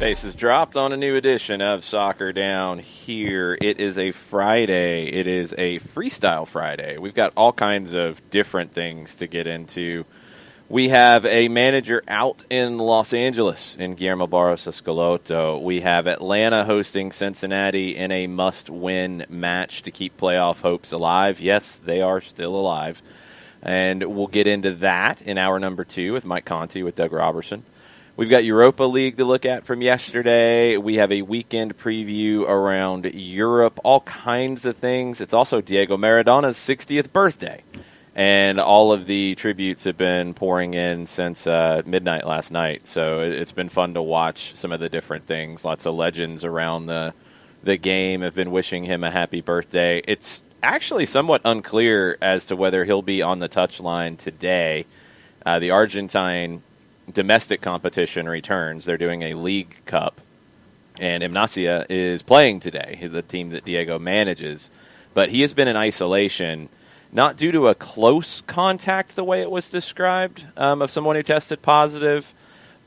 Base is dropped on a new edition of Soccer Down here. It is a Friday. It is a Freestyle Friday. We've got all kinds of different things to get into. We have a manager out in Los Angeles in Guillermo Barros Escalotto. We have Atlanta hosting Cincinnati in a must-win match to keep playoff hopes alive. Yes, they are still alive. And we'll get into that in hour number 2 with Mike Conti with Doug Robertson. We've got Europa League to look at from yesterday. We have a weekend preview around Europe, all kinds of things. It's also Diego Maradona's 60th birthday, and all of the tributes have been pouring in since midnight last night, so it's been fun to watch some of the different things. Lots of legends around the game have been wishing him a happy birthday. It's actually somewhat unclear as to whether he'll be on the touchline today. The Argentine domestic competition returns. They're doing a League Cup, and Gimnasia is playing today, the team that Diego manages. But he has been in isolation, not due to a close contact the way it was described of someone who tested positive,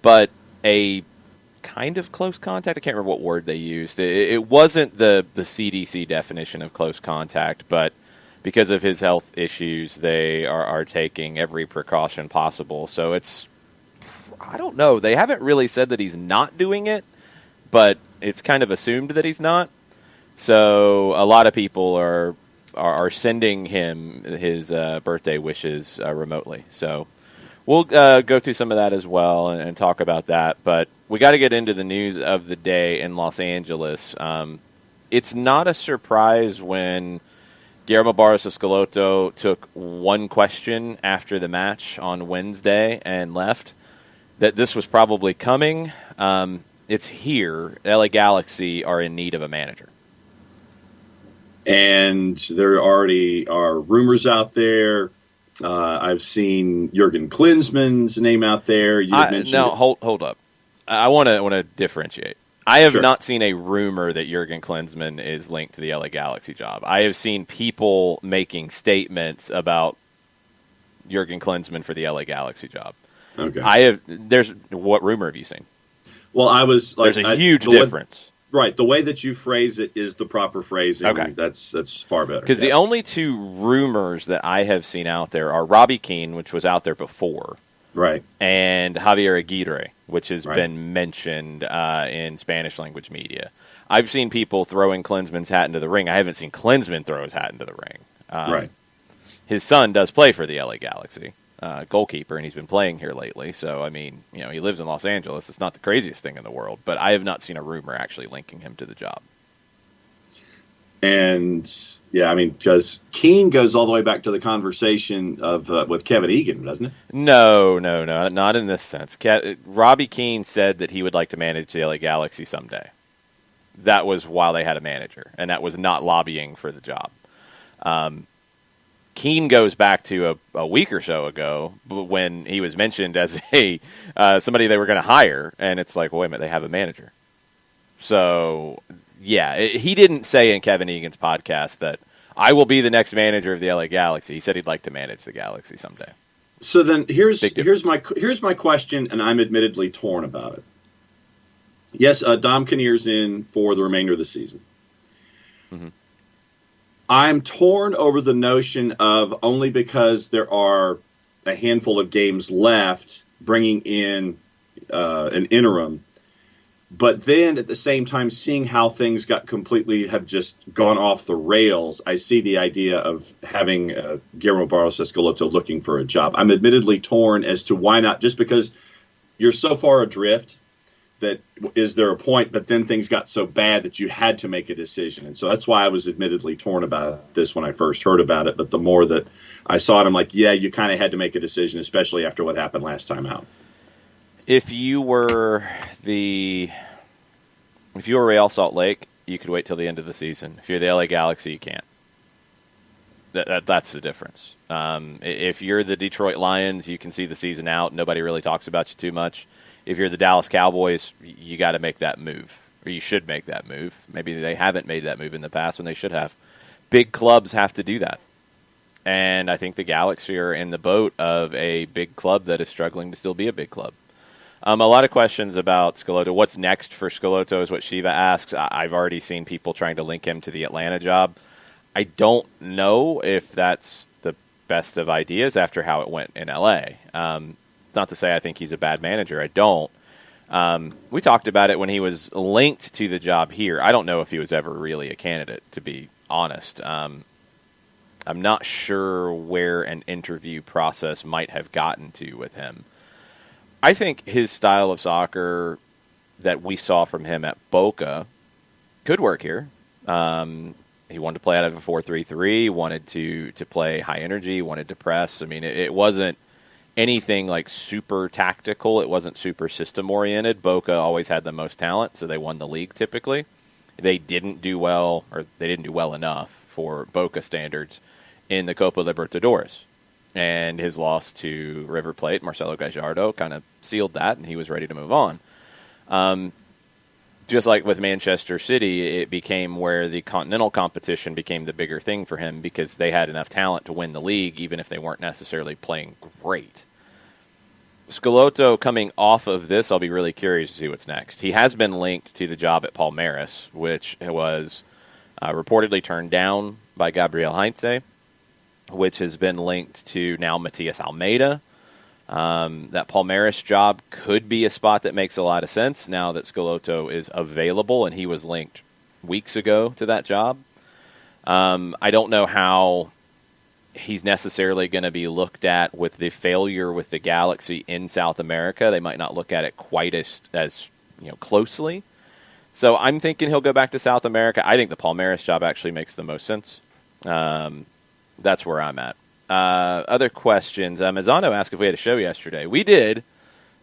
but a kind of close contact. I can't remember what word they used. It wasn't the CDC definition of close contact, but because of his health issues, they are taking every precaution possible. So it's, I don't know. They haven't really said that he's not doing it, but it's kind of assumed that he's not. So a lot of people are sending him his birthday wishes remotely. So we'll go through some of that as well and talk about that. But we got to get into the news of the day in Los Angeles. It's not a surprise when Guillermo Barros Escalotto took one question after the match on Wednesday and left, that this was probably coming. It's here. LA Galaxy are in need of a manager. And there already are rumors out there. I've seen Jurgen Klinsmann's name out there. Hold up. I want to differentiate. I have Sure. not seen a rumor that Jurgen Klinsmann is linked to the LA Galaxy job. I have seen people making statements about Jurgen Klinsmann for the LA Galaxy job. Okay. What rumor have you seen? Well, I was like, there's a huge difference. Right. The way that you phrase it is the proper phrasing. Okay. That's far better. Because the only two rumors that I have seen out there are Robbie Keane, which was out there before, right, and Javier Aguirre, which has Right. been mentioned in Spanish language media. I've seen people throwing Klinsmann's hat into the ring. I haven't seen Klinsmann throw his hat into the ring. Right. His son does play for the LA Galaxy, goalkeeper, and he's been playing here lately. So, I mean, he lives in Los Angeles. It's not the craziest thing in the world, but I have not seen a rumor actually linking him to the job. And, yeah, I mean, because Keane goes all the way back to the conversation of with Kevin Egan, doesn't it? No, not in this sense. Robbie Keane said that he would like to manage the LA Galaxy someday. That was while they had a manager, and that was not lobbying for the job. Keane goes back to a week or so ago when he was mentioned as somebody they were going to hire, and it's like, well, wait a minute, they have a manager. So, yeah, he didn't say in Kevin Egan's podcast that I will be the next manager of the LA Galaxy. He said he'd like to manage the Galaxy someday. So then here's my question, and I'm admittedly torn about it. Yes, Dom Kinnear's in for the remainder of the season. Mm-hmm. I'm torn over the notion of, only because there are a handful of games left, bringing in an interim, but then at the same time seeing how things have just gone off the rails. I see the idea of having Guillermo Barros Escalotto looking for a job. I'm admittedly torn as to why not, just because you're so far adrift. That is there a point, but then things got so bad that you had to make a decision. And so that's why I was admittedly torn about this when I first heard about it. But the more that I saw it, I'm like, yeah, you kind of had to make a decision, especially after what happened last time out. If you were Real Salt Lake, you could wait till the end of the season. If you're the LA Galaxy, you can't. That's the difference. If you're the Detroit Lions, you can see the season out. Nobody really talks about you too much. If you're the Dallas Cowboys, you got to make that move, or you should make that move. Maybe they haven't made that move in the past when they should have. Big clubs have to do that. And I think the Galaxy are in the boat of a big club that is struggling to still be a big club. A lot of questions about Schelotto. What's next for Schelotto is what Shiva asks. I've already seen people trying to link him to the Atlanta job. I don't know if that's the best of ideas after how it went in L.A. Not to say I think he's a bad manager. I don't. We talked about it when he was linked to the job here. I don't know if he was ever really a candidate, to be honest. I'm not sure where an interview process might have gotten to with him. I think his style of soccer that we saw from him at Boca could work here. He wanted to play out of a 4-3-3, wanted to play high energy, wanted to press. I mean, it wasn't anything like super tactical. It wasn't super system-oriented. Boca always had the most talent, so they won the league typically. They didn't do well, or they didn't do well enough for Boca standards in the Copa Libertadores. And his loss to River Plate, Marcelo Gallardo, kind of sealed that, and he was ready to move on. Just like with Manchester City, it became where the continental competition became the bigger thing for him because they had enough talent to win the league, even if they weren't necessarily playing great. Schelotto, coming off of this, I'll be really curious to see what's next. He has been linked to the job at Palmeiras, which was reportedly turned down by Gabriel Heinze, which has been linked to now Matias Almeida. That Palmeiras job could be a spot that makes a lot of sense now that Schelotto is available, and he was linked weeks ago to that job. I don't know how he's necessarily going to be looked at with the failure with the Galaxy in South America. They might not look at it quite as closely. So I'm thinking he'll go back to South America. I think the Palmeiras job actually makes the most sense. That's where I'm at. Other questions. Mizzano asked if we had a show yesterday. We did.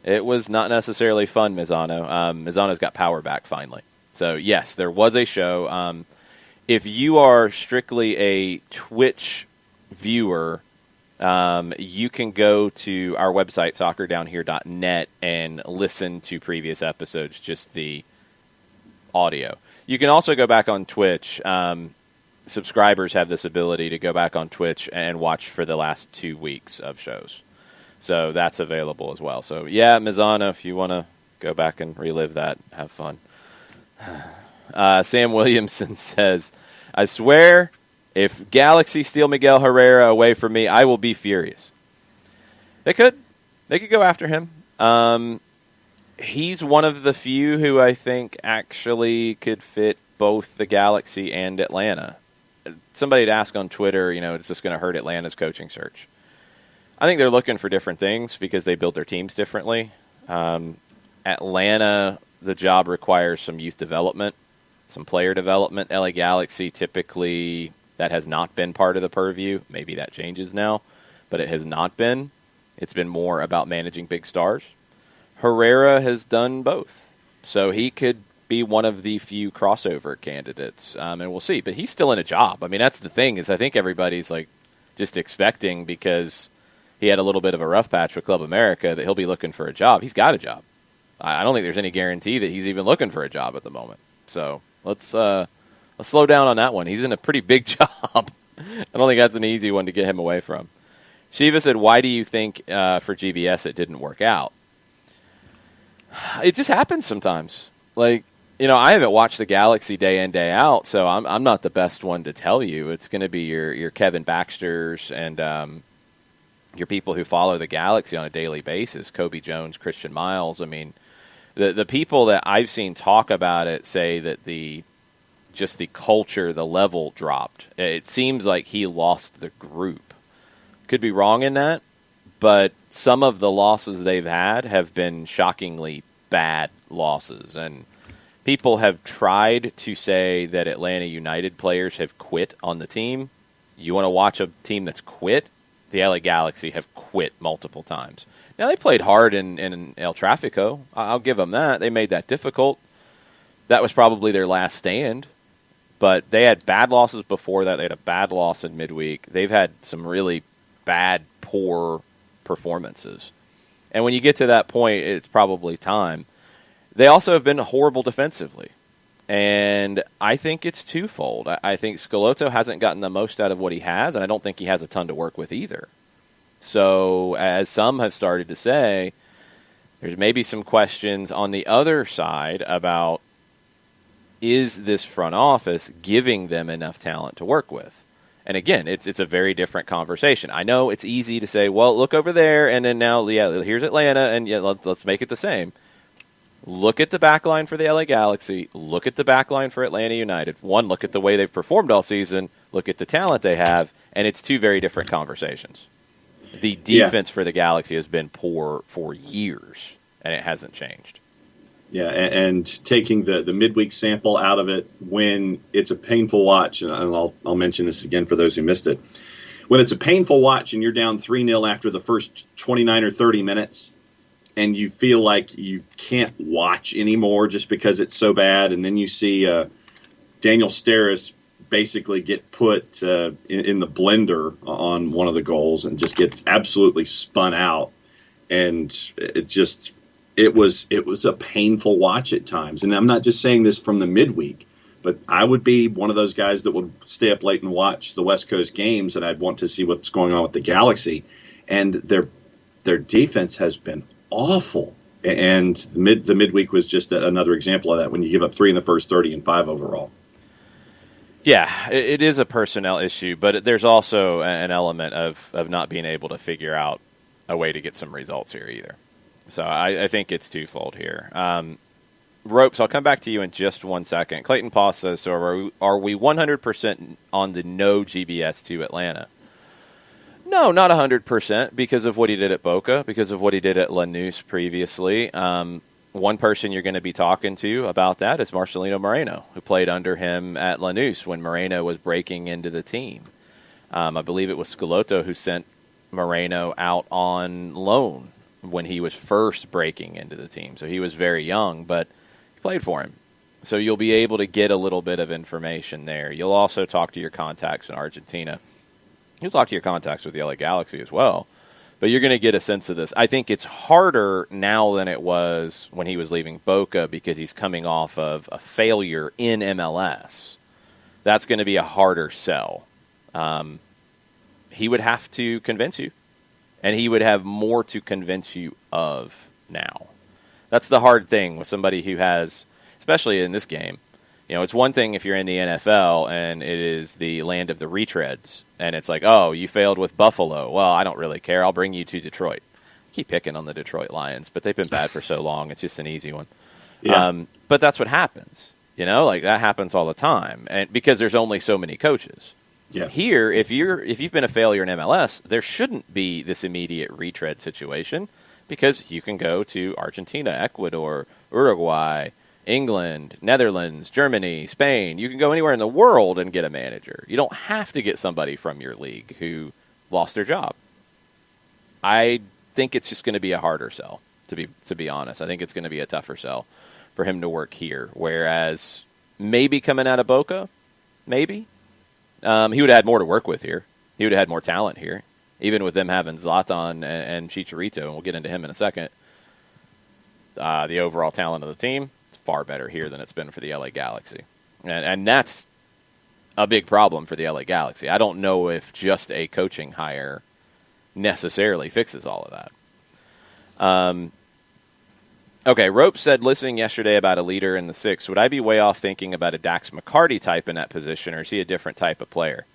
It was not necessarily fun, Mizzano. Mizzano's got power back finally. So, yes, there was a show. If you are strictly a Twitch viewer, you can go to our website, soccerdownhere.net, and listen to previous episodes, just the audio. You can also go back on Twitch. Subscribers have this ability to go back on Twitch and watch for the last 2 weeks of shows. So that's available as well. So, yeah, Mizzano, if you want to go back and relive that, have fun. Sam Williamson says, I swear, if Galaxy steal Miguel Herrera away from me, I will be furious. They could. They could go after him. He's one of the few who I think actually could fit both the Galaxy and Atlanta. Somebody had asked on Twitter, is this going to hurt Atlanta's coaching search? I think they're looking for different things because they build their teams differently. Atlanta, the job requires some youth development, some player development. LA Galaxy, typically, that has not been part of the purview. Maybe that changes now, but it has not been. It's been more about managing big stars. Herrera has done both, so he could be one of the few crossover candidates, and we'll see. But he's still in a job. I mean, that's the thing, is I think everybody's just expecting, because he had a little bit of a rough patch with Club America, that he'll be looking for a job. He's got a job. I don't think there's any guarantee that he's even looking for a job at the moment. So let's slow down on that one. He's in a pretty big job. I don't think that's an easy one to get him away from. Shiva said, why do you think for GBS it didn't work out? It just happens sometimes. I haven't watched the Galaxy day in, day out, so I'm not the best one to tell you. It's going to be your Kevin Baxters and your people who follow the Galaxy on a daily basis, Kobe Jones, Christian Miles. I mean, the people that I've seen talk about it say that the culture, the level dropped. It seems like he lost the group. Could be wrong in that, but some of the losses they've had have been shockingly bad losses, and people have tried to say that Atlanta United players have quit on the team. You want to watch a team that's quit? The LA Galaxy have quit multiple times. Now, they played hard in El Tráfico. I'll give them that. They made that difficult. That was probably their last stand. But they had bad losses before that. They had a bad loss in midweek. They've had some really bad, poor performances. And when you get to that point, it's probably time. They also have been horrible defensively. And I think it's twofold. I think Schelotto hasn't gotten the most out of what he has, and I don't think he has a ton to work with either. So, as some have started to say, There's maybe some questions on the other side about, is this front office giving them enough talent to work with? And again, it's a very different conversation. I know it's easy to say, well, look over there, and then now, here's Atlanta, and let's make it the same. Look at the back line for the LA Galaxy. Look at the back line for Atlanta United. One, look at the way they've performed all season. Look at the talent they have, and it's two very different conversations. The defense for the Galaxy has been poor for years, and it hasn't changed. Yeah, and taking the midweek sample out of it when it's a painful watch, and I'll mention this again for those who missed it. When it's a painful watch and you're down 3-0 after the first 29 or 30 minutes, and you feel like you can't watch anymore just because it's so bad, and then you see Daniel Steres basically get put in the blender on one of the goals and just gets absolutely spun out, and it was a painful watch at times. And I'm not just saying this from the midweek, but I would be one of those guys that would stay up late and watch the West Coast games, and I'd want to see what's going on with the Galaxy. And their defense has been awful. And the midweek was just another example of that, when you give up 3 in the first 30 and 5 overall. Yeah, it is a personnel issue, but there's also an element of not being able to figure out a way to get some results here either. So I think it's twofold here. Ropes, I'll come back to you in just 1 second. Clayton Paw says, so are we 100% on the no GBS to Atlanta? No, not 100% because of what he did at Boca, because of what he did at Lanús previously. One person you're going to be talking to about that is Marcelino Moreno, who played under him at Lanús when Moreno was breaking into the team. I believe it was Schelotto who sent Moreno out on loan when he was first breaking into the team. So he was very young, but he played for him. So you'll be able to get a little bit of information there. You'll also talk to your contacts in Argentina. You'll talk to your contacts with the LA Galaxy as well. But you're going to get a sense of this. I think it's harder now than it was when he was leaving Boca because he's coming off of a failure in MLS. That's going to be a harder sell. He would have to convince you. And he would have more to convince you of now. That's the hard thing with somebody who has, especially in this game, it's one thing if you're in the NFL and it is the land of the retreads, and it's like, oh, you failed with Buffalo. Well, I don't really care. I'll bring you to Detroit. I keep picking on the Detroit Lions, but they've been bad for so long. It's just an easy one. Yeah. But that's what happens. That happens all the time, and because there's only so many coaches. Yeah. Here, if you've been a failure in MLS, there shouldn't be this immediate retread situation because you can go to Argentina, Ecuador, Uruguay, England, Netherlands, Germany, Spain. You can go anywhere in the world and get a manager. You don't have to get somebody from your league who lost their job. I think it's just going to be a harder sell, to be honest. I think it's going to be a tougher sell for him to work here, whereas maybe coming out of Boca, maybe. He would have had more to work with here. He would have had more talent here, even with them having Zlatan and Chicharito, and we'll get into him in a second. The overall talent of the team is far better here than it's been for the LA Galaxy. And that's a big problem for the LA Galaxy. I don't know if just a coaching hire necessarily fixes all of that. Okay, Rope said, listening yesterday about a leader in the six, would I be way off thinking about a Dax McCarty type in that position, or is he a different type of player?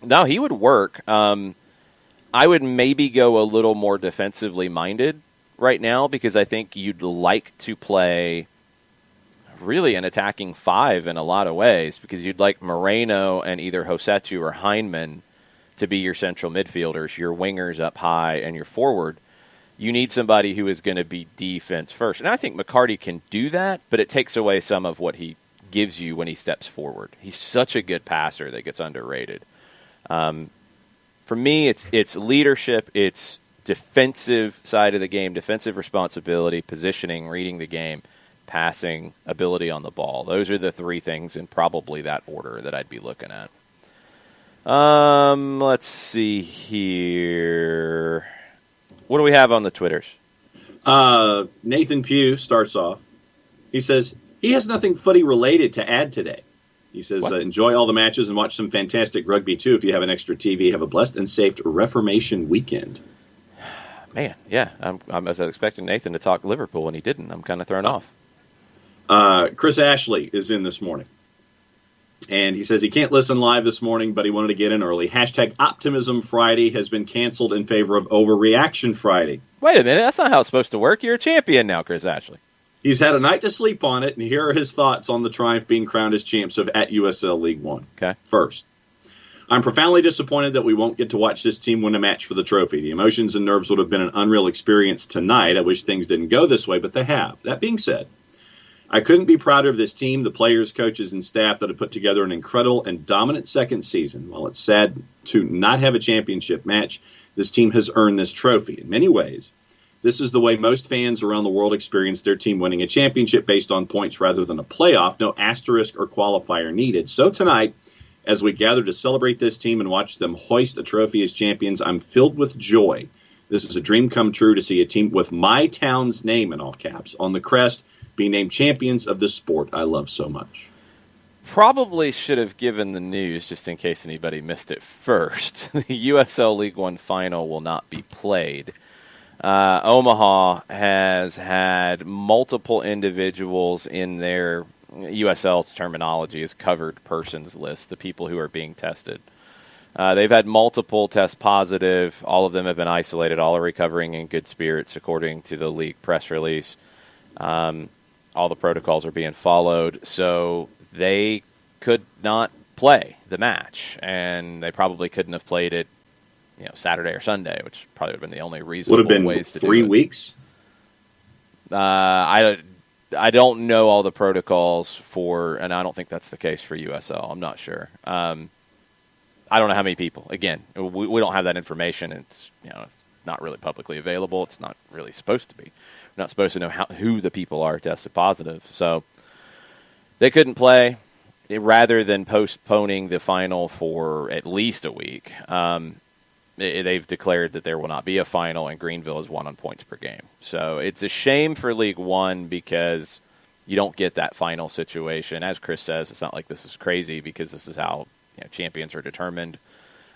No, he would work. I would maybe go a little more defensively minded right now because I think you'd like to play really an attacking five in a lot of ways because you'd like Moreno and either Josetu or Heinemann to be your central midfielders, your wingers up high, and your forward. You need somebody who is going to be defense first. And I think McCarty can do that, but it takes away some of what he gives you when he steps forward. He's such a good passer that gets underrated. For me, it's leadership, it's defensive side of the game, defensive responsibility, positioning, reading the game, passing, ability on the ball. Those are the three things in probably that order that I'd be looking at. Let's see here. What do we have on the Twitters? Nathan Pugh starts off. He says, he has nothing footy-related to add today. He says, enjoy all the matches and watch some fantastic rugby, too. If you have an extra TV, have a blessed and safe Reformation weekend. Man, yeah, I was expecting Nathan to talk Liverpool, and he didn't. I'm kind of thrown off. Chris Ashley is in this morning. And he says he can't listen live this morning, but he wanted to get in early. Hashtag Optimism Friday has been canceled in favor of Overreaction Friday. Wait a minute. That's not how it's supposed to work. You're a champion now, Chris Ashley. He's had a night to sleep on it, and here are his thoughts on the Triumph being crowned as champs of at USL League One. Okay. First, I'm profoundly disappointed that we won't get to watch this team win a match for the trophy. The emotions and nerves would have been an unreal experience tonight. I wish things didn't go this way, but they have. That being said, I couldn't be prouder of this team, the players, coaches, and staff that have put together an incredible and dominant second season. While it's sad to not have a championship match, this team has earned this trophy. In many ways, this is the way most fans around the world experience their team winning a championship based on points rather than a playoff, no asterisk or qualifier needed. So tonight, as we gather to celebrate this team and watch them hoist a trophy as champions, I'm filled with joy. This is a dream come true to see a team with my town's name in all caps on the crest be named champions of the sport I love so much. Probably should have given the news just in case anybody missed it first. The USL League One final will not be played. Omaha has had multiple individuals in their USL's terminology is covered persons list, the people who are being tested. They've had multiple tests positive. All of them have been isolated. All are recovering in good spirits, according to the league press release. All the protocols are being followed, so they could not play the match, and they probably couldn't have played it, Saturday or Sunday, which probably would have been the only reasonable ways to do it. Would have been 3 weeks? I don't know all the protocols and I don't think that's the case for USL. I'm not sure. I don't know how many people. Again, we don't have that information. It's it's not really publicly available. It's not really supposed to be. We're not supposed to know who the people are tested positive. So they couldn't play. Rather than postponing the final for at least a week, they've declared that there will not be a final, and Greenville is 1 on points per game. So it's a shame for League One because you don't get that final situation. As Chris says, it's not like this is crazy because this is how champions are determined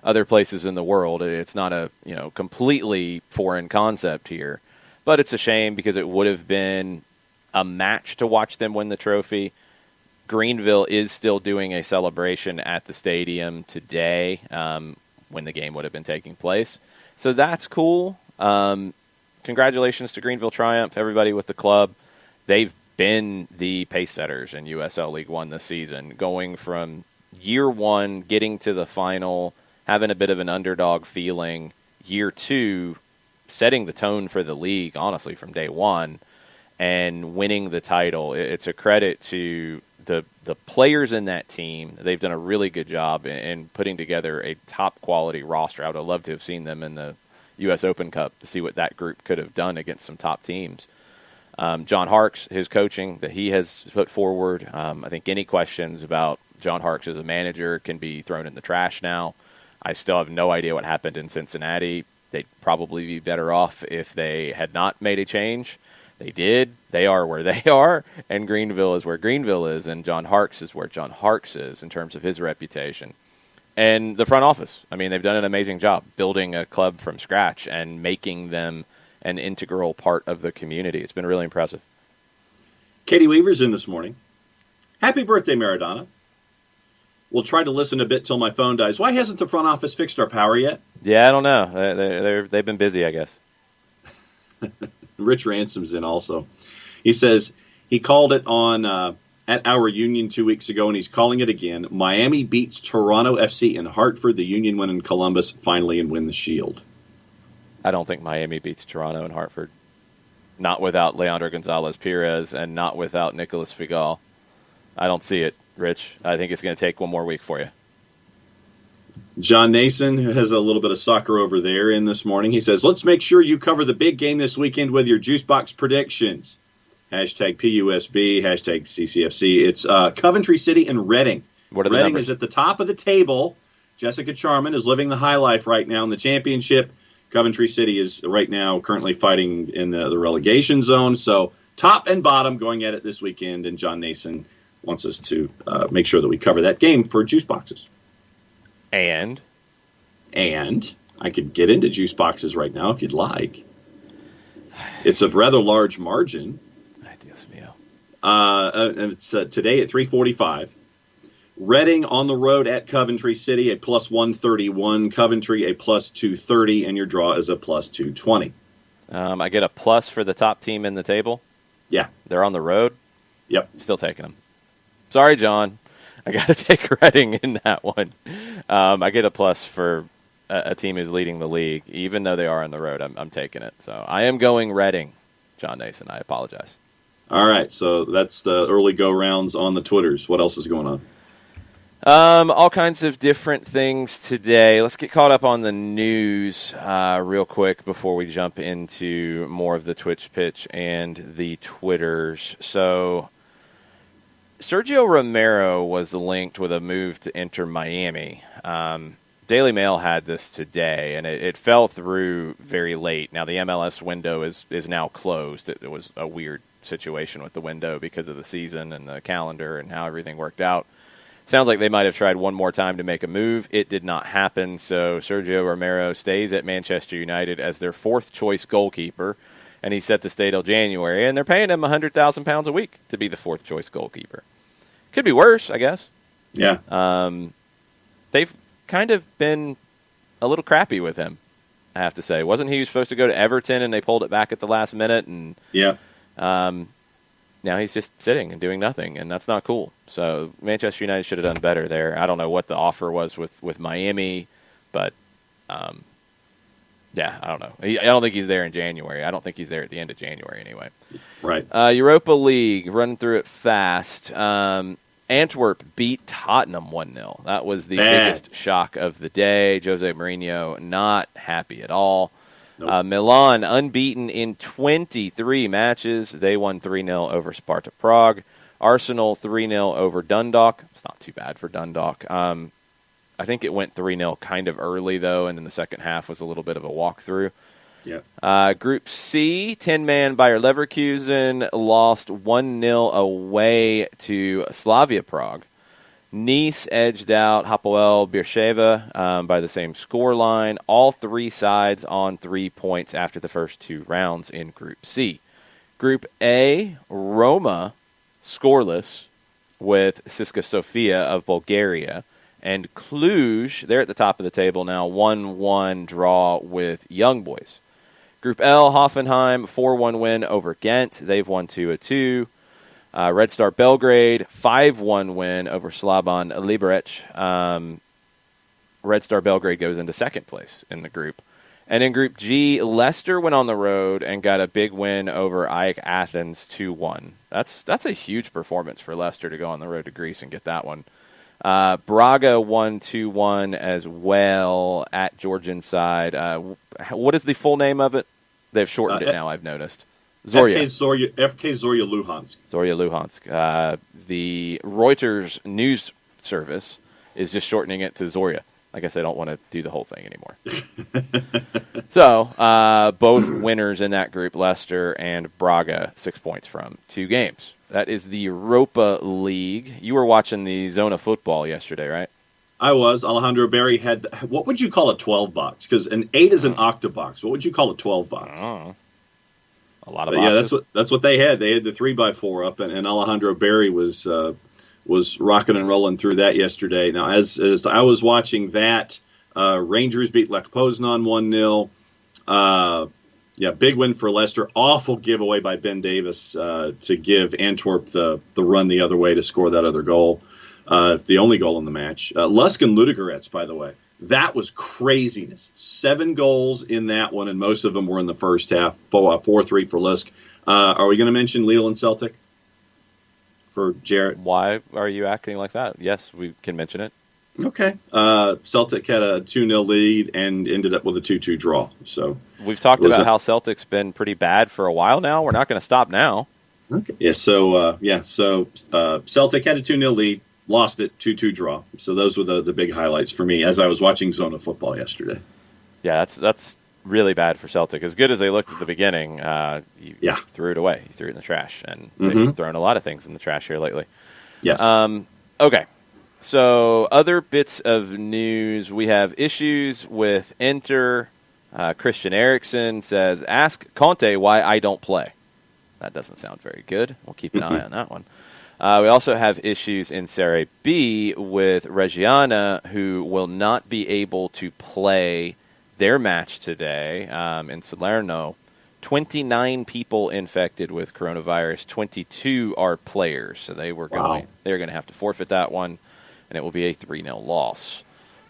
other places in the world. It's not a completely foreign concept here. But it's a shame because it would have been a match to watch them win the trophy. Greenville is still doing a celebration at the stadium today when the game would have been taking place. So that's cool. Congratulations to Greenville Triumph, everybody with the club. They've been the pace setters in USL League One this season, going from year one, getting to the final, having a bit of an underdog feeling, year two, setting the tone for the league, honestly, from day one, and winning the title. It's a credit to the players in that team. They've done a really good job in putting together a top-quality roster. I would have loved to have seen them in the U.S. Open Cup to see what that group could have done against some top teams. John Harkes, his coaching that he has put forward, I think any questions about John Harkes as a manager can be thrown in the trash now. I still have no idea what happened in Cincinnati. They'd probably be better off if they had not made a change. They did. They are where they are, and Greenville is where Greenville is, and John Harkes is where John Harkes is in terms of his reputation. And the front office, I mean, they've done an amazing job building a club from scratch and making them an integral part of the community. It's been really impressive. Katie Weaver's in this morning. Happy birthday, Maradona. We'll try to listen a bit till my phone dies. Why hasn't the front office fixed our power yet? Yeah, I don't know. They've been busy, I guess. Rich Ransom's in also. He says he called it on at our Union 2 weeks ago, and he's calling it again. Miami beats Toronto FC in Hartford. The Union win in Columbus finally and win the Shield. I don't think Miami beats Toronto in Hartford. Not without Leandro Gonzalez-Perez and not without Nicolas Figal. I don't see it, Rich. I think it's going to take one more week for you. John Nason, who has a little bit of soccer over there in this morning, he says, let's make sure you cover the big game this weekend with your Juicebox predictions. Hashtag PUSB, hashtag CCFC. It's Coventry City and Reading. What are the Reading numbers? is at the top of the table. Jessica Charman is living the high life right now in the championship. Coventry City is right now currently fighting in the relegation zone. So top and bottom going at it this weekend, and John Nason wants us to make sure that we cover that game for Juice Boxes. And I could get into Juice Boxes right now if you'd like. It's a rather large margin. Ay, Dios mío. And it's today at 3:45. Reading on the road at Coventry City, a plus 131. Coventry, a plus 230. And your draw is a plus 220. I get a plus for the top team in the table. Yeah. They're on the road. Yep. Still taking them. Sorry, John. I got to take Reading in that one. I get a plus for a team who's leading the league, even though they are on the road. I'm taking it. So I am going Reading, John Nason. I apologize. All right. So that's the early go rounds on the Twitters. What else is going on? All kinds of different things today. Let's get caught up on the news real quick before we jump into more of the Twitch pitch and the Twitters. So Sergio Romero was linked with a move to enter Miami. Daily Mail had this today, and it fell through very late. Now, the MLS window is now closed. It was a weird situation with the window because of the season and the calendar and how everything worked out. Sounds like they might have tried one more time to make a move. It did not happen, so Sergio Romero stays at Manchester United as their fourth-choice goalkeeper, and he's set to stay till January, and they're paying him £100,000 a week to be the fourth-choice goalkeeper. Could be worse, I guess. Yeah. They've kind of been a little crappy with him, I have to say. Wasn't he supposed to go to Everton, and they pulled it back at the last minute? And yeah. Now he's just sitting and doing nothing, and that's not cool. So Manchester United should have done better there. I don't know what the offer was with Miami, but yeah, I don't know. I don't think he's there in January. I don't think he's there at the end of January anyway. Right. Europa League, running through it fast. Antwerp beat Tottenham 1-0. That was the biggest shock of the day. Jose Mourinho not happy at all. Nope. Milan, unbeaten in 23 matches. They won 3-0 over Sparta Prague. Arsenal, 3-0 over Dundalk. It's not too bad for Dundalk. I think it went 3-0 kind of early, though, and in the second half was a little bit of a walkthrough. Yeah. Group C, 10-man Bayer Leverkusen lost 1-0 away to Slavia Prague. Nice edged out Hapoel Beersheva by the same scoreline. All three sides on 3 points after the first two rounds in Group C. Group A, Roma scoreless with CSKA Sofia of Bulgaria. And Cluj, they're at the top of the table now, 1-1 draw with Young Boys. Group L, Hoffenheim, 4-1 win over Ghent. They've won 2-2. Red Star Belgrade, 5-1 win over Slaban Liberec. Red Star Belgrade goes into second place in the group. And in Group G, Leicester went on the road and got a big win over AEK Athens 2-1. That's a huge performance for Leicester to go on the road to Greece and get that one. Braga won 2-1 as well at Georgian side. What is the full name of it? They've shortened it now, I've noticed. Zorya. FK Zorya Luhansk. Zorya Luhansk. The Reuters news service is just shortening it to Zorya. I guess I don't want to do the whole thing anymore. So, both winners in that group, Leicester and Braga, 6 points from 2 games. That is the Europa League. You were watching the Zona football yesterday, right? I was. Alejandro Berry had, what would you call a 12-box? Because an 8 is an octabox. What would you call a 12-box? A lot of boxes. Yeah, that's what they had. They had the 3x4 up, and Alejandro Berry was rocking and rolling through that yesterday. Now, as I was watching that, Rangers beat Lech Poznan 1-0. Yeah, big win for Leicester. Awful giveaway by Ben Davis to give Antwerp the run the other way to score that other goal. The only goal in the match. Lusk and Ludogorets, by the way. That was craziness. 7 goals in that one, and most of them were in the first half. 4-3 for Lusk. Are we going to mention Lille and Celtic for Jarrett? Why are you acting like that? Yes, we can mention it. Okay. Celtic had a 2-0 lead and ended up with a 2-2 draw. So we've talked about how Celtic's been pretty bad for a while now. We're not going to stop now. Okay. Yeah. So Celtic had a 2-0 lead. Lost it, 2-2 draw. So those were the big highlights for me as I was watching Zona football yesterday. Yeah, that's really bad for Celtic. As good as they looked at the beginning, you threw it away. You threw it in the trash. And they've thrown a lot of things in the trash here lately. Yes. Okay. So other bits of news. We have issues with Inter Christian Erickson says, ask Conte why I don't play. That doesn't sound very good. We'll keep an eye on that one. We also have issues in Serie B with Reggiana, who will not be able to play their match today in Salerno. 29 people infected with coronavirus. 22 are players, so they're going to have to forfeit that one, and it will be a 3-0 loss.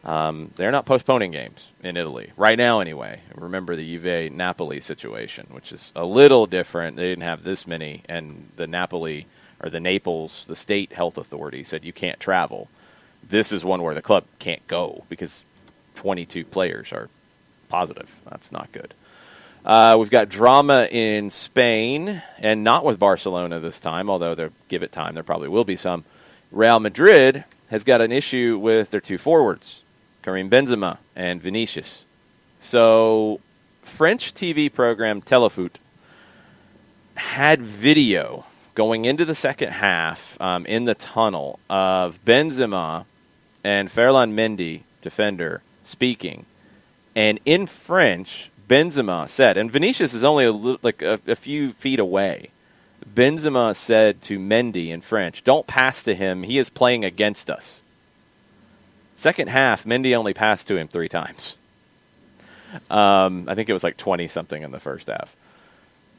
They're not postponing games in Italy right now, anyway. Remember the Juve Napoli situation, which is a little different. They didn't have this many, and the Naples, the state health authority said you can't travel. This is one where the club can't go because 22 players are positive. That's not good. We've got drama in Spain, and not with Barcelona this time, although give it time, there probably will be some. Real Madrid has got an issue with their two forwards, Karim Benzema and Vinicius. So, French TV program Téléfoot had video going into the second half in the tunnel of Benzema and Ferland Mendy, defender, speaking. And in French, Benzema said, and Vinicius is only a few feet away, Benzema said to Mendy in French, don't pass to him, he is playing against us. Second half, Mendy only passed to him 3 times. I think it was like 20-something in the first half.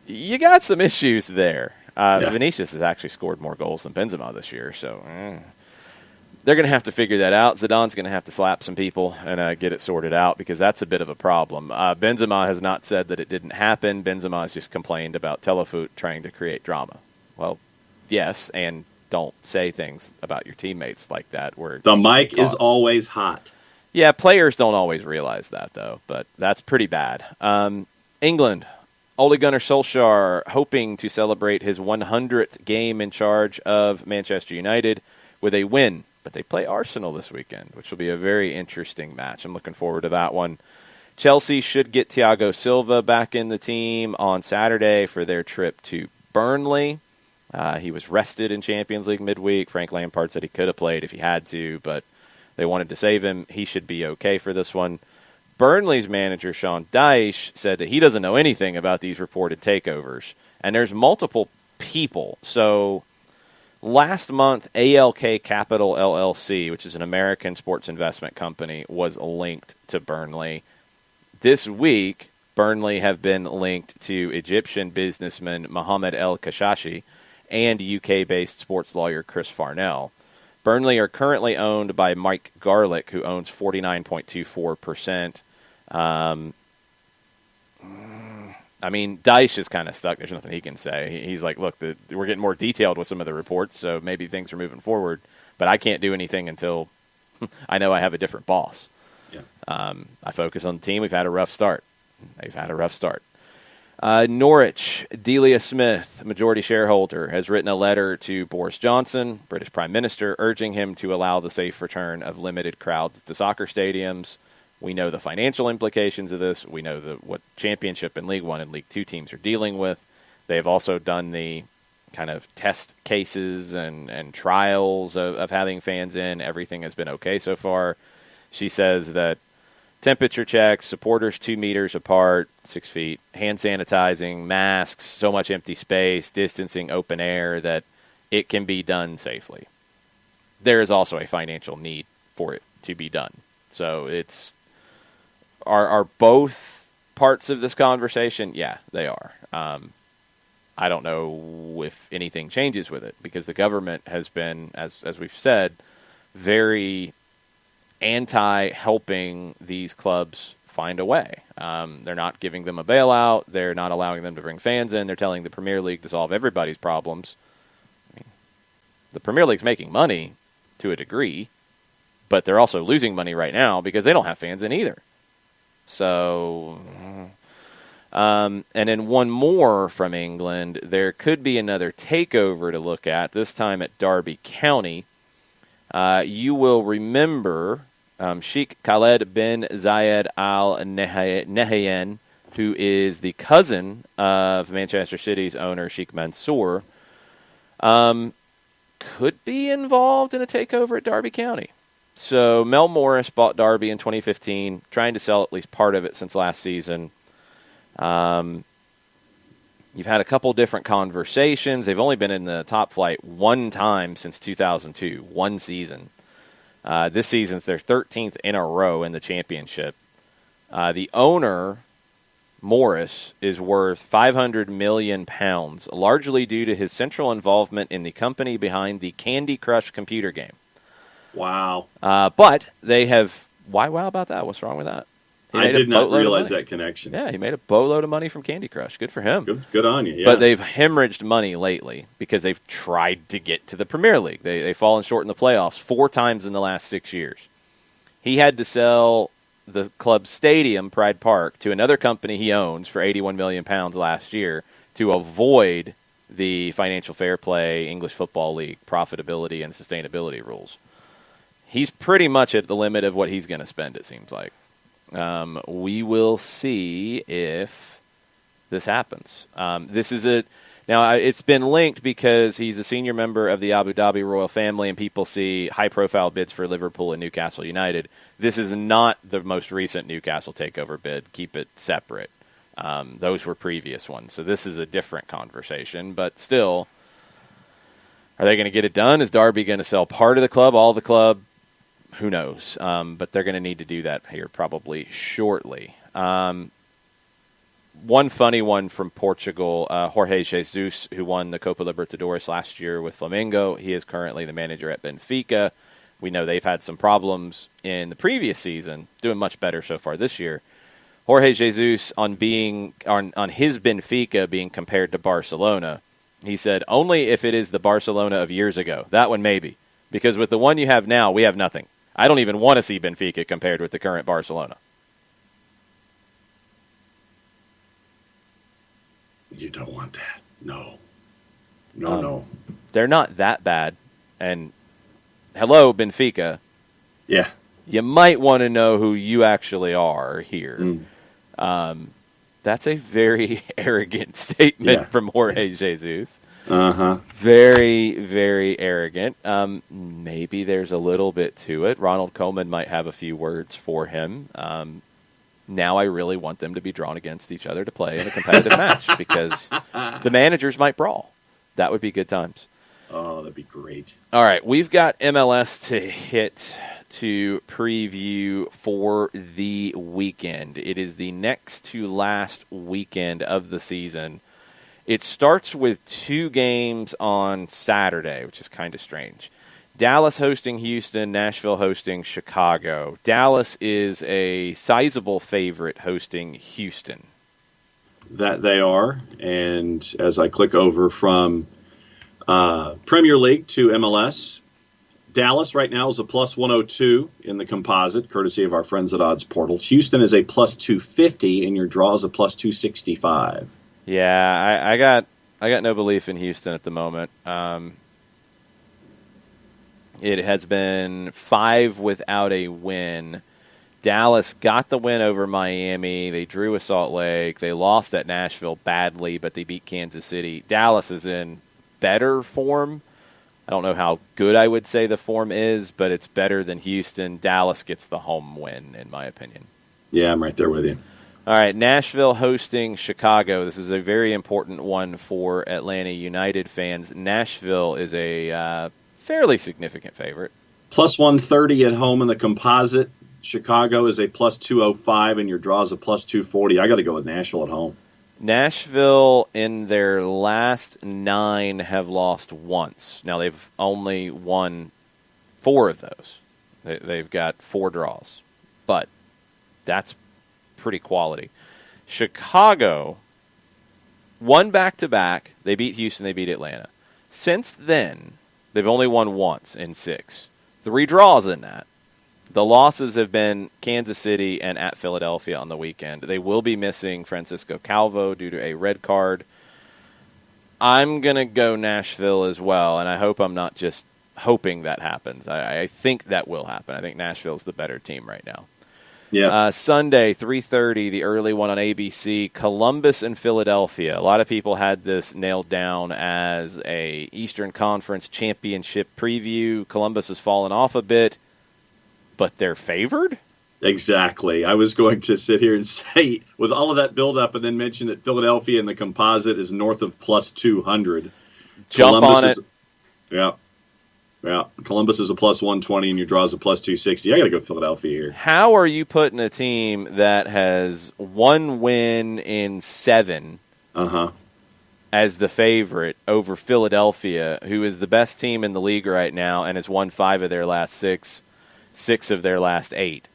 You got some issues there. Vinicius has actually scored more goals than Benzema this year, so they're going to have to figure that out. Zidane's going to have to slap some people and get it sorted out because that's a bit of a problem. Benzema has not said that it didn't happen. Benzema has just complained about Téléfoot trying to create drama. Well, yes, and don't say things about your teammates like that. Where the mic is always hot. Yeah, players don't always realize that, though, but that's pretty bad. England, Ole Gunnar Solskjaer hoping to celebrate his 100th game in charge of Manchester United with a win. But they play Arsenal this weekend, which will be a very interesting match. I'm looking forward to that one. Chelsea should get Thiago Silva back in the team on Saturday for their trip to Burnley. He was rested in Champions League midweek. Frank Lampard said he could have played if he had to, but they wanted to save him. He should be okay for this one. Burnley's manager, Sean Dyche, said that he doesn't know anything about these reported takeovers. And there's multiple people. So last month, ALK Capital LLC, which is an American sports investment company, was linked to Burnley. This week, Burnley have been linked to Egyptian businessman Mohammed El Kashashi and UK-based sports lawyer Chris Farnell. Burnley are currently owned by Mike Garlick, who owns 49.24%. I mean, Dyche is kind of stuck. There's nothing he can say. He's like, look, we're getting more detailed with some of the reports, so maybe things are moving forward, but I can't do anything until I know I have a different boss. Yeah. I focus on the team. We've had a rough start. They've had a rough start. Norwich, Delia Smith, majority shareholder, has written a letter to Boris Johnson, British Prime Minister, urging him to allow the safe return of limited crowds to soccer stadiums. We know the financial implications of this. We know what Championship and League One and League Two teams are dealing with. They have also done the kind of test cases and trials of having fans in. Everything has been okay so far. She says that temperature checks, supporters 2 meters apart, 6 feet, hand sanitizing, masks, so much empty space, distancing, open air, that it can be done safely. There is also a financial need for it to be done. So it's are both parts of this conversation? Yeah, they are. I don't know if anything changes with it because the government has been, as we've said, very anti-helping these clubs find a way. They're not giving them a bailout. They're not allowing them to bring fans in. They're telling the Premier League to solve everybody's problems. I mean, the Premier League's making money to a degree, but they're also losing money right now because they don't have fans in either. So, and then one more from England. There could be another takeover to look at, this time at Derby County. You will remember Sheikh Khaled bin Zayed Al Nahyan, who is the cousin of Manchester City's owner, Sheikh Mansour, could be involved in a takeover at Derby County. So Mel Morris bought Derby in 2015, trying to sell at least part of it since last season. You've had a couple different conversations. They've only been in the top flight one time since 2002, one season. This season's their 13th in a row in the championship. The owner, Morris, is worth £500 million, largely due to his central involvement in the company behind the Candy Crush computer game. Wow. But they have... Why wow about that? What's wrong with that? I did not realize that connection. Yeah, he made a boatload of money from Candy Crush. Good for him. Good on you, yeah. But they've hemorrhaged money lately because they've tried to get to the Premier League. They've fallen short in the playoffs 4 times in the last 6 years. He had to sell the club's stadium, Pride Park, to another company he owns for £81 million last year to avoid the financial fair play, English Football League, profitability and sustainability rules. He's pretty much at the limit of what he's going to spend, it seems like. We will see if this happens. Now, it's been linked because he's a senior member of the Abu Dhabi royal family, and people see high-profile bids for Liverpool and Newcastle United. This is not the most recent Newcastle takeover bid. Keep it separate. Those were previous ones. So this is a different conversation. But still, are they going to get it done? Is Derby going to sell part of the club, all of the club? Who knows? But they're going to need to do that here probably shortly. One funny one from Portugal, Jorge Jesus, who won the Copa Libertadores last year with Flamengo. He is currently the manager at Benfica. We know they've had some problems in the previous season, doing much better so far this year. Jorge Jesus, on his Benfica being compared to Barcelona, he said, only if it is the Barcelona of years ago. That one maybe. Because with the one you have now, we have nothing. I don't even want to see Benfica compared with the current Barcelona. You don't want that. No. They're not that bad. And hello, Benfica. Yeah. You might want to know who you actually are here. That's a very arrogant statement from Jorge Jesus. Very, very arrogant. Maybe there's a little bit to it. Ronald Koeman might have a few words for him. Now I really want them to be drawn against each other to play in a competitive match because the managers might brawl. That would be good times. Oh, that'd be great. All right, we've got MLS to hit to preview for the weekend. It is the next to last weekend of the season. It starts with 2 games on Saturday, which is kind of strange. Dallas hosting Houston, Nashville hosting Chicago. Dallas is a sizable favorite hosting Houston. That they are. And as I click over from Premier League to MLS, Dallas right now is a plus 102 in the composite, courtesy of our friends at Odds Portal. Houston is a plus 250, and your draw is a plus 265. Yeah, I got no belief in Houston at the moment. It has been 5 without a win. Dallas got the win over Miami. They drew with Salt Lake. They lost at Nashville badly, but they beat Kansas City. Dallas is in better form. I don't know how good I would say the form is, but it's better than Houston. Dallas gets the home win, in my opinion. Yeah, I'm right there with you. All right, Nashville hosting Chicago. This is a very important one for Atlanta United fans. Nashville is a fairly significant favorite. Plus 130 at home in the composite. Chicago is a plus 205, and your draw is a plus 240. I got to go with Nashville at home. Nashville, in their last 9, have lost once. Now, they've only won 4 of those. They've got 4 draws. But that's pretty quality. Chicago won back-to-back. They beat Houston. They beat Atlanta. Since then, they've only won once in 6. 3 draws in that. The losses have been Kansas City and at Philadelphia on the weekend. They will be missing Francisco Calvo due to a red card. I'm going to go Nashville as well, and I hope I'm not just hoping that happens. I think that will happen. I think Nashville's the better team right now. Yeah. Sunday, 3:30, the early one on ABC, Columbus and Philadelphia. A lot of people had this nailed down as a Eastern Conference championship preview. Columbus has fallen off a bit. but they're favored? Exactly. I was going to sit here and say, with all of that buildup, and then mention that Philadelphia in the composite is north of plus 200. Jump on it. Yeah. Columbus is a plus 120, and your draw is a plus 260. I got to go Philadelphia here. How are you putting a team that has one win in 7 as the favorite over Philadelphia, who is the best team in the league right now and has won 5 of their last 6 of their last 8?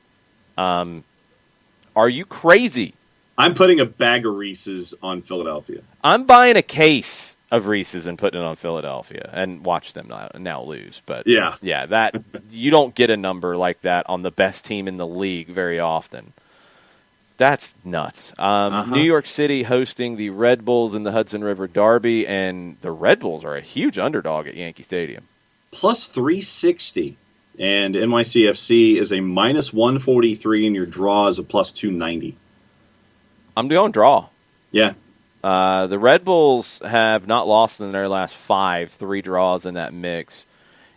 Are you crazy? I'm putting a bag of Reese's on Philadelphia. I'm buying a case of Reese's and putting it on Philadelphia and watch them now lose. But yeah, that you don't get a number like that on the best team in the league very often. That's nuts. New York City hosting the Red Bulls in the Hudson River Derby, and the Red Bulls are a huge underdog at Yankee Stadium. Plus 360. And NYCFC is a minus 143, and your draw is a plus 290. I'm going draw. Yeah. The Red Bulls have not lost in their last 5, 3 draws in that mix.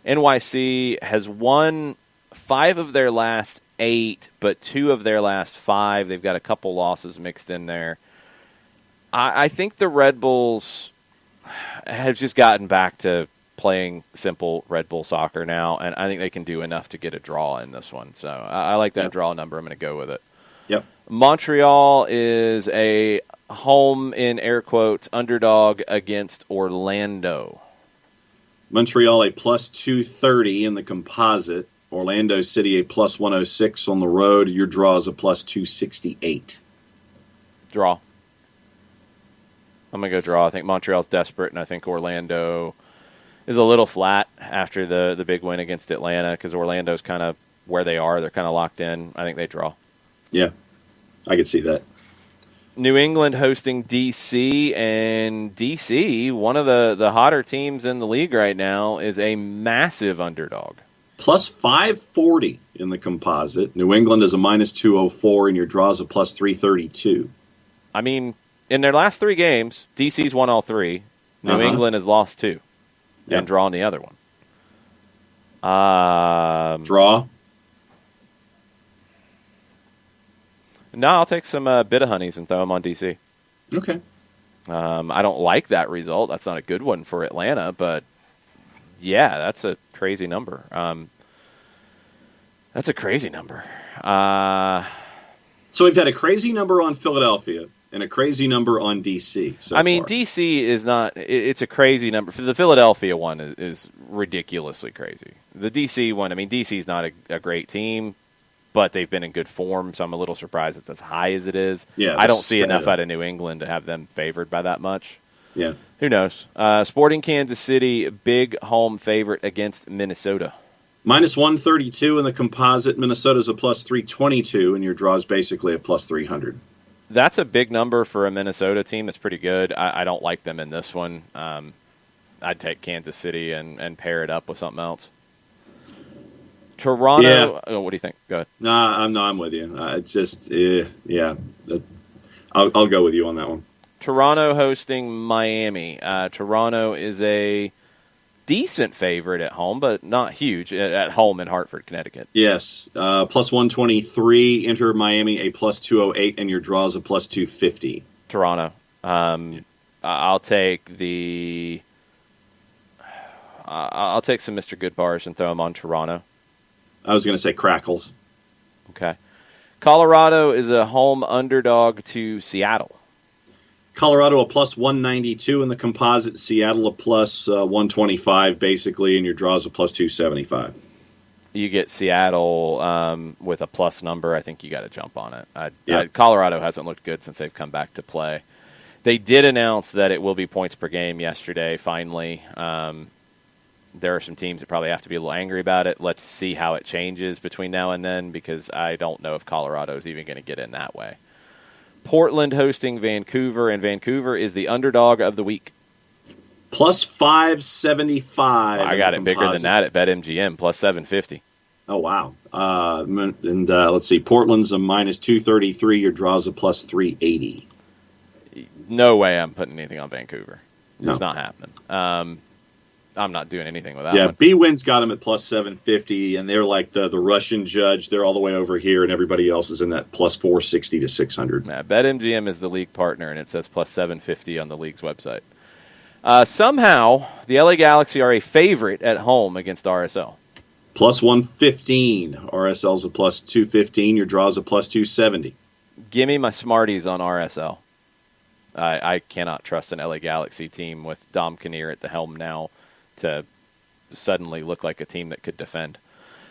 NYC has won 5 of their last 8, but 2 of their last 5. They've got a couple losses mixed in there. I think the Red Bulls have just gotten back to playing simple Red Bull soccer now, and I think they can do enough to get a draw in this one. So I like that draw number. I'm going to go with it. Yep. Montreal is a home, in air quotes, underdog against Orlando. Montreal a plus 230 in the composite. Orlando City a plus 106 on the road. Your draw is a plus 268. Draw. I'm going to go draw. I think Montreal's desperate, and I think Orlando is a little flat after the big win against Atlanta, because Orlando's kind of where they are. They're kind of locked in. I think they draw. Yeah, I can see that. New England hosting D.C., and D.C., one of the hotter teams in the league right now, is a massive underdog. Plus 540 in the composite. New England is a minus 204, and your draw is a plus 332. I mean, in their last 3 games, D.C.'s won all 3. New England has lost 2. And drawn the other one. Draw? No, I'll take some Bit-O-Honeys and throw them on DC. Okay. I don't like that result. That's not a good one for Atlanta, but yeah, that's a crazy number. That's a crazy number. So we've had a crazy number on Philadelphia and a crazy number on D.C. I mean, D.C. is not – it's a crazy number. The Philadelphia one is ridiculously crazy. The D.C. one, I mean, D.C. is not a great team, but they've been in good form, so I'm a little surprised it's as high as it is. Yeah, I don't see enough out of New England to have them favored by that much. Yeah. Who knows? Sporting Kansas City, big home favorite against Minnesota. Minus 132 in the composite. Minnesota's a plus 322, and your draw is basically a plus 300. That's a big number for a Minnesota team. That's pretty good. I don't like them in this one. I'd take Kansas City and pair it up with something else. Toronto. Yeah. Oh, what do you think? Go ahead. No, I'm with you. I'll go with you on that one. Toronto hosting Miami. Toronto is a decent favorite at home, but not huge at home in Hartford, Connecticut. Yes. Plus 123. Enter Miami a plus 208, and your draw is a plus 250. Toronto. I'll take I'll take some Mr. Goodbars and throw them on Toronto. I was going to say Crackles. Okay. Colorado is a home underdog to Seattle. Colorado a plus 192 in the composite. Seattle a plus 125, basically, and your draw is a plus 275. You get Seattle with a plus number. I think you got to jump on it. Colorado hasn't looked good since they've come back to play. They did announce that it will be points per game yesterday, finally. There are some teams that probably have to be a little angry about it. Let's see how it changes between now and then, because I don't know if Colorado is even going to get in that way. Portland hosting Vancouver, and Vancouver is the underdog of the week. Plus 575. I got it bigger than that at BetMGM, plus 750. Oh, wow. And let's see. Portland's a minus 233. Your draw's a plus 380. No way I'm putting anything on Vancouver. It's No. not happening. I'm not doing anything with that Yeah, one. B-Win's got them at plus 750, and they're like the Russian judge. They're all the way over here, and everybody else is in that plus 460 to 600. Yeah, BetMGM is the league partner, and it says plus 750 on the league's website. Somehow, the LA Galaxy are a favorite at home against RSL. Plus 115. RSL's a plus 215. Your draw's a plus 270. Give me my Smarties on RSL. I cannot trust an LA Galaxy team with Dom Kinnear at the helm now to suddenly look like a team that could defend.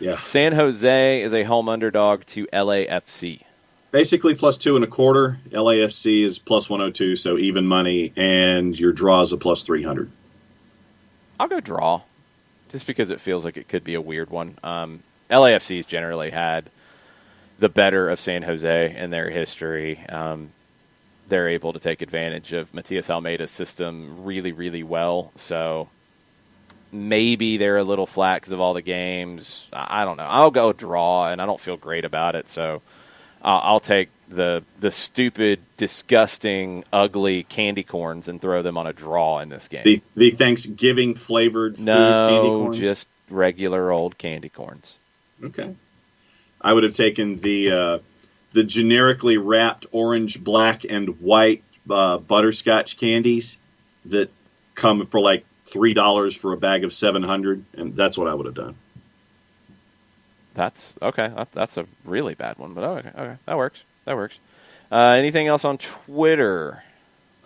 Yeah. San Jose is a home underdog to LAFC. Basically plus 2.25. LAFC is plus 102, so even money, and your draw is a plus 300. I'll go draw, just because it feels like it could be a weird one. LAFC's generally had the better of San Jose in their history. They're able to take advantage of Matias Almeida's system really, really well. So maybe they're a little flat because of all the games. I don't know. I'll go draw, and I don't feel great about it. So I'll take the stupid, disgusting, ugly candy corns and throw them on a draw in this game. The Thanksgiving flavored food candy corns? Just regular old candy corns. Okay. I would have taken the generically wrapped orange, black, and white butterscotch candies that come for like $3 for a bag of 700, and that's what I would have done. That's okay. That's a really bad one, but okay, that works. Anything else on Twitter?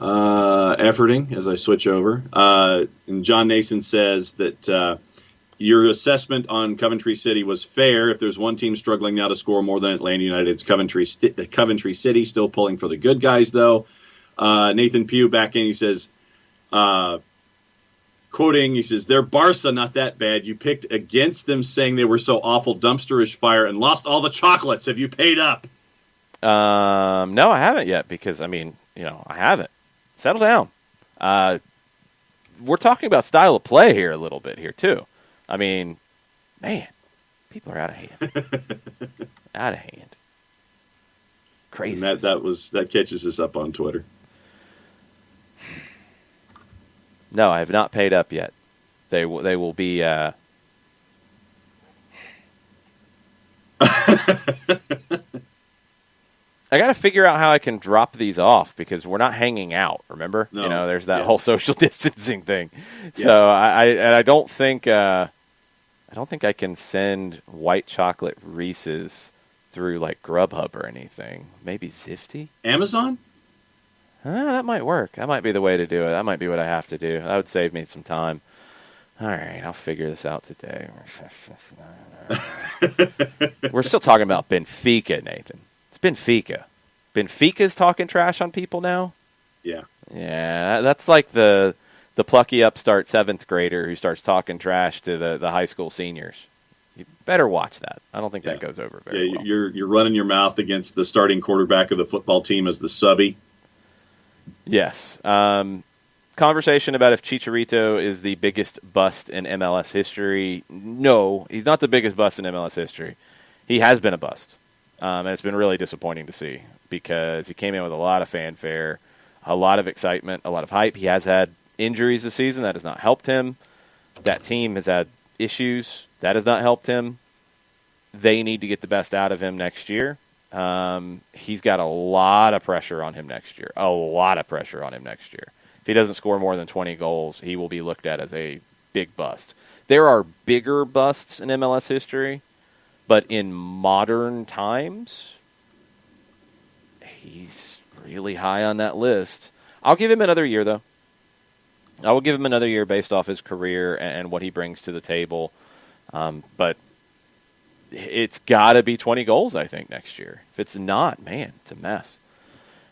Efforting as I switch over. And John Nason says that your assessment on Coventry City was fair. If there's one team struggling now to score more than Atlanta United, it's Coventry City, still pulling for the good guys, though. Nathan Pugh back in, he says, quoting, he says, they're Barca, not that bad. You picked against them saying they were so awful, dumpsterish fire, and lost all the chocolates. Have you paid up? No, I haven't yet because, I haven't. Settle down. We're talking about style of play here a little bit here, too. Man, people are out of hand. Out of hand. Crazy. And that catches us up on Twitter. No, I have not paid up yet. They will be. I got to figure out how I can drop these off because we're not hanging out. Remember, no, there's that whole social distancing thing. Yes. So I don't think I can send white chocolate Reese's through like Grubhub or anything. Maybe Zifty, Amazon. That might work. That might be the way to do it. That might be what I have to do. That would save me some time. All right, I'll figure this out today. We're still talking about Benfica, Nathan. It's Benfica. Benfica's talking trash on people now? Yeah. Yeah, that's like the plucky upstart 7th grader who starts talking trash to the high school seniors. You better watch that. I don't think that goes over very well. You're running your mouth against the starting quarterback of the football team as the subby. Yes. Conversation about if Chicharito is the biggest bust in MLS history. No, he's not the biggest bust in MLS history. He has been a bust. And it's been really disappointing to see because he came in with a lot of fanfare, a lot of excitement, a lot of hype. He has had injuries this season. That has not helped him. That team has had issues. That has not helped him. They need to get the best out of him next year. He's got a lot of pressure on him next year. A lot of pressure on him next year. If he doesn't score more than 20 goals, he will be looked at as a big bust. There are bigger busts in MLS history, but in modern times, he's really high on that list. I'll give him another year, though. I will give him another year based off his career and what he brings to the table. But it's got to be 20 goals, I think, next year. If it's not, man, it's a mess.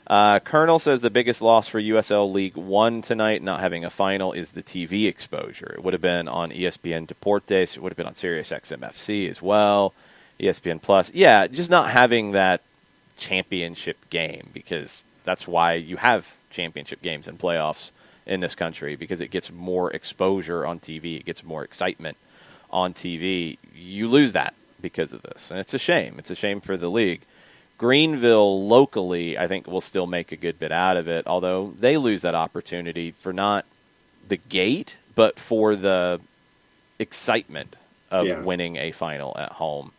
Colonel says the biggest loss for USL League One tonight, not having a final, is the TV exposure. It would have been on ESPN Deportes. It would have been on Sirius XM FC as well, ESPN Plus. Yeah, just not having that championship game because that's why you have championship games and playoffs in this country because it gets more exposure on TV. It gets more excitement on TV. You lose that because of this, and it's a shame. It's a shame for the league. Greenville locally, I think, will still make a good bit out of it, although they lose that opportunity for not the gate, but for the excitement of winning a final at home.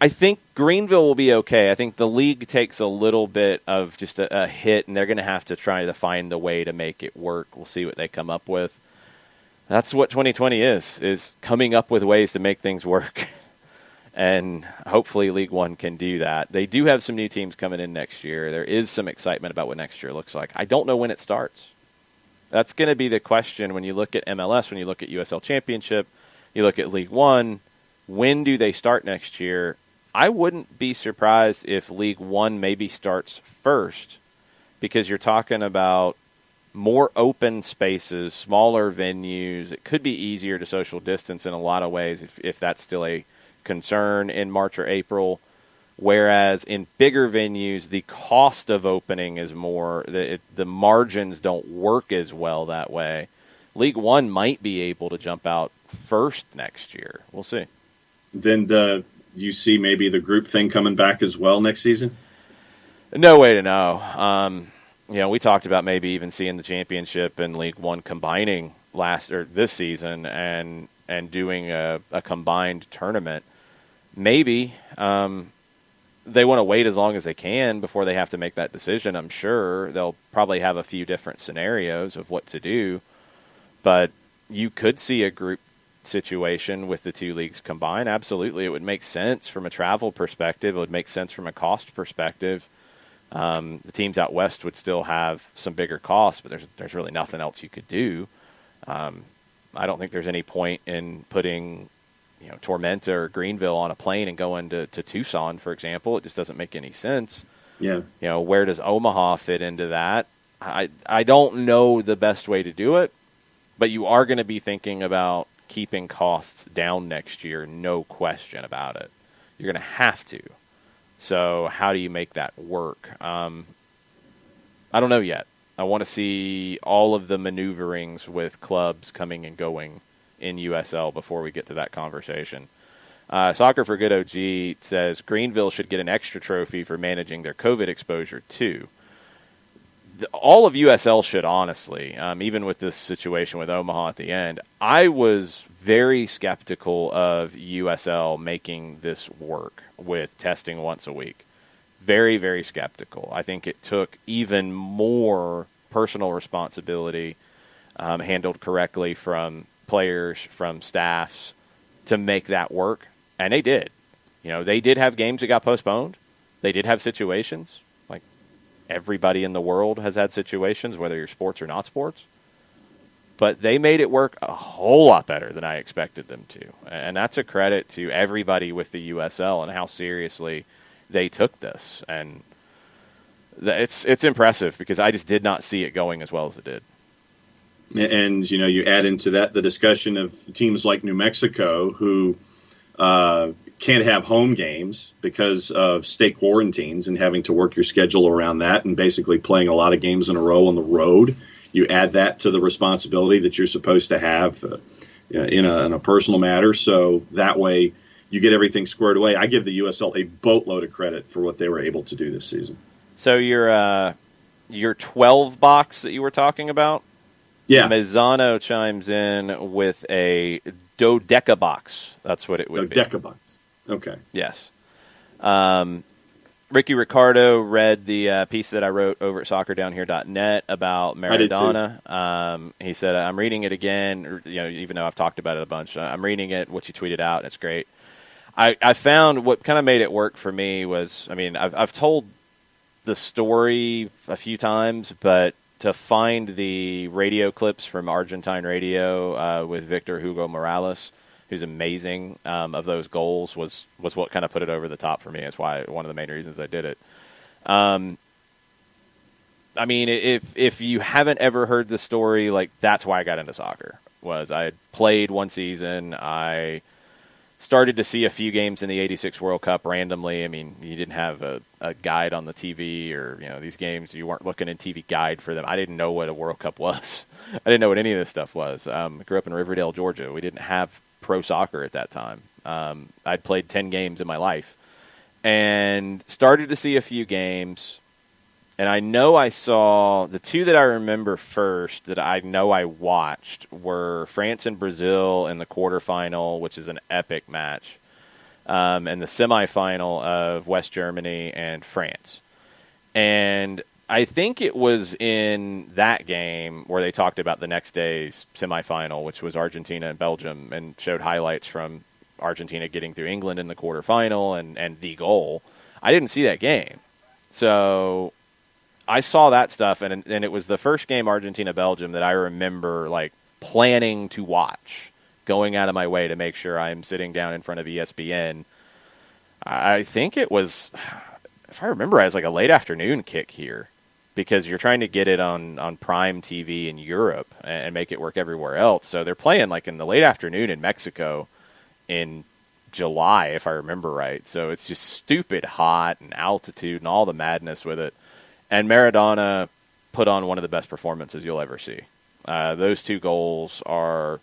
I think Greenville will be okay. I think the league takes a little bit of just a hit, and they're going to have to try to find the way to make it work. We'll see what they come up with. That's what 2020 is coming up with ways to make things work. And hopefully League One can do that. They do have some new teams coming in next year. There is some excitement about what next year looks like. I don't know when it starts. That's going to be the question when you look at MLS, when you look at USL Championship, you look at League One. When do they start next year? I wouldn't be surprised if League One maybe starts first, because you're talking about more open spaces, smaller venues. It could be easier to social distance in a lot of ways if that's still a concern in March or April. Whereas in bigger venues, the cost of opening is more, the margins don't work as well that way. League One might be able to jump out first next year. We'll see. Then you see maybe the group thing coming back as well next season? No way to know. We talked about maybe even seeing the championship and League One combining this season and doing a combined tournament. Maybe they want to wait as long as they can before they have to make that decision. I'm sure they'll probably have a few different scenarios of what to do, but you could see a group situation with the two leagues combined. Absolutely. It would make sense from a travel perspective. It would make sense from a cost perspective. The teams out west would still have some bigger costs, but there's really nothing else you could do. I don't think there's any point in putting Tormenta or Greenville on a plane and going to Tucson, for example. It just doesn't make any sense. Yeah. Where does Omaha fit into that? I don't know the best way to do it, but you are going to be thinking about keeping costs down next year, no question about it. You're going to have to. So how do you make that work? I don't know yet. I want to see all of the maneuverings with clubs coming and going in USL before we get to that conversation. Soccer for Good OG says Greenville should get an extra trophy for managing their COVID exposure too. All of USL should, honestly, even with this situation with Omaha at the end. I was very skeptical of USL making this work with testing once a week. Very, very skeptical. I think it took even more personal responsibility handled correctly from players, from staffs, to make that work. And they did. They did have games that got postponed. They did have situations. Everybody in the world has had situations, whether you're sports or not sports. But they made it work a whole lot better than I expected them to. And that's a credit to everybody with the USL and how seriously they took this. And it's impressive because I just did not see it going as well as it did. And, you add into that the discussion of teams like New Mexico who can't have home games because of state quarantines and having to work your schedule around that and basically playing a lot of games in a row on the road. You add that to the responsibility that you're supposed to have in a personal matter. So that way you get everything squared away. I give the USL a boatload of credit for what they were able to do this season. So your 12 box that you were talking about? Yeah. Mazzano chimes in with a dodeca box. That's what it would be. Dodeca box. Okay. Yes. Ricky Ricardo read the piece that I wrote over at soccerdownhere.net about Maradona. He said, I'm reading it again, even though I've talked about it a bunch. I'm reading it, what you tweeted out, and it's great. I found what kind of made it work for me was, I've told the story a few times, but to find the radio clips from Argentine radio with Victor Hugo Morales, who's amazing, of those goals was what kind of put it over the top for me. That's why one of the main reasons I did it. If you haven't ever heard the story, that's why I got into soccer. Was I had played one season. I started to see a few games in the '86 World Cup randomly. You didn't have a guide on the TV or these games. You weren't looking in TV guide for them. I didn't know what a World Cup was. I didn't know what any of this stuff was. I grew up in Riverdale, Georgia. We didn't have pro soccer at that time. I'd played 10 games in my life and started to see a few games. And I know I saw the two that I remember first that I know I watched were France and Brazil in the quarterfinal, which is an epic match, and the semifinal of West Germany and France. And I think it was in that game where they talked about the next day's semifinal, which was Argentina and Belgium, and showed highlights from Argentina getting through England in the quarterfinal and the goal. I didn't see that game. So I saw that stuff, and it was the first game, Argentina-Belgium, that I remember like planning to watch, going out of my way to make sure I'm sitting down in front of ESPN. I think it was, if I remember, it was like a late afternoon kick here, because you're trying to get it on Prime TV in Europe and make it work everywhere else. So they're playing like in the late afternoon in Mexico in July, if I remember right. So it's just stupid hot and altitude and all the madness with it. And Maradona put on one of the best performances you'll ever see. Those two goals are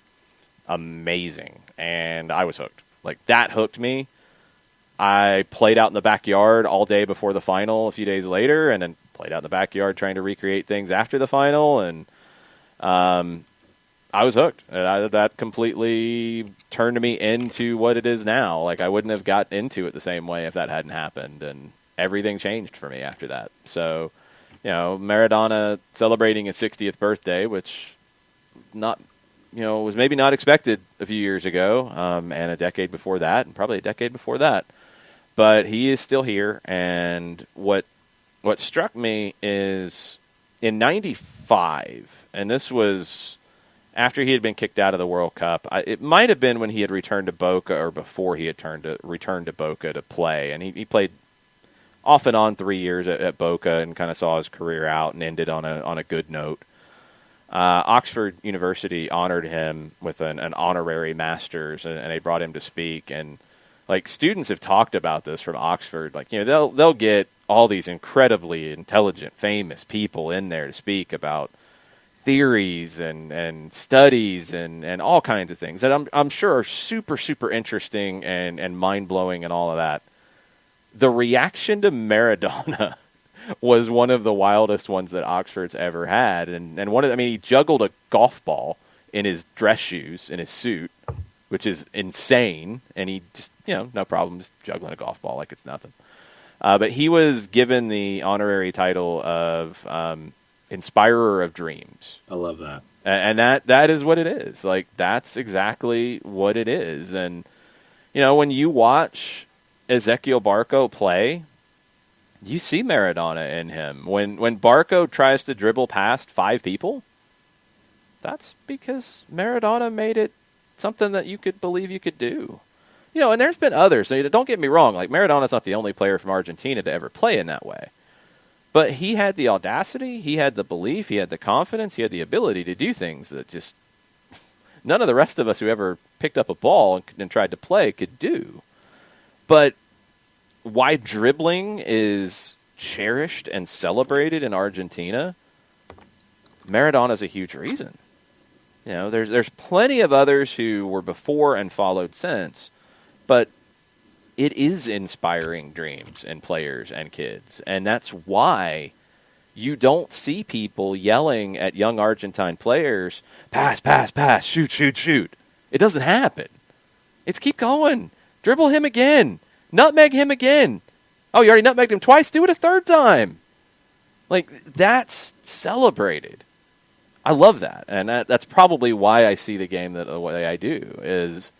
amazing, and I was hooked. Like, that hooked me. I played out in the backyard all day before the final a few days later, and then played out in the backyard trying to recreate things after the final, and I was hooked. And that completely turned me into what it is now. Like, I wouldn't have got into it the same way if that hadn't happened, and everything changed for me after that. So, Maradona celebrating his 60th birthday, which was maybe not expected a few years ago, and a decade before that, and probably a decade before that. But he is still here, and what struck me is in '95, and this was after he had been kicked out of the World Cup. It might have been when he had returned to Boca, or before he had returned to Boca to play, and he played off and on 3 years at Boca and kind of saw his career out and ended on a good note. Oxford University honored him with an honorary master's, and they brought him to speak. And like, students have talked about this from Oxford. Like, they'll get all these incredibly intelligent, famous people in there to speak about theories and studies and all kinds of things that I'm sure are super, super interesting and mind-blowing and all of that. The reaction to Maradona was one of the wildest ones that Oxford's ever had. And he juggled a golf ball in his dress shoes, in his suit, which is insane. And he just, no problem, just juggling a golf ball like it's nothing. But he was given the honorary title of Inspirer of Dreams. I love that. And that is what it is. Like, that's exactly what it is. And, when you watch Ezequiel Barco play, you see Maradona in him. When Barco tries to dribble past 5 people, that's because Maradona made it something that you could believe you could do. And there's been others. Don't get me wrong. Like, Maradona's not the only player from Argentina to ever play in that way. But he had the audacity, he had the belief, he had the confidence, he had the ability to do things that just none of the rest of us who ever picked up a ball and tried to play could do. But why dribbling is cherished and celebrated in Argentina, Maradona's a huge reason. There's plenty of others who were before and followed since, but it is inspiring dreams in players and kids, and that's why you don't see people yelling at young Argentine players, pass, pass, pass, shoot, shoot, shoot. It doesn't happen. It's keep going. Dribble him again. Nutmeg him again. Oh, you already nutmegged him twice? Do it a third time. Like, that's celebrated. I love that. And that's probably why I see the game the way I do, is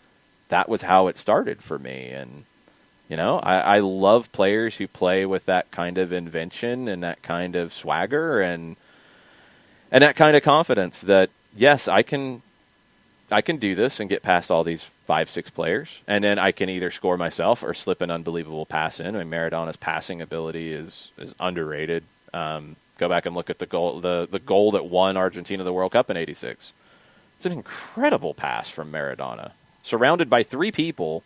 that was how it started for me. And, I love players who play with that kind of invention and that kind of swagger and that kind of confidence that, yes, I can do this and get past all these 5-6 players, and then I can either score myself or slip an unbelievable pass in. Maradona's passing ability is underrated. Go back and look at the goal that won Argentina the World Cup in '86. It's an incredible pass from Maradona, surrounded by 3 people,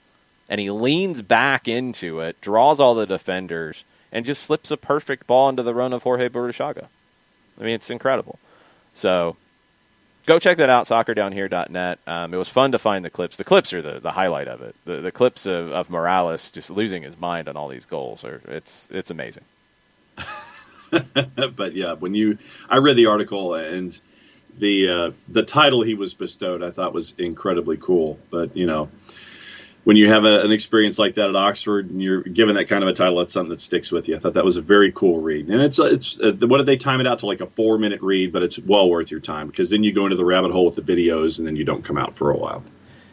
and he leans back into it, draws all the defenders, and just slips a perfect ball into the run of Jorge Burruchaga. It's incredible. So go check that out, soccerdownhere.net. It was fun to find the clips. The clips are the highlight of it. The clips of Morales just losing his mind on all these goals. It's amazing. But yeah, I read the article, and the title he was bestowed, I thought was incredibly cool. But when you have an experience like that at Oxford and you're given that kind of a title, that's something that sticks with you. I thought that was a very cool read. And it's what did they time it out to, like a 4-minute read, but it's well worth your time, because then you go into the rabbit hole with the videos and then you don't come out for a while.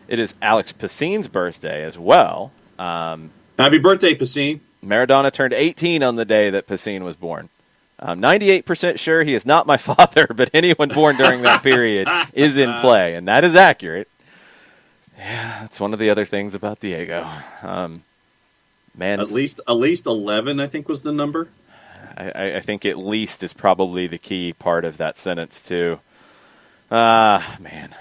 It is Alex Pacine's birthday as well. Happy birthday, Pacine. Maradona turned 18 on the day that Pacine was born. I'm 98% sure he is not my father, but anyone born during that period is in play, and that is accurate. Yeah, that's one of the other things about Diego. Man, at least 11, I think, was the number. I think at least is probably the key part of that sentence too. Man,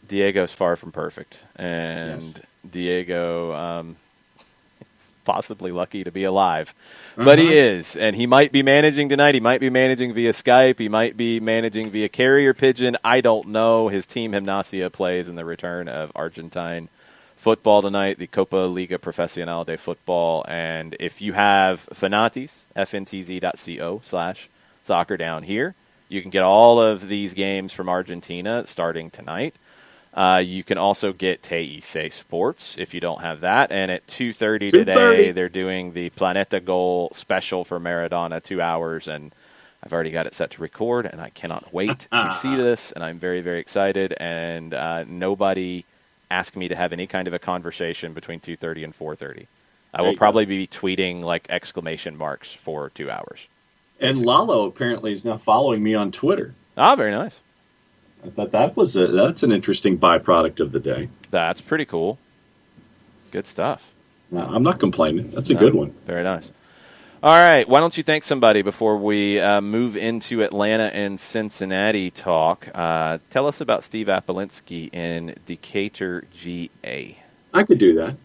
Diego's far from perfect, and yes. Diego is possibly lucky to be alive, but he is, and he might be managing tonight. He might be managing via Skype. He might be managing via carrier pigeon. I don't know. His team Gimnasia plays in the return of Argentine football tonight, the Copa Liga Profesional de Football. And if you have Fanatis, fntz.co/soccer down here, you can get all of these games from Argentina starting tonight. You can also get TIC Sports if you don't have that. And at 2:30 today, they're doing the Planeta Goal special for Maradona, 2 hours. And I've already got it set to record, and I cannot wait to see this. And I'm very, very excited. And nobody asked me to have any kind of a conversation between 2:30 and 4:30. I will probably be tweeting like exclamation marks for 2 hours. And Lalo apparently is now following me on Twitter. Ah, very nice. I thought that's an interesting byproduct of the day. That's pretty cool. Good stuff. No, I'm not complaining. That's a good one. Very nice. All right. Why don't you thank somebody before we move into Atlanta and Cincinnati talk? Tell us about Steve Apolinsky in Decatur, GA. I could do that.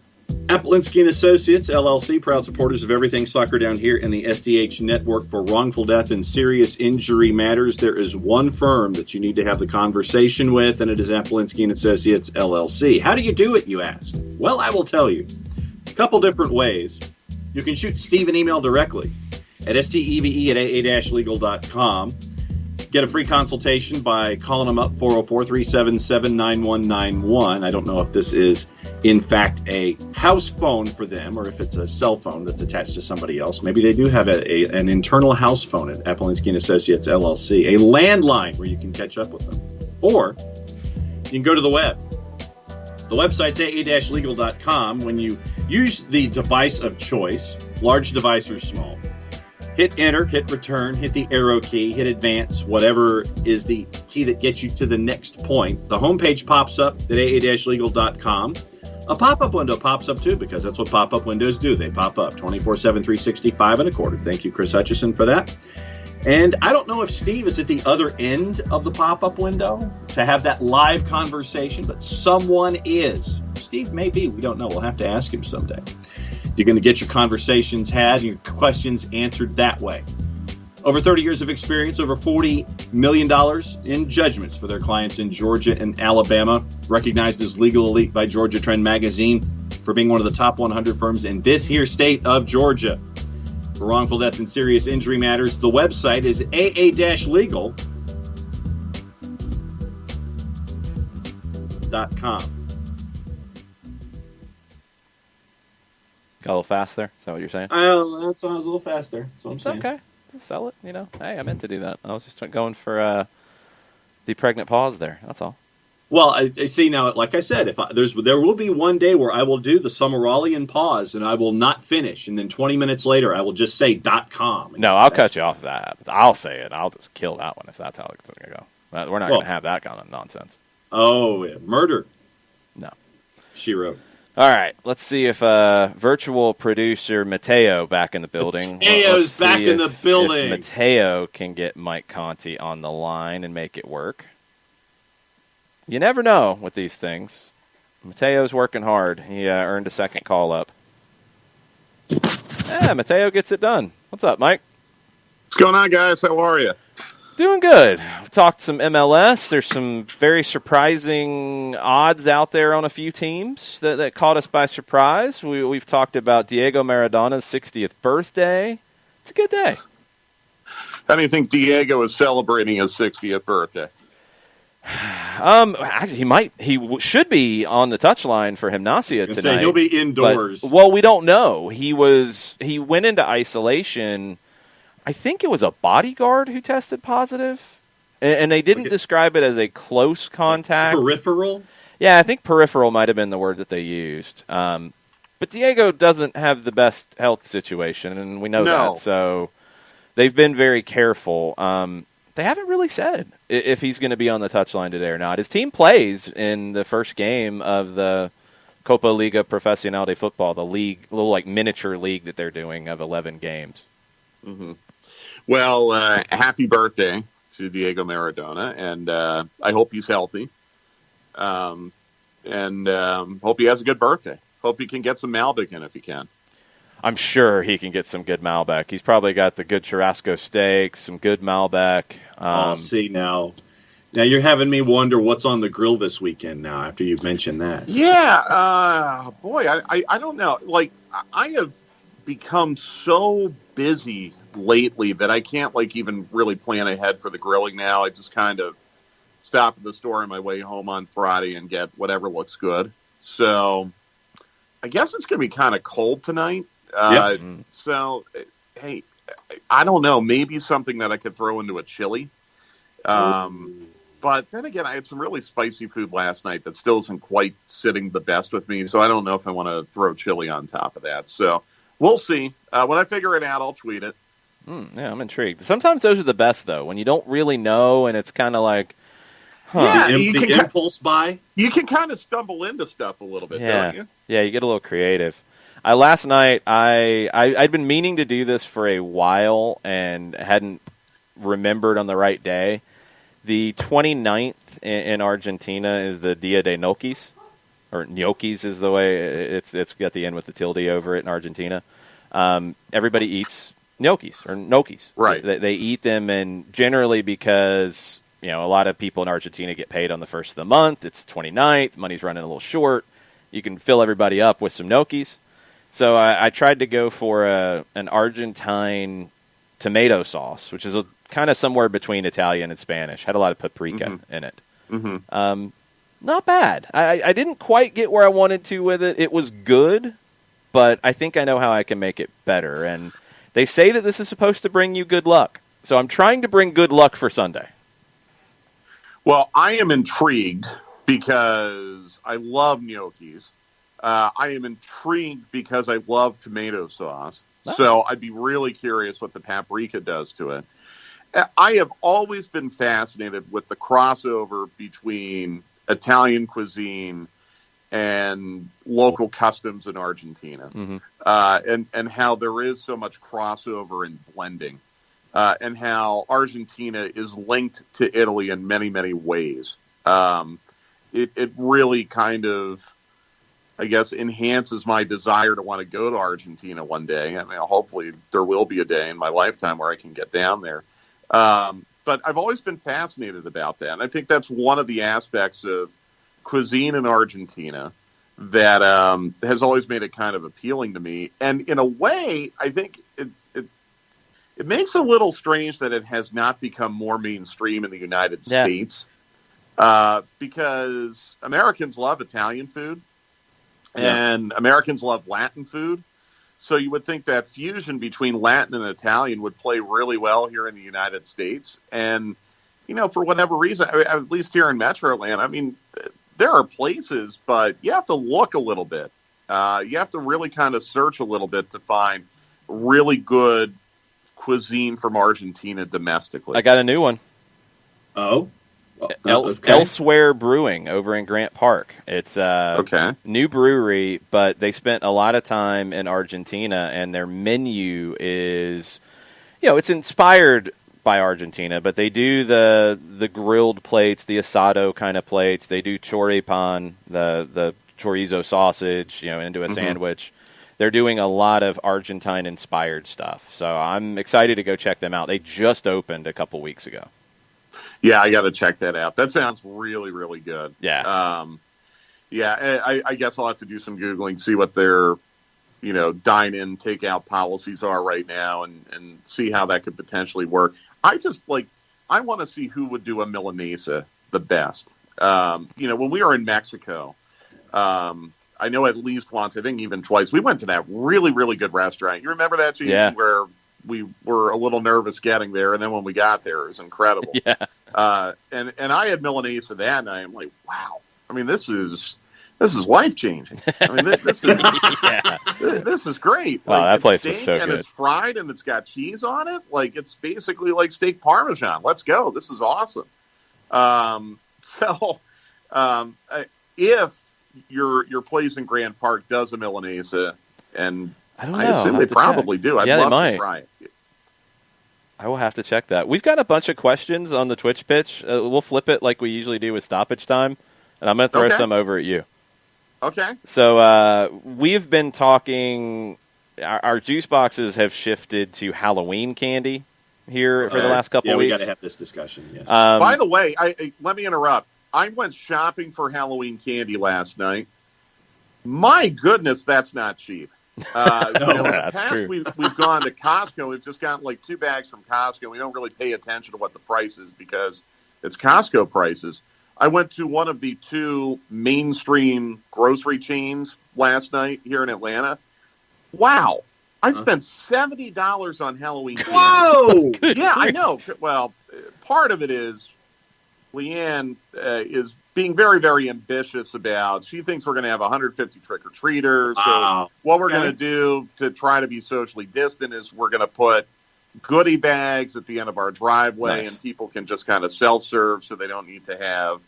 Apolinsky and Associates, LLC, proud supporters of everything soccer down here in the SDH network for wrongful death and serious injury matters. There is one firm that you need to have the conversation with, and it is Apolinsky and Associates, LLC. How do you do it, you ask? Well, I will tell you. A couple different ways. You can shoot Steve an email directly at steve@aa-legal.com. Get a free consultation by calling them up, 404-377-9191. I don't know if this is, in fact, a house phone for them or if it's a cell phone that's attached to somebody else. Maybe they do have an internal house phone at Apolinsky & Associates, LLC, a landline where you can catch up with them. Or you can go to the web. The website's aa-legal.com. When you use the device of choice, large device or small, hit enter, hit return, hit the arrow key, hit advance, whatever is the key that gets you to the next point. The homepage pops up at aa-legal.com. A pop-up window pops up too, because that's what pop-up windows do. They pop up 24/7, 365 and a quarter. Thank you, Chris Hutchison, for that. And I don't know if Steve is at the other end of the pop-up window to have that live conversation, but someone is. Steve may be. We don't know. We'll have to ask him someday. You're going to get your conversations had and your questions answered that way. Over 30 years of experience, over $40 million in judgments for their clients in Georgia and Alabama, recognized as Legal Elite by Georgia Trend Magazine for being one of the top 100 firms in this here state of Georgia. For wrongful death and serious injury matters, the website is aa-legal.com. Got a little fast there? Is that what you're saying? That sounds a little faster. That's what I'm saying. Okay. Just sell it, Hey, I meant to do that. I was just going for the pregnant pause there. That's all. Well, I see now, like I said, there will be one day where I will do the Summeralian pause and I will not finish. And then 20 minutes later, I will just say .com. No, I'll cut you off that. I'll say it. I'll just kill that one if that's how it's going to go. We're not going to have that kind of nonsense. Oh, yeah. Murder. No. She wrote. All right, let's see if virtual producer Mateo back in the building. Mateo's back in the building. If Mateo can get Mike Conti on the line and make it work. You never know with these things. Mateo's working hard. He earned a second call up. Yeah, Mateo gets it done. What's up, Mike? What's going on, guys? How are you? Doing good. We talked some MLS. There's some very surprising odds out there on a few teams that caught us by surprise. We've talked about Diego Maradona's 60th birthday, It's a good day. How do you think Diego is celebrating his 60th birthday? Actually, should be on the touchline for Gimnasia tonight. Say he'll be indoors. Well, we don't know. He went into isolation. I think it was a bodyguard who tested positive, and they didn't describe it as a close contact. Peripheral? Yeah, I think peripheral might have been the word that they used. But Diego doesn't have the best health situation, and we know that. So they've been very careful. They haven't really said if he's going to be on the touchline today or not. His team plays in the first game of the Copa Liga Profesional de Football, the league, little like miniature league that they're doing of 11 games. Mm-hmm. Well, happy birthday to Diego Maradona, and I hope he's healthy. And hope he has a good birthday. Hope he can get some Malbec in if he can. I'm sure he can get some good Malbec. He's probably got the good churrasco steak, some good Malbec. See now you're having me wonder what's on the grill this weekend now after you've mentioned that. Yeah, boy, I don't know. Like, I have become so busy lately that I can't even really plan ahead for the grilling now. I just kind of stop at the store on my way home on Friday and get whatever looks good. So I guess it's going to be kind of cold tonight. So, hey, I don't know. Maybe something that I could throw into a chili. But then again, I had some really spicy food last night that still isn't quite sitting the best with me. So I don't know if I want to throw chili on top of that. So we'll see. When I figure it out, I'll tweet it. Yeah, I'm intrigued. Sometimes those are the best, though, when you don't really know and it's kind of like, yeah, the impulse buy. You can kind of stumble into stuff a little bit, don't you? Yeah, you get a little creative. Last night, I'd been meaning to do this for a while and hadn't remembered on the right day. The 29th in Argentina is the Dia de Gnocchis, or gnocchis is the way it's got the end with the tilde over it in Argentina. Everybody eats gnocchis or gnocchis. Right. They eat them, and generally because a lot of people in Argentina get paid on the first of the month. It's 29th. Money's running a little short. You can fill everybody up with some gnocchis. So I tried to go for an Argentine tomato sauce, which is kind of somewhere between Italian and Spanish. Had a lot of paprika in it. Mm-hmm. Not bad. I didn't quite get where I wanted to with it. It was good, but I think I know how I can make it better. And they say that this is supposed to bring you good luck. So I'm trying to bring good luck for Sunday. Well, I am intrigued because I love gnocchis. I am intrigued because I love tomato sauce. Oh. So I'd be really curious what the paprika does to it. I have always been fascinated with the crossover between Italian cuisine and local customs in Argentina, and how there is so much crossover and blending, and how Argentina is linked to Italy in many, many ways. It really kind of, I guess, enhances my desire to want to go to Argentina one day. I mean, hopefully there will be a day in my lifetime where I can get down there. But I've always been fascinated about that. And I think that's one of the aspects of cuisine in Argentina that has always made it kind of appealing to me. And in a way, I think it makes it a little strange that it has not become more mainstream in the United States. Because Americans love Italian food and Americans love Latin food. So you would think that fusion between Latin and Italian would play really well here in the United States. And, for whatever reason, at least here in Metro Atlanta, I mean, there are places, but you have to look a little bit. You have to really kind of search a little bit to find really good cuisine from Argentina domestically. I got a new one. Oh? Elsewhere Brewing over in Grant Park. It's a new brewery, but they spent a lot of time in Argentina, and their menu is, it's inspired by Argentina, but they do the grilled plates, the asado kind of plates. They do choripan, the chorizo sausage, into a sandwich. They're doing a lot of Argentine-inspired stuff. So I'm excited to go check them out. They just opened a couple weeks ago. Yeah, I got to check that out. That sounds really, really good. Yeah. I guess I'll have to do some Googling, see what their dine-in, take-out policies are right now, and see how that could potentially work. I want to see who would do a Milanesa the best. When we were in Mexico, I know at least once, I think even twice, we went to that really, really good restaurant. You remember that, Jason, yeah. where we were a little nervous getting there, and then when we got there, it was incredible. Yeah. And I had Milanesa that night. I'm like, wow. I mean, this is life-changing. I mean, this is great. Oh, that place was so good. And it's fried, and it's got cheese on it. Like, it's basically like steak Parmesan. Let's go. This is awesome. If your place in Grand Park does a Milanesa, and I don't know. I assume they probably do. I'd love to try it. I will have to check that. We've got a bunch of questions on the Twitch pitch. We'll flip it like we usually do with stoppage time, and I'm going to throw some over at you. Okay. So we've been talking. Our juice boxes have shifted to Halloween candy here for the last couple weeks. Yeah, we got to have this discussion. Yes. By the way, let me interrupt. I went shopping for Halloween candy last night. My goodness, that's not cheap. That's true. We've gone to Costco. We've just gotten like 2 bags from Costco. We don't really pay attention to what the price is because it's Costco prices. I went to one of the 2 mainstream grocery chains last night here in Atlanta. Wow. I spent $70 on Halloween candy. Whoa! Yeah, I know. Well, part of it is Leanne is being very, very ambitious about. She thinks we're going to have 150 trick-or-treaters. So what we're going to do to try to be socially distant is we're going to put goodie bags at the end of our driveway, and people can just kind of self-serve so they don't need to have,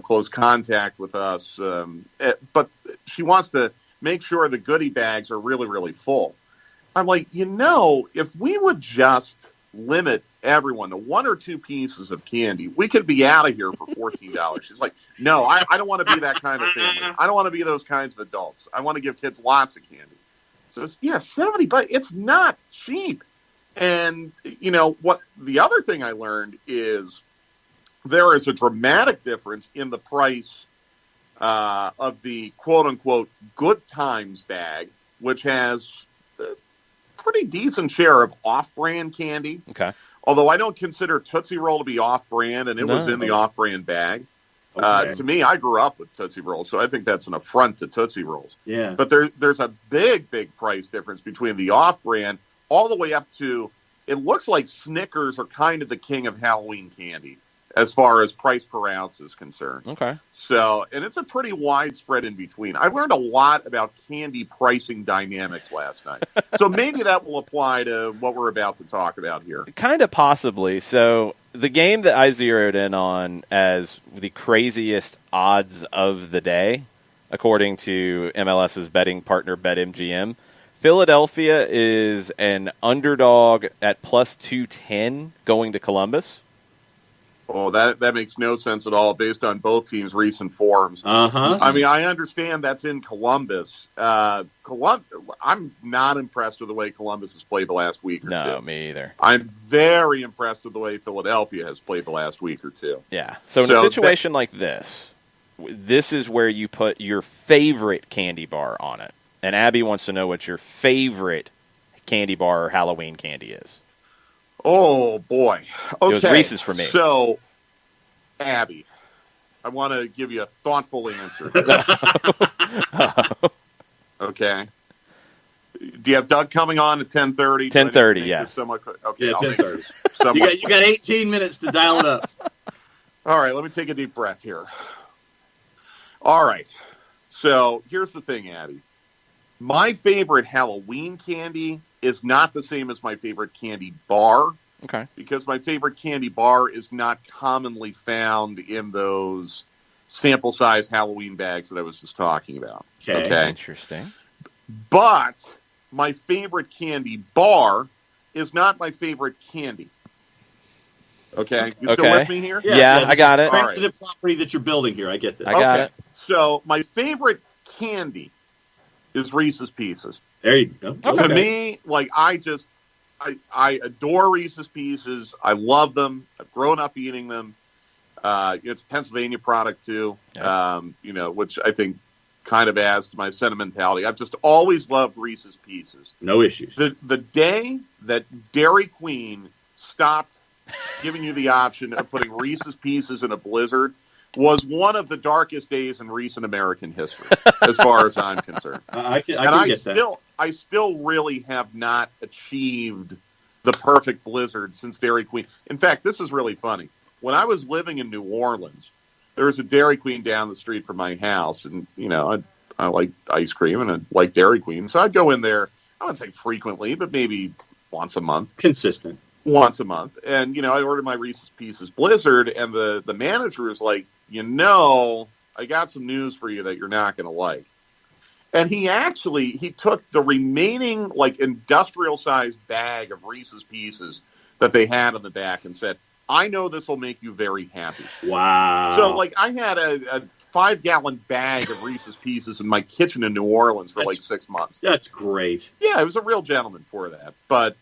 close contact with us. But she wants to make sure the goodie bags are really, really full. I'm like, if we would just limit everyone to 1 or 2 pieces of candy, we could be out of here for $14. She's like, no, I don't want to be that kind of family. I don't want to be those kinds of adults. I want to give kids lots of candy. So $70, but it's not cheap. And what the other thing I learned is there is a dramatic difference in the price of the quote unquote Good Times bag, which has a pretty decent share of off-brand candy. Okay. Although I don't consider Tootsie Roll to be off-brand, and it was in the off-brand bag. Okay. To me, I grew up with Tootsie Rolls, so I think that's an affront to Tootsie Rolls. Yeah. But there's a big, big price difference between the off-brand all the way up to, it looks like Snickers are kind of the king of Halloween candy as far as price per ounce is concerned. Okay. So, and it's a pretty widespread in between. I learned a lot about candy pricing dynamics last night. So maybe that will apply to what we're about to talk about here. Kind of possibly. So the game that I zeroed in on as the craziest odds of the day, according to MLS's betting partner BetMGM, Philadelphia is an underdog at plus 210 going to Columbus. Oh, that makes no sense at all based on both teams' recent forms. Uh-huh. I mean, I understand that's in Columbus. I'm not impressed with the way Columbus has played the last week or two. No, me either. I'm very impressed with the way Philadelphia has played the last week or two. Yeah. So in a situation like this is where you put your favorite candy bar on it. And Abby wants to know what your favorite candy bar or Halloween candy is. Oh, boy. Okay. It was Reese's for me. So, Abby, I want to give you a thoughtful answer. Okay. Do you have Doug coming on at 10:30? 10:30, yes. Okay, yeah, 10:30. You got 18 minutes to dial it up. All right, let me take a deep breath here. All right. So, here's the thing, Abby. My favorite Halloween candy is not the same as my favorite candy bar. Okay. Because my favorite candy bar is not commonly found in those sample size Halloween bags that I was just talking about. Okay. Interesting. But my favorite candy bar is not my favorite candy. Okay. You still with me here? Yeah, I got it. Sensitive property that you're building here. I get this. I got it. So my favorite candy is Reese's Pieces. There you go. To me, like I adore Reese's Pieces. I love them. I've grown up eating them. It's a Pennsylvania product too. Yeah. Which I think kind of adds to my sentimentality. I've just always loved Reese's Pieces. No issues. The day that Dairy Queen stopped giving you the option of putting Reese's Pieces in a Blizzard was one of the darkest days in recent American history, as far as I'm concerned. I can get that. I still really have not achieved the perfect Blizzard since Dairy Queen. In fact, this is really funny. When I was living in New Orleans, there was a Dairy Queen down the street from my house, and I like ice cream and I like Dairy Queen, so I'd go in there. I wouldn't say frequently, but maybe once a month. Consistent. Once a month. And, I ordered my Reese's Pieces Blizzard, and the manager was like, I got some news for you that you're not going to like. And he took the remaining, industrial-sized bag of Reese's Pieces that they had in the back and said, I know this will make you very happy. Wow. So, I had a 5-gallon bag of Reese's Pieces in my kitchen in New Orleans for 6 months. That's great. Yeah, I was a real gentleman for that. But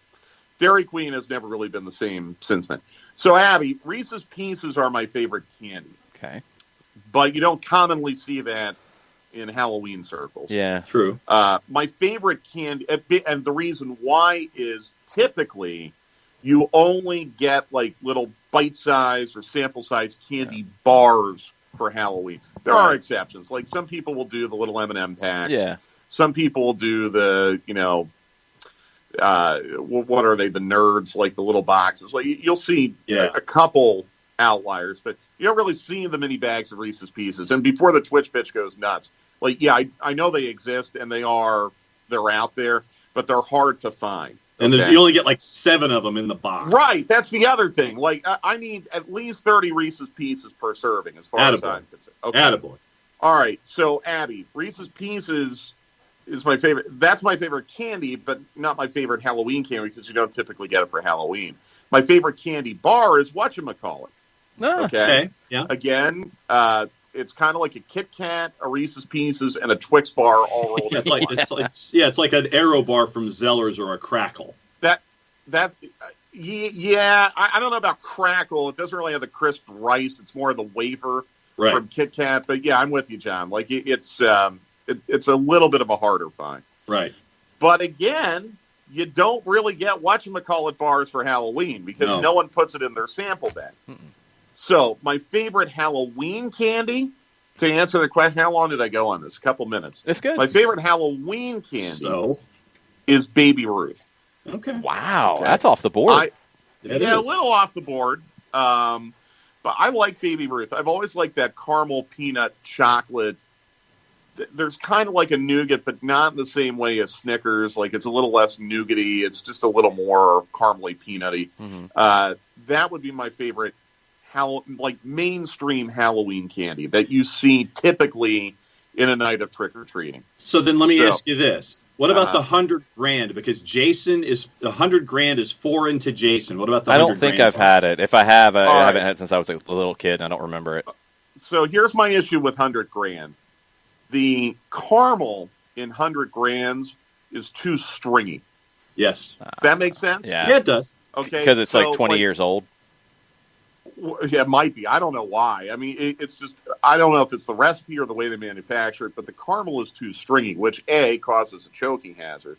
Dairy Queen has never really been the same since then. So, Abby, Reese's Pieces are my favorite candy. Okay. But you don't commonly see that in Halloween circles. Yeah. True. My favorite candy, and the reason why is typically you only get little bite-sized or sample-sized candy bars for Halloween. There are exceptions. Some people will do the little M&M packs. Yeah. Some people will do the, what are they? The nerds, the little boxes. You'll see a couple outliers, but you don't really see the mini bags of Reese's Pieces. And before the Twitch pitch goes nuts, I know they exist and they're out there, but they're hard to find. And you only get 7 of them in the box. Right. That's the other thing. I need at least 30 Reese's Pieces per serving as far as I'm concerned. Okay. Attaboy. All right. So, Abby, Reese's Pieces is my favorite. That's my favorite candy, but not my favorite Halloween candy because you don't typically get it for Halloween. My favorite candy bar is whatchamacallit. Okay. Yeah. Again, it's kind of like a Kit Kat, a Reese's Pieces, and a Twix bar all rolled into one. It's like an Aero bar from Zeller's or a Crackle. I don't know about Crackle. It doesn't really have the crisp rice. It's more of the wafer from Kit Kat. But yeah, I'm with you, John. It's a little bit of a harder find. Right. But again, you don't really get whatchamacallit bars for Halloween because no one puts it in their sample bag. Mm-mm. So, my favorite Halloween candy, to answer the question, how long did I go on this? A couple minutes. It's good. My favorite Halloween candy is Baby Ruth. Okay. Wow, that's off the board. A little off the board. But I like Baby Ruth. I've always liked that caramel peanut chocolate. There's kind of like a nougat, but not in the same way as Snickers. It's a little less nougaty. It's just a little more caramely peanutty. Mm-hmm. That would be my favorite mainstream Halloween candy that you see typically in a night of trick-or-treating. So then let me ask you this. What about the $100,000? Because Jason is $100,000 is foreign to Jason. What about the $100,000? I don't think I've had it. If I have, I haven't had it since I was a little kid, and I don't remember it. So here's my issue with $100,000. The caramel in $100,000 is too stringy. Yes. Does that make sense? Yeah, it does. Okay, because it's 20 years old. Yeah, it might be. I don't know why. I mean, it's just, I don't know if it's the recipe or the way they manufacture it, but the caramel is too stringy, which A, causes a choking hazard.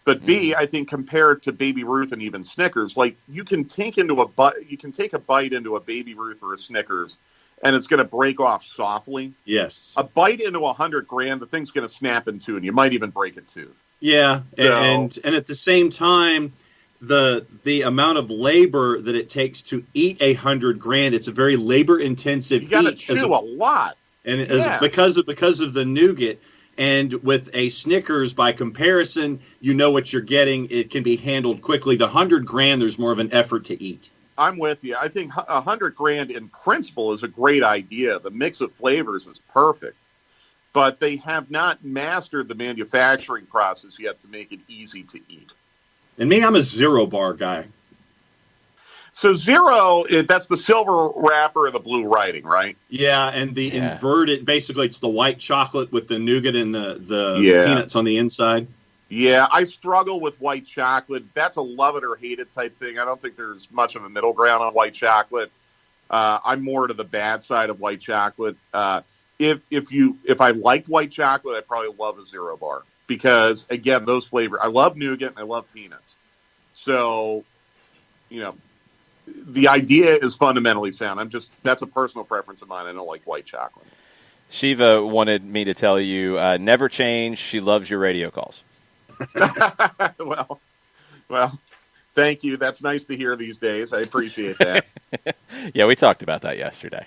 But B, I think compared to Baby Ruth and even Snickers, you can take a bite into a Baby Ruth or a Snickers, and it's going to break off softly. Yes. A bite into $100,000, the thing's going to snap in two, and you might even break a tooth. Yeah, and at the same time, the amount of labor that it takes to eat $100,000, it's a very labor intensive. You got to chew a lot, and because of the nougat. And with a Snickers, by comparison, you know what you're getting. It can be handled quickly. The $100,000, there's more of an effort to eat. I'm with you. I think $100,000 in principle is a great idea. The mix of flavors is perfect. But they have not mastered the manufacturing process yet to make it easy to eat. And me, I'm a Zero bar guy. So Zero, that's the silver wrapper and the blue writing, right? Yeah, and the inverted, basically it's the white chocolate with the nougat and the peanuts on the inside. Yeah, I struggle with white chocolate. That's a love it or hate it type thing. I don't think there's much of a middle ground on white chocolate. I'm more to the bad side of white chocolate. if I liked white chocolate, I'd probably love a Zero Bar because again, those flavors. I love nougat and I love peanuts. So, the idea is fundamentally sound. That's a personal preference of mine. I don't like white chocolate. Shiva wanted me to tell you, never change. She loves your radio calls. Well, thank you. That's nice to hear these days. I appreciate that. Yeah, we talked about that yesterday.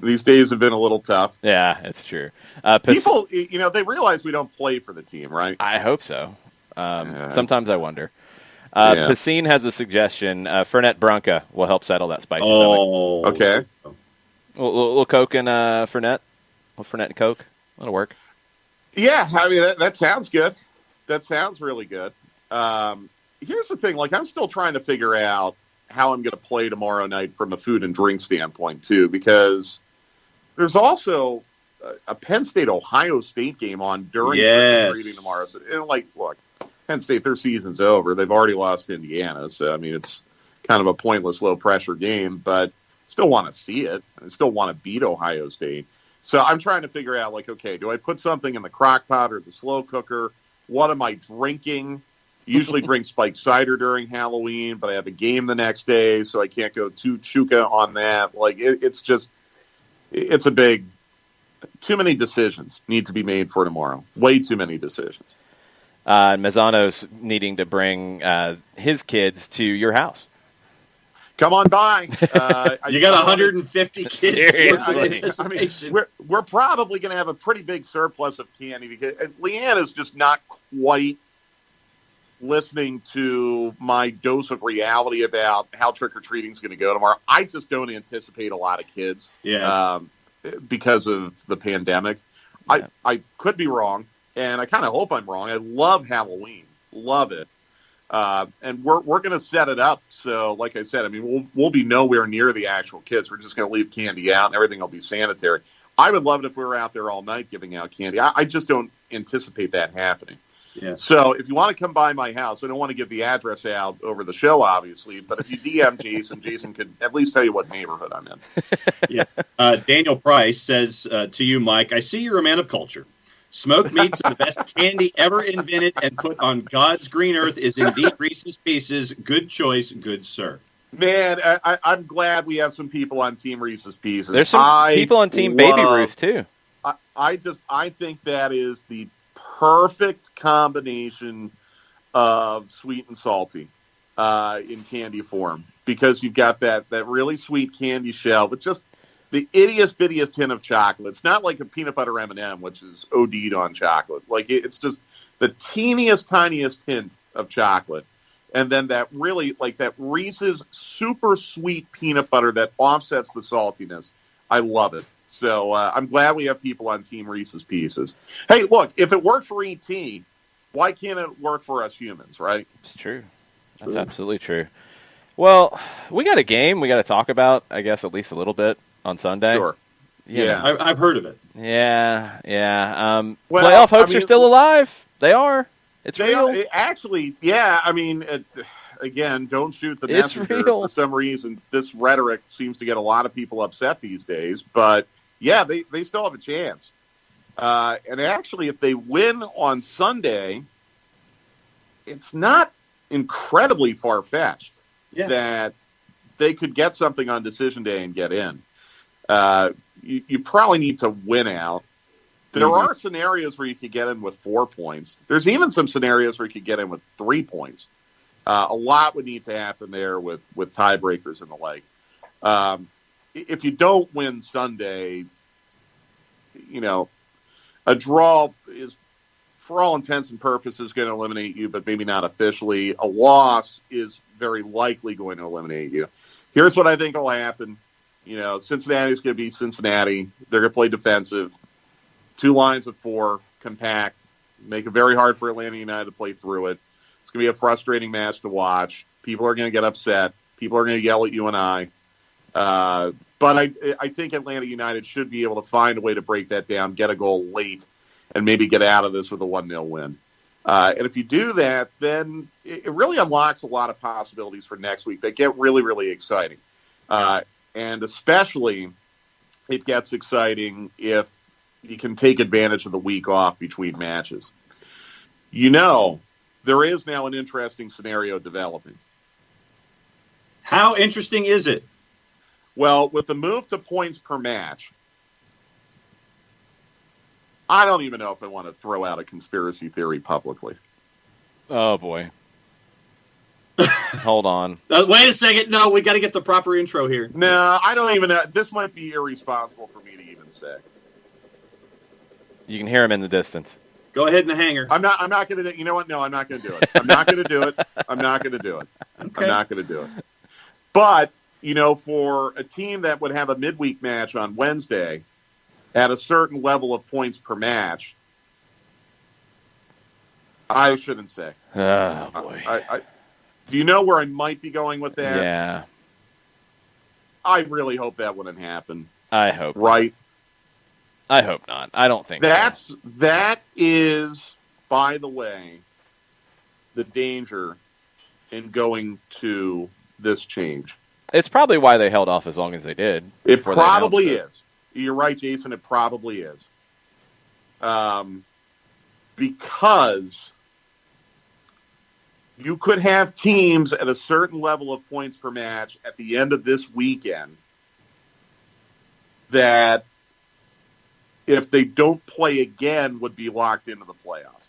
These days have been a little tough. Yeah, it's true. People, they realize we don't play for the team, right? I hope so. Sometimes I wonder. Pacine has a suggestion. Fernet Branca will help settle that spicy stomach. Okay. A little Coke and Fernet. A little Fernet and Coke. That'll work. Yeah, I mean, that sounds good. That sounds really good. Here's the thing. I'm still trying to figure out how I'm going to play tomorrow night from a food and drink standpoint, too, because there's also a Penn State-Ohio State game on during reading tomorrow. So, look, Penn State, their season's over. They've already lost to Indiana. So, I mean, it's kind of a pointless, low-pressure game, but still want to see it. I still want to beat Ohio State. So I'm trying to figure out, okay, do I put something in the crock pot or the slow cooker? What am I drinking? Usually drink spiked cider during Halloween, but I have a game the next day, so I can't go too chuka on that. It's a big, too many decisions need to be made for tomorrow. Way too many decisions. Mazzano's needing to bring his kids to your house. Come on by. You got 150 kids. Seriously. We're probably going to have a pretty big surplus of candy because Leanne is just not quite listening to my dose of reality about how trick-or-treating is going to go tomorrow. I just don't anticipate a lot of kids because of the pandemic. Yeah. I could be wrong, and I kind of hope I'm wrong. I love Halloween. Love it. And we're going to set it up. So, like I said, I mean, we'll be nowhere near the actual kids. We're just going to leave candy out, and everything will be sanitary. I would love it if we were out there all night giving out candy. I just don't anticipate that happening. Yeah. So if you want to come by my house, I don't want to give the address out over the show, obviously, but if you DM Jason could at least tell you what neighborhood I'm in. Yeah. Daniel Price says to you, Mike, I see you're a man of culture. Smoked meats are the best candy ever invented and put on God's green earth is indeed Reese's Pieces. Good choice, good sir. Man, I'm glad we have some people on Team Reese's Pieces. There's some people on Team Baby Ruth, too. I think that is the perfect combination of sweet and salty in candy form because you've got that really sweet candy shell with just the ittiest bittiest hint of chocolate. It's not like a peanut butter M&M, which is OD'd on chocolate. It's just the teeniest, tiniest hint of chocolate. And then that really, that Reese's super sweet peanut butter that offsets the saltiness. I love it. So I'm glad we have people on Team Reese's Pieces. Hey, look, if it worked for E.T., why can't it work for us humans, right? It's true. That's absolutely true. Well, we got a game we got to talk about, I guess, at least a little bit on Sunday. Sure. Yeah. I've heard of it. Yeah. Playoff hopes are still alive. They are. It's real. Actually, yeah. I mean, again, don't shoot the messenger. It's real. For some reason, this rhetoric seems to get a lot of people upset these days. But, yeah, they still have a chance. And actually, if they win on Sunday, it's not incredibly far-fetched that they could get something on decision day and get in. You probably need to win out. There are scenarios where you could get in with 4 points. There's even some scenarios where you could get in with 3 points. A lot would need to happen there with tiebreakers and the like. If you don't win Sunday, a draw is, for all intents and purposes, going to eliminate you, but maybe not officially. A loss is very likely going to eliminate you. Here's what I think will happen. Cincinnati's going to be Cincinnati. They're going to play defensive. 2 lines of 4, compact, make it very hard for Atlanta United to play through it. It's going to be a frustrating match to watch. People are going to get upset. People are going to yell at you and I. But I think Atlanta United should be able to find a way to break that down, get a goal late, and maybe get out of this with a 1-0 win. And if you do that, then it really unlocks a lot of possibilities for next week that get really, really exciting. And especially it gets exciting if you can take advantage of the week off between matches. You know, there is now an interesting scenario developing. How interesting is it? Well, with the move to points per match, I don't even know if I want to throw out a conspiracy theory publicly. Oh, boy. Hold on. Wait a second. No, we got to get the proper intro here. No, I don't even know. This might be irresponsible for me to even say. You can hear him in the distance. Go ahead and hang her. I'm not going to. You know what? No, I'm not going to do it. I'm not going to do it. I'm not going to do it. Okay. I'm not going to do it. But, you know, for a team that would have a midweek match on Wednesday at a certain level of points per match, I shouldn't say. Oh, boy. Do you know where I might be going with that? Yeah. I really hope that wouldn't happen. I hope. Right? I hope not. I don't think so. That is, by the way, the danger in going to this change. It's probably why they held off as long as they did. It probably is. You're right, Jason. It probably is. Because you could have teams at a certain level of points per match at the end of this weekend that, if they don't play again, would be locked into the playoffs.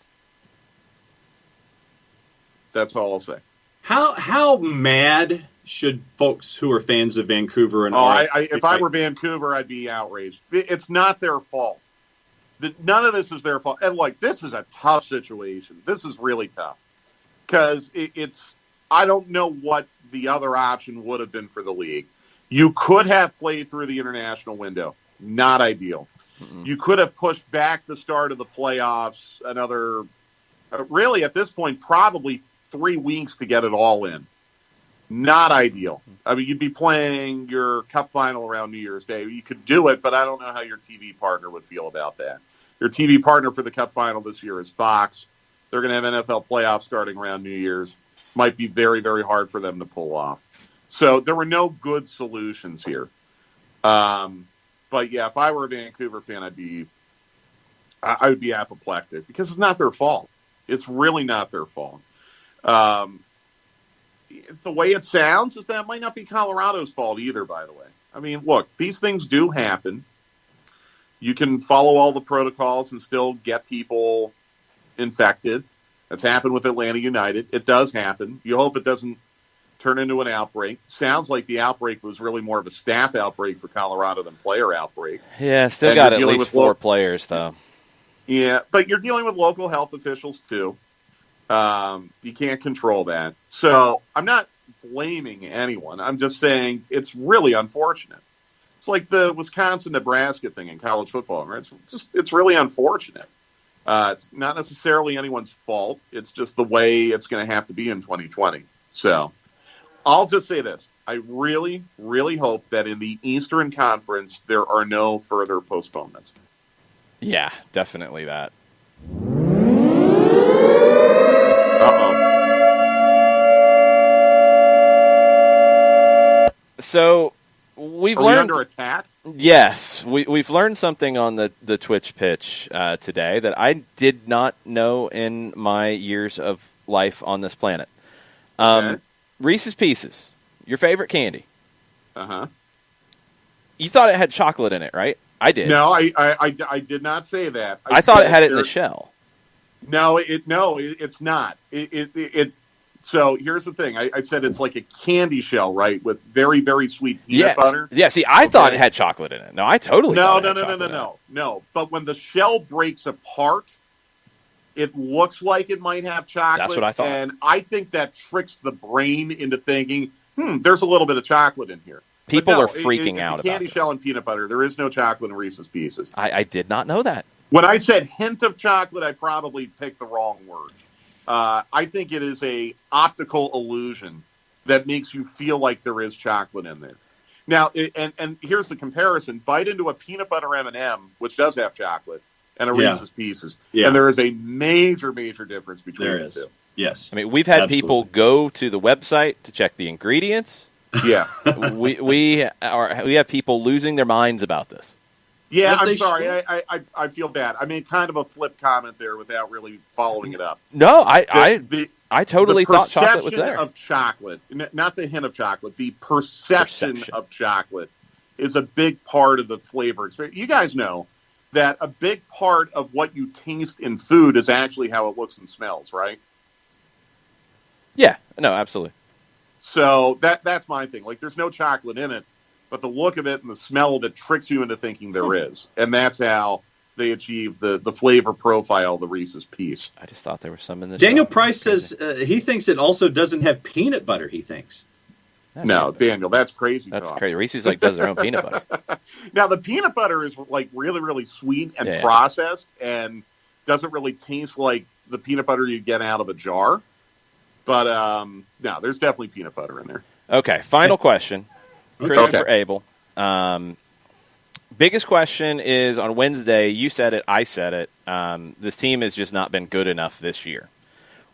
That's all I'll say. How mad should folks who are fans of Vancouver and if I were Vancouver, I'd be outraged. It's not their fault. None of this is their fault. And this is a tough situation. This is really tough because it's. I don't know what the other option would have been for the league. You could have played through the international window. Not ideal. Mm-mm. You could have pushed back the start of the playoffs another. Really, at this point, probably 3 weeks to get it all in. Not ideal. I mean, you'd be playing your cup final around New Year's Day. You could do it, but I don't know how your TV partner would feel about that. Your TV partner for the cup final this year is Fox. They're going to have NFL playoffs starting around New Year's. Might be very, very hard for them to pull off. So there were no good solutions here. But yeah, if I were a Vancouver fan, I would be apoplectic because it's not their fault. It's really not their fault. The way it sounds is that might not be Colorado's fault either, by the way. I mean, look, these things do happen. You can follow all the protocols and still get people infected. That's happened with Atlanta United. It does happen. You hope it doesn't turn into an outbreak. Sounds like the outbreak was really more of a staff outbreak for Colorado than player outbreak. Yeah, still got at least 4 players, though. Yeah, but you're dealing with local health officials, too. You can't control that. So I'm not blaming anyone. I'm just saying it's really unfortunate. It's like the Wisconsin-Nebraska thing in college football. Right? It's really unfortunate. It's not necessarily anyone's fault. It's just the way it's going to have to be in 2020. So I'll just say this. I really, really hope that in the Eastern Conference there are no further postponements. Yeah, definitely that. So we've learned under attack. Yes, we've learned something on the Twitch pitch today that I did not know in my years of life on this planet. Okay. Reese's Pieces, your favorite candy. Uh-huh. You thought it had chocolate in it, right? I did. No, I did not say that. I thought it had it in the shell. No, it's not. So here's the thing. I said it's like a candy shell, right, with very, very sweet peanut butter. Yeah, see, I thought it had chocolate in it. No, I totally thought it had chocolate in it. No. But when the shell breaks apart, it looks like it might have chocolate. That's what I thought. And I think that tricks the brain into thinking, there's a little bit of chocolate in here. People are freaking out about it. Candy shell and peanut butter. There is no chocolate in Reese's Pieces. I did not know that. When I said hint of chocolate, I probably picked the wrong word. I think it is a optical illusion that makes you feel like there is chocolate in there. Now, and here's the comparison. Bite into a peanut butter M&M, which does have chocolate, and a Reese's Pieces. Yeah. And there is a major, maje difference between the two. Yes. I mean, we've had people go to the website to check the ingredients. Yeah. we have people losing their minds about this. Yeah, As I'm they sorry. should. I feel bad. I made kind of a flip comment there without really following it up. No, The I totally thought chocolate was perception there. of chocolate, not the hint of chocolate, the perception of chocolate is a big part of the flavor experience. You guys know that a big part of what you taste in food is actually how it looks and smells, right? Yeah, no, absolutely. So that's my thing. Like, there's no chocolate in it, but the look of it and the smell of it tricks you into thinking there is. And that's how they achieve the flavor profile of the Reese's Piece. I just thought there was some in the Daniel chocolate. Price says he thinks it also doesn't have peanut butter, he thinks. No, Daniel, that's crazy That's talk. crazy. Reese's does their own peanut butter. Now, the peanut butter is like really, really sweet and Yeah. processed and doesn't really taste like the peanut butter you get out of a jar. But no, there's definitely peanut butter in there. Okay, final question. Okay. Christopher Abel. Biggest question is on Wednesday, you said it, I said it. This team has just not been good enough this year.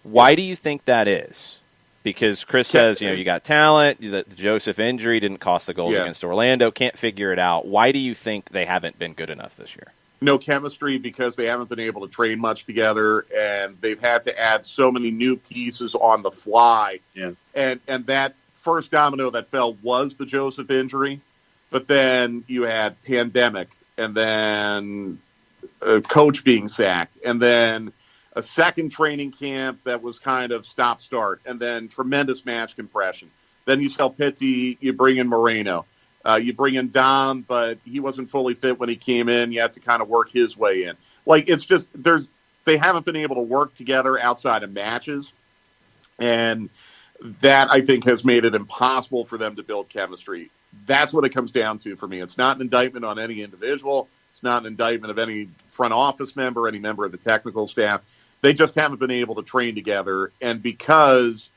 Why do you think that is? Because Chris says, you got talent, the Joseph injury didn't cost the goals against Orlando, can't figure it out. Why do you think they haven't been good enough this year? No chemistry because they haven't been able to train much together, and they've had to add so many new pieces on the fly. Yeah. And that first domino that fell was the Joseph injury, but then you had pandemic, and then a coach being sacked, and then a second training camp that was kind of stop-start, and then tremendous match compression. Then you sell Pitti, you bring in Moreno. You bring in Dom, but he wasn't fully fit when he came in. You have to kind of work his way in. Like, it's just they haven't been able to work together outside of matches, and that, I think, has made it impossible for them to build chemistry. That's what it comes down to for me. It's not an indictment on any individual. It's not an indictment of any front office member, any member of the technical staff. They just haven't been able to train together, and because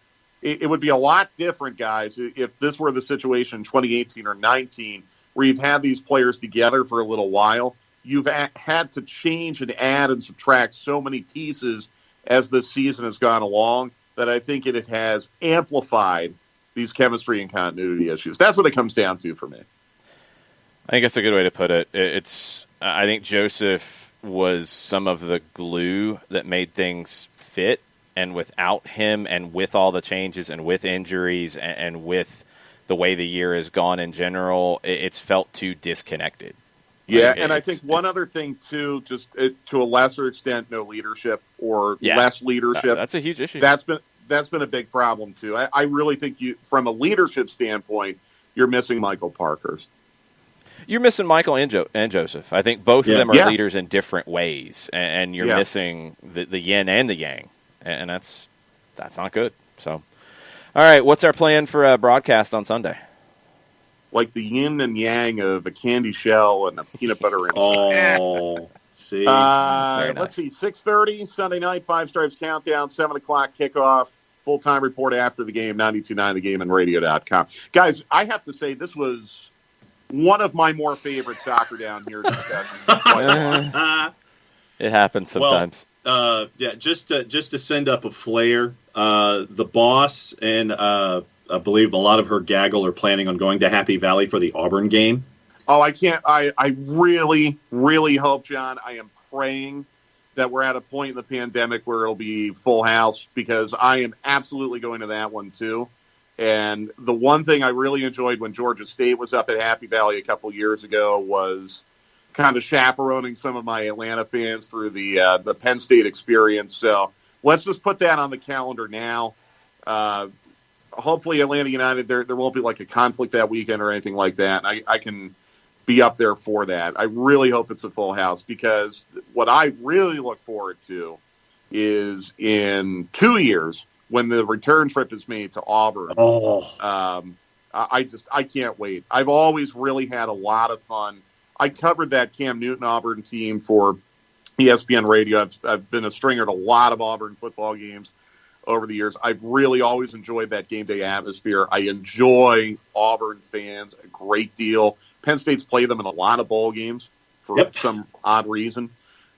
it would be a lot different, guys, if this were the situation in 2018 or 19, where you've had these players together for a little while. You've had to change and add and subtract so many pieces as the season has gone along that I think it has amplified these chemistry and continuity issues. That's what it comes down to for me. I think that's a good way to put it. I think Joseph was some of the glue that made things fit. And without him and with all the changes and with injuries and with the way the year has gone in general, it's felt too disconnected. Yeah, and I think one other thing, too, just to a lesser extent, no leadership or less leadership. That's a huge issue. That's been a big problem, too. I really think from a leadership standpoint, you're missing Michael Parkhurst. You're missing Michael and Joseph. I think both of them are leaders in different ways, and you're missing the yin and the yang. And that's not good. So, all right, what's our plan for broadcast on Sunday? Like the yin and yang of a candy shell and a peanut butter inside. Oh, see. Let's see, 6:30 Sunday night, Five Stripes Countdown, 7 o'clock kickoff, full-time report after the game, 92.9 The Game and radio.com. Guys, I have to say this was one of my more favorite Soccer Down Here discussions. It happens sometimes. Just to send up a flare, the boss and I believe a lot of her gaggle are planning on going to Happy Valley for the Auburn game. Oh, I can't. I really, really hope, John, I am praying that we're at a point in the pandemic where it'll be full house, because I am absolutely going to that one too. And the one thing I really enjoyed when Georgia State was up at Happy Valley a couple years ago was kind of chaperoning some of my Atlanta fans through the Penn State experience. So let's just put that on the calendar now. Hopefully Atlanta United, there won't be like a conflict that weekend or anything like that. I can be up there for that. I really hope it's a full house, because what I really look forward to is in 2 years when the return trip is made to Auburn. I can't wait. I've always really had a lot of fun. I covered that Cam Newton Auburn team for ESPN Radio. I've been a stringer at a lot of Auburn football games over the years. I've really always enjoyed that game day atmosphere. I enjoy Auburn fans a great deal. Penn State's played them in a lot of bowl games for some odd reason.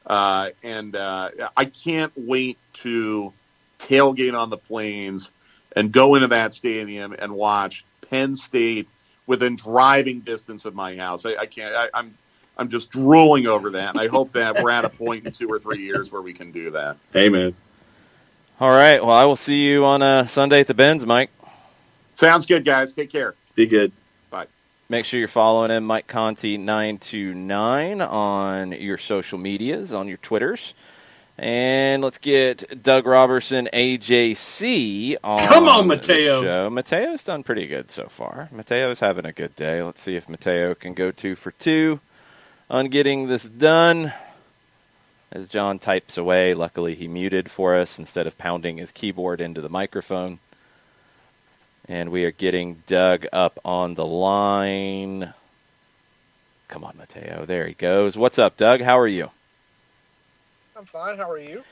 And I can't wait to tailgate on the Plains and go into that stadium and watch Penn State within driving distance of my house. I can't. I'm just drooling over that, and I hope that we're at a point in 2 or 3 years where we can do that. Amen. All right. Well, I will see you on Sunday at the Benz, Mike. Sounds good, guys. Take care. Be good. Bye. Make sure you're following him, Mike Conti 929 on your social medias, on your Twitters. And let's get Doug Robertson, AJC, on Come on, the Mateo. show. Mateo's done pretty good so far. Mateo's having a good day. Let's see if Mateo can go 2 for 2 on getting this done. As John types away, luckily he muted for us instead of pounding his keyboard into the microphone. And we are getting Doug up on the line. Come on, Mateo. There he goes. What's up, Doug? How are you? I'm fine. How are you?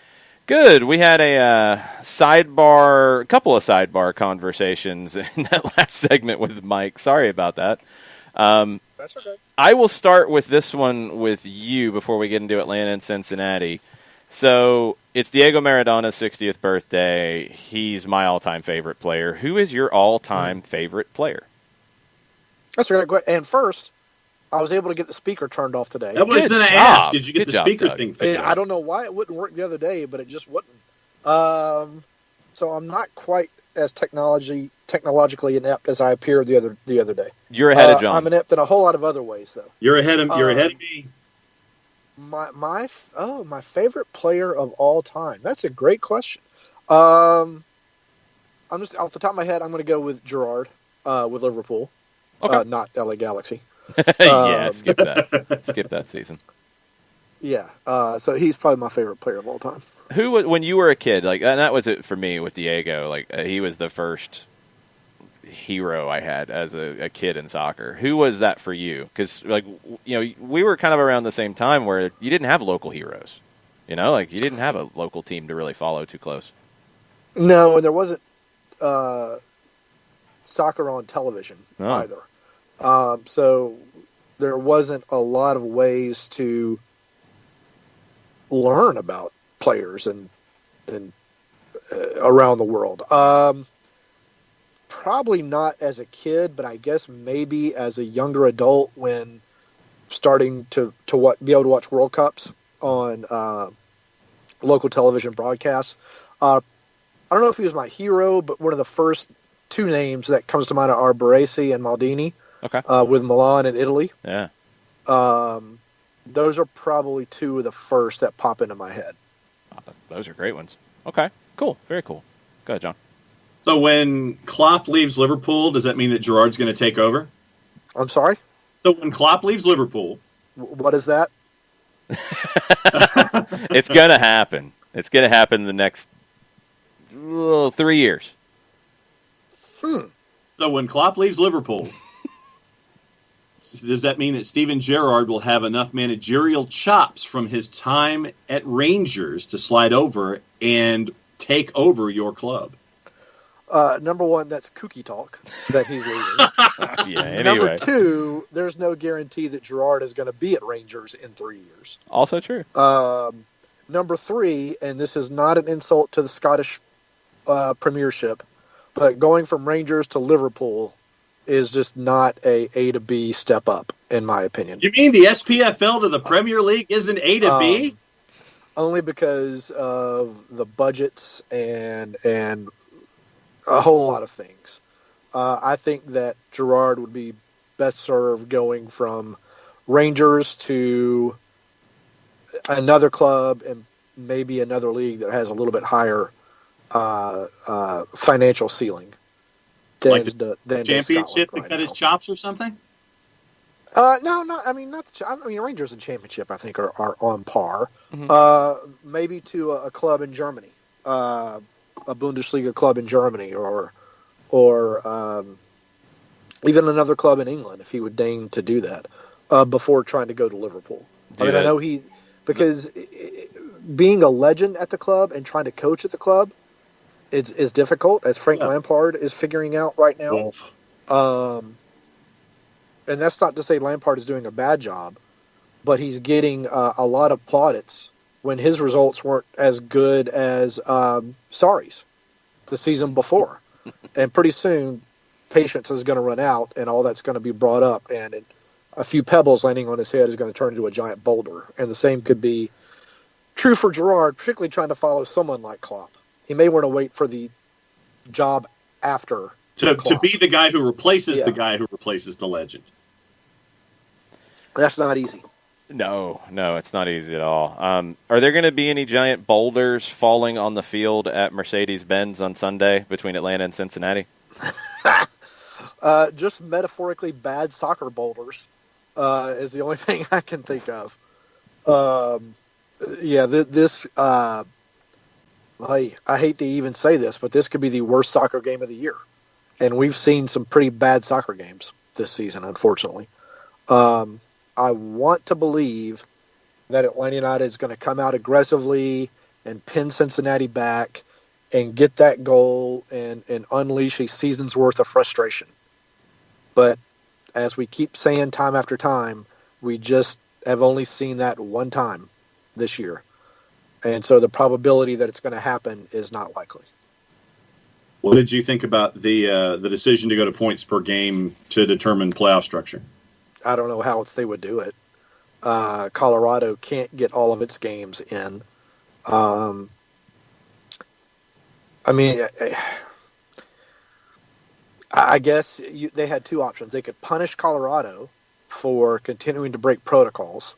Good. We had a couple of sidebar conversations in that last segment with Mike. Sorry about that. That's okay. I will start with this one with you before we get into Atlanta and Cincinnati. So it's Diego Maradona's 60th birthday. He's my all-time favorite player. Who is your all-time favorite player? That's a great. And first, I was able to get the speaker turned off today. That was Good going to job. ask. Did you get Good the job, speaker Doug. thing figured out? I don't know why it wouldn't work the other day, but it just wouldn't. So I'm not quite as technologically inept as I appeared the other day. You're ahead of John. I'm inept in a whole lot of other ways, though. You're ahead of me. My favorite player of all time. That's a great question. I'm just off the top of my head. I'm going to go with Gerrard with Liverpool, Okay. not LA Galaxy. Yeah, skip that. Skip that season. Yeah, so he's probably my favorite player of all time. Who, when you were a kid, like, and that was it for me with Diego. Like, he was the first hero I had as a kid in soccer. Who was that for you? Because, like, you know, we were kind of around the same time where you didn't have local heroes. You know, like, you didn't have a local team to really follow too close. No, and there wasn't soccer on television either. So there wasn't a lot of ways to learn about players and around the world. Probably not as a kid, but I guess maybe as a younger adult when starting to be able to watch World Cups on local television broadcasts. I don't know if he was my hero, but one of the first two names that comes to mind are Baresi and Maldini. Okay. With Milan and Italy. Yeah. Those are probably two of the first that pop into my head. Oh, those are great ones. Okay, cool. Very cool. Go ahead, John. So when Klopp leaves Liverpool, does that mean that Gerrard's going to take over? I'm sorry? So when Klopp leaves Liverpool... What is that? It's going to happen. It's going to happen in the next 3 years. So when Klopp leaves Liverpool... Does that mean that Steven Gerrard will have enough managerial chops from his time at Rangers to slide over and take over your club? Number one, that's kooky talk that he's leaving. Yeah, anyway. Number two, there's no guarantee that Gerrard is going to be at Rangers in 3 years. Also true. Number three, and this is not an insult to the Scottish Premiership, but going from Rangers to Liverpool is just not a to B step up, in my opinion. You mean the SPFL to the Premier League isn't A to B? Only because of the budgets and a whole lot of things. I think that Gerrard would be best served going from Rangers to another club and maybe another league that has a little bit higher financial ceiling. Like the championship to cut his chops or something? No, not. I mean, not. Rangers and championship, I think, are on par. Mm-hmm. Maybe to a club in Germany, a Bundesliga club in Germany, or even another club in England, if he would deign to do that before trying to go to Liverpool. I know because being a legend at the club and trying to coach at the club is difficult, as Frank Lampard is figuring out right now. And that's not to say Lampard is doing a bad job, but he's getting a lot of plaudits when his results weren't as good as Sarri's the season before. And pretty soon, patience is going to run out, and all that's going to be brought up. And a few pebbles landing on his head is going to turn into a giant boulder. And the same could be true for Gerard, particularly trying to follow someone like Klopp. He may want to wait for the job after to be the guy who replaces Yeah. the guy who replaces the legend. That's not easy. No, it's not easy at all. Are there going to be any giant boulders falling on the field at Mercedes-Benz on Sunday between Atlanta and Cincinnati? Just metaphorically bad soccer boulders is the only thing I can think of. I hate to even say this, but this could be the worst soccer game of the year. And we've seen some pretty bad soccer games this season, unfortunately. I want to believe that Atlanta United is going to come out aggressively and pin Cincinnati back and get that goal and unleash a season's worth of frustration. But as we keep saying time after time, we just have only seen that one time this year. And so the probability that it's going to happen is not likely. What did you think about the decision to go to points per game to determine playoff structure? I don't know how else they would do it. Colorado can't get all of its games in. I guess they had two options. They could punish Colorado for continuing to break protocols,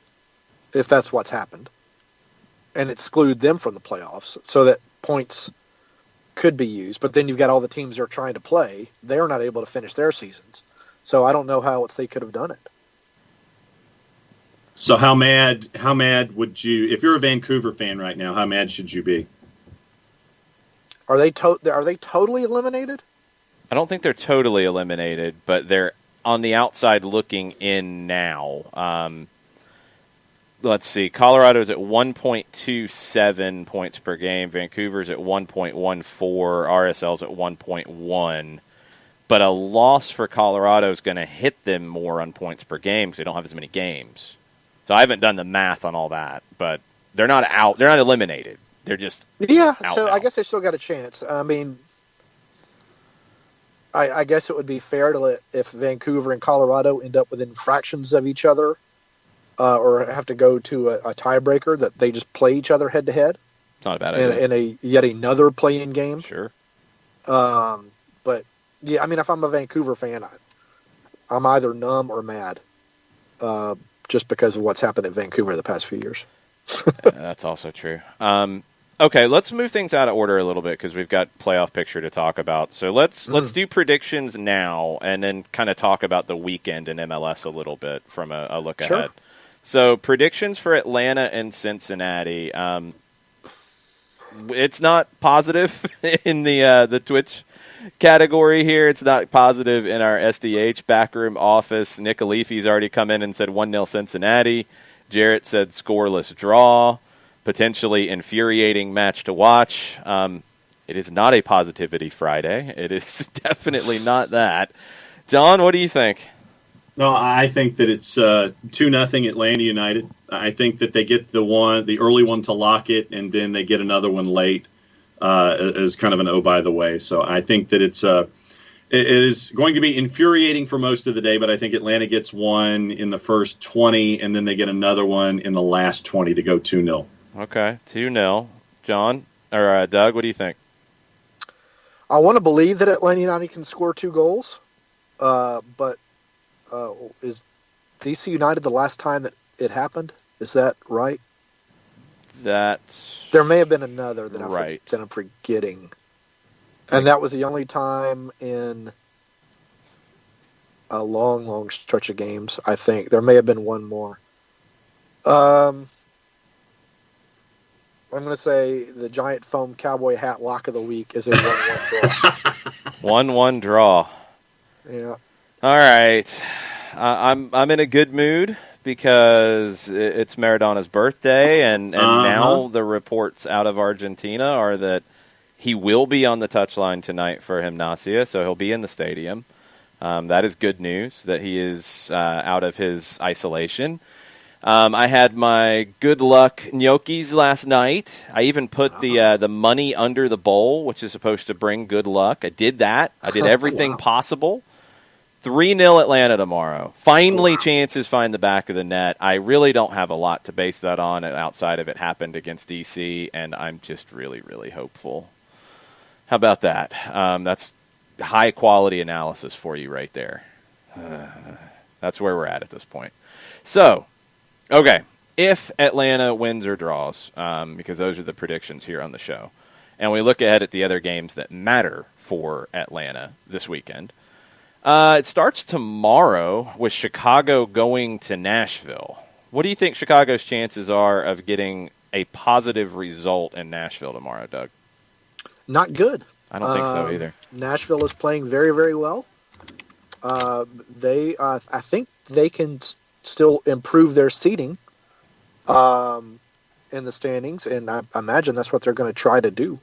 if that's what's happened, and exclude them from the playoffs so that points could be used. But then you've got all the teams they're trying to play. They're not able to finish their seasons. So I don't know how else they could have done it. So how mad would you, if you're a Vancouver fan right now, how mad should you be? Are they totally eliminated? I don't think they're totally eliminated, but they're on the outside looking in now. Let's see. Colorado's at 1.27 points per game. Vancouver's at 1.14. RSL's at 1.1. But a loss for Colorado is going to hit them more on points per game because they don't have as many games. So I haven't done the math on all that, but they're not out. They're not eliminated. They're just out so now. I guess they still got a chance. I mean, I guess it would be fair to let, if Vancouver and Colorado end up within fractions of each other, or have to go to a tiebreaker, that they just play each other head to head. It's not a bad idea. In yet another play-in game. Sure. But yeah, I mean, if I'm a Vancouver fan, I'm either numb or mad, just because of what's happened at Vancouver the past few years. That's also true. Okay, let's move things out of order a little bit because we've got playoff picture to talk about. So let's do predictions now and then kind of talk about the weekend in MLS a little bit from a look ahead. So predictions for Atlanta and Cincinnati. It's not positive in the Twitch category here. It's not positive in our SDH backroom office. Nick Alifi's already come in and said 1-0 Cincinnati. Jarrett said scoreless draw. Potentially infuriating match to watch. It is not a Positivity Friday. It is definitely not that. John, what do you think? No, I think that it's 2-0 Atlanta United. I think that they get the early one to lock it, and then they get another one late as kind of an by the way. So I think that it is going to be infuriating for most of the day, but I think Atlanta gets one in the first 20, and then they get another one in the last 20 to go 2-0. Okay, 2-0. John, or Doug, what do you think? I want to believe that Atlanta United can score 2 goals, but is DC United the last time that it happened? Is that right? There may have been another that I'm forgetting. And that was the only time in a long, long stretch of games, I think. There may have been one more. I'm going to say the giant foam cowboy hat lock of the week is a 1-1 draw. 1-1 draw. Yeah. All right. I'm in a good mood because it's Maradona's birthday, and now the reports out of Argentina are that he will be on the touchline tonight for Gimnasia, so he'll be in the stadium. That is good news that he is out of his isolation. I had my good luck gnocchis last night. I even put the money under the bowl, which is supposed to bring good luck. I did that. I did everything possible. 3-0 Atlanta tomorrow. Finally, chances find the back of the net. I really don't have a lot to base that on outside of it happened against DC, and I'm just really, really hopeful. How about that? That's high-quality analysis for you right there. That's where we're at this point. So, okay, if Atlanta wins or draws, because those are the predictions here on the show, and we look ahead at the other games that matter for Atlanta this weekend, it starts tomorrow with Chicago going to Nashville. What do you think Chicago's chances are of getting a positive result in Nashville tomorrow, Doug? Not good. I don't think so either. Nashville is playing very, very well. I think they can still improve their seating in the standings, and I imagine that's what they're going to try to do.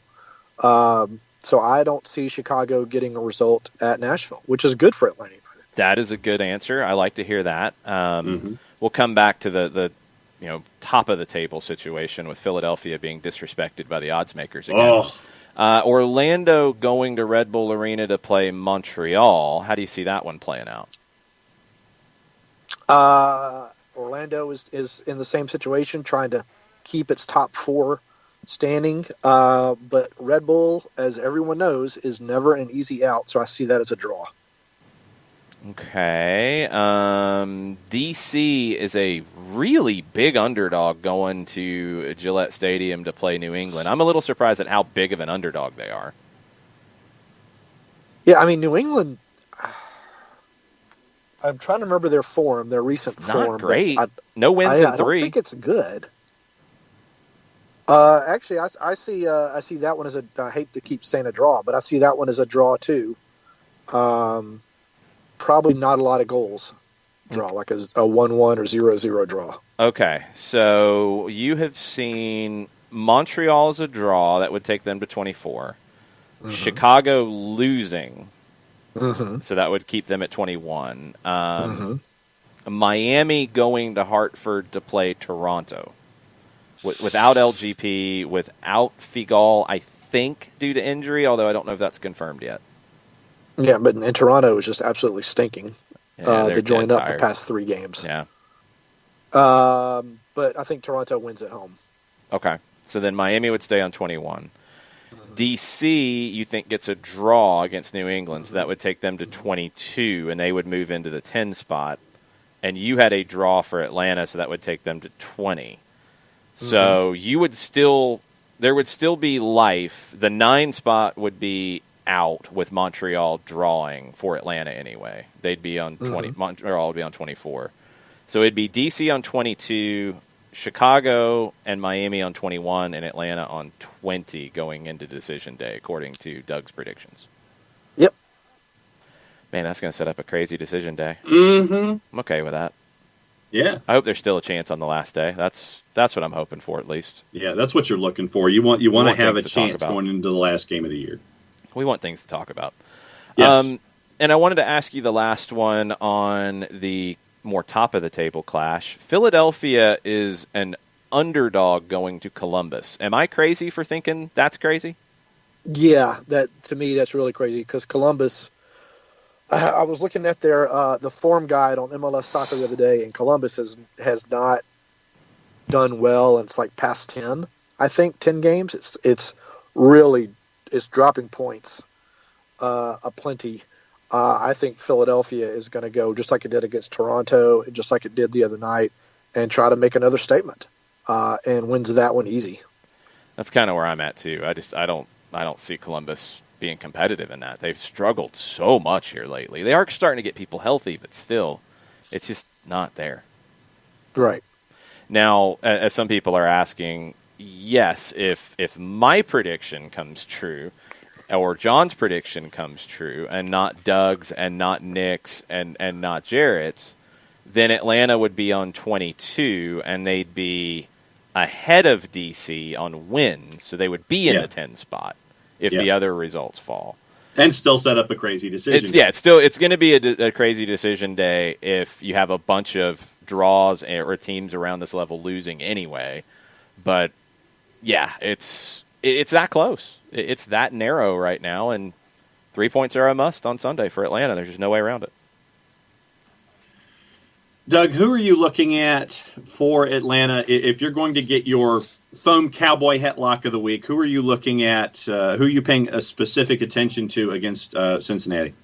So I don't see Chicago getting a result at Nashville, which is good for Atlanta. That is a good answer. I like to hear that. We'll come back to the top of the table situation with Philadelphia being disrespected by the odds makers again. Orlando going to Red Bull Arena to play Montreal. How do you see that one playing out? Orlando is in the same situation, trying to keep its top four standing. But Red Bull, as everyone knows, is never an easy out, so I see that as a draw. Okay. DC is a really big underdog going to Gillette Stadium to play New England. I'm a little surprised at how big of an underdog they are. Yeah, I mean, New England, I'm trying to remember their form, their recent form. Not great. No wins in 3. I don't think it's good. Actually, I see that one as I hate to keep saying a draw, but I see that one as a draw too. Probably not a lot of goals draw, like a 1-1 or 0-0 draw. Okay, so you have seen Montreal as a draw. That would take them to 24. Mm-hmm. Chicago losing, so that would keep them at 21. Miami going to Hartford to play Toronto. Without LGP, without Figal, I think, due to injury, although I don't know if that's confirmed yet. Yeah, but in Toronto is just absolutely stinking. They joined up tired. The past 3 games. Yeah. But I think Toronto wins at home. Okay. So then Miami would stay on 21. DC, you think, gets a draw against New England, so that would take them to 22, and they would move into the 10 spot. And you had a draw for Atlanta, so that would take them to 20. So you would there would still be life. The 9 spot would be out with Montreal drawing for Atlanta anyway. They'd be on 20. Montreal would be on 24. So it'd be DC on 22, Chicago and Miami on 21, and Atlanta on 20 going into decision day, according to Doug's predictions. Yep. Man, that's going to set up a crazy decision day. I'm okay with that. Yeah. I hope there's still a chance on the last day. That's what I'm hoping for, at least. Yeah, that's what you're looking for. You want to have a chance going into the last game of the year. We want things to talk about. Yes. And I wanted to ask you the last one on the more top-of-the-table clash. Philadelphia is an underdog going to Columbus. Am I crazy for thinking that's crazy? Yeah, to me, that's really crazy because Columbus, I was looking at their the form guide on MLS Soccer the other day, and Columbus has not done well, and it's like past 10, I think, 10 games. It's really dropping points aplenty. I think Philadelphia is going to go just like it did against Toronto, just like it did the other night, and try to make another statement and wins that one easy. That's kind of where I'm at too. I don't see Columbus being competitive in that. They've struggled so much here lately. They are starting to get people healthy, but still, it's just not there. Right. Now, as some people are asking, yes, if my prediction comes true, or John's prediction comes true, and not Doug's, and not Nick's, and not Jarrett's, then Atlanta would be on 22, and they'd be ahead of DC on wins, so they would be in the 10 spot if the other results fall. And still set up a crazy decision. It's going to be a crazy decision day if you have a bunch of draws or teams around this level losing anyway. But yeah, it's that close. It's that narrow right now, and 3 points are a must on Sunday for Atlanta. There's just no way around it. Doug, who are you looking at for Atlanta? If you're going to get your foam cowboy hat lock of the week, who are you looking at? Who are you paying a specific attention to against Cincinnati?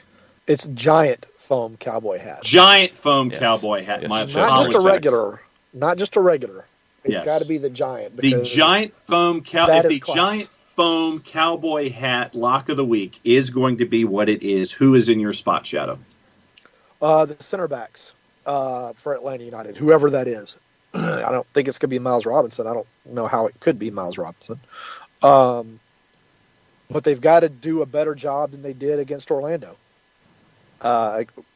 It's giant foam cowboy hat. Giant foam Yes. cowboy hat. Yes. My Not Not just a apologies. regular. Not just a regular. It's Yes. got to be the giant. The because giant foam that is the class. giant foam cowboy hat lock of the week is going to be what it is. Who is in your spot shadow? The center backs for Atlanta United, whoever that is. I don't think it's going to be Miles Robinson. I don't know how it could be Miles Robinson. But they've got to do a better job than they did against Orlando,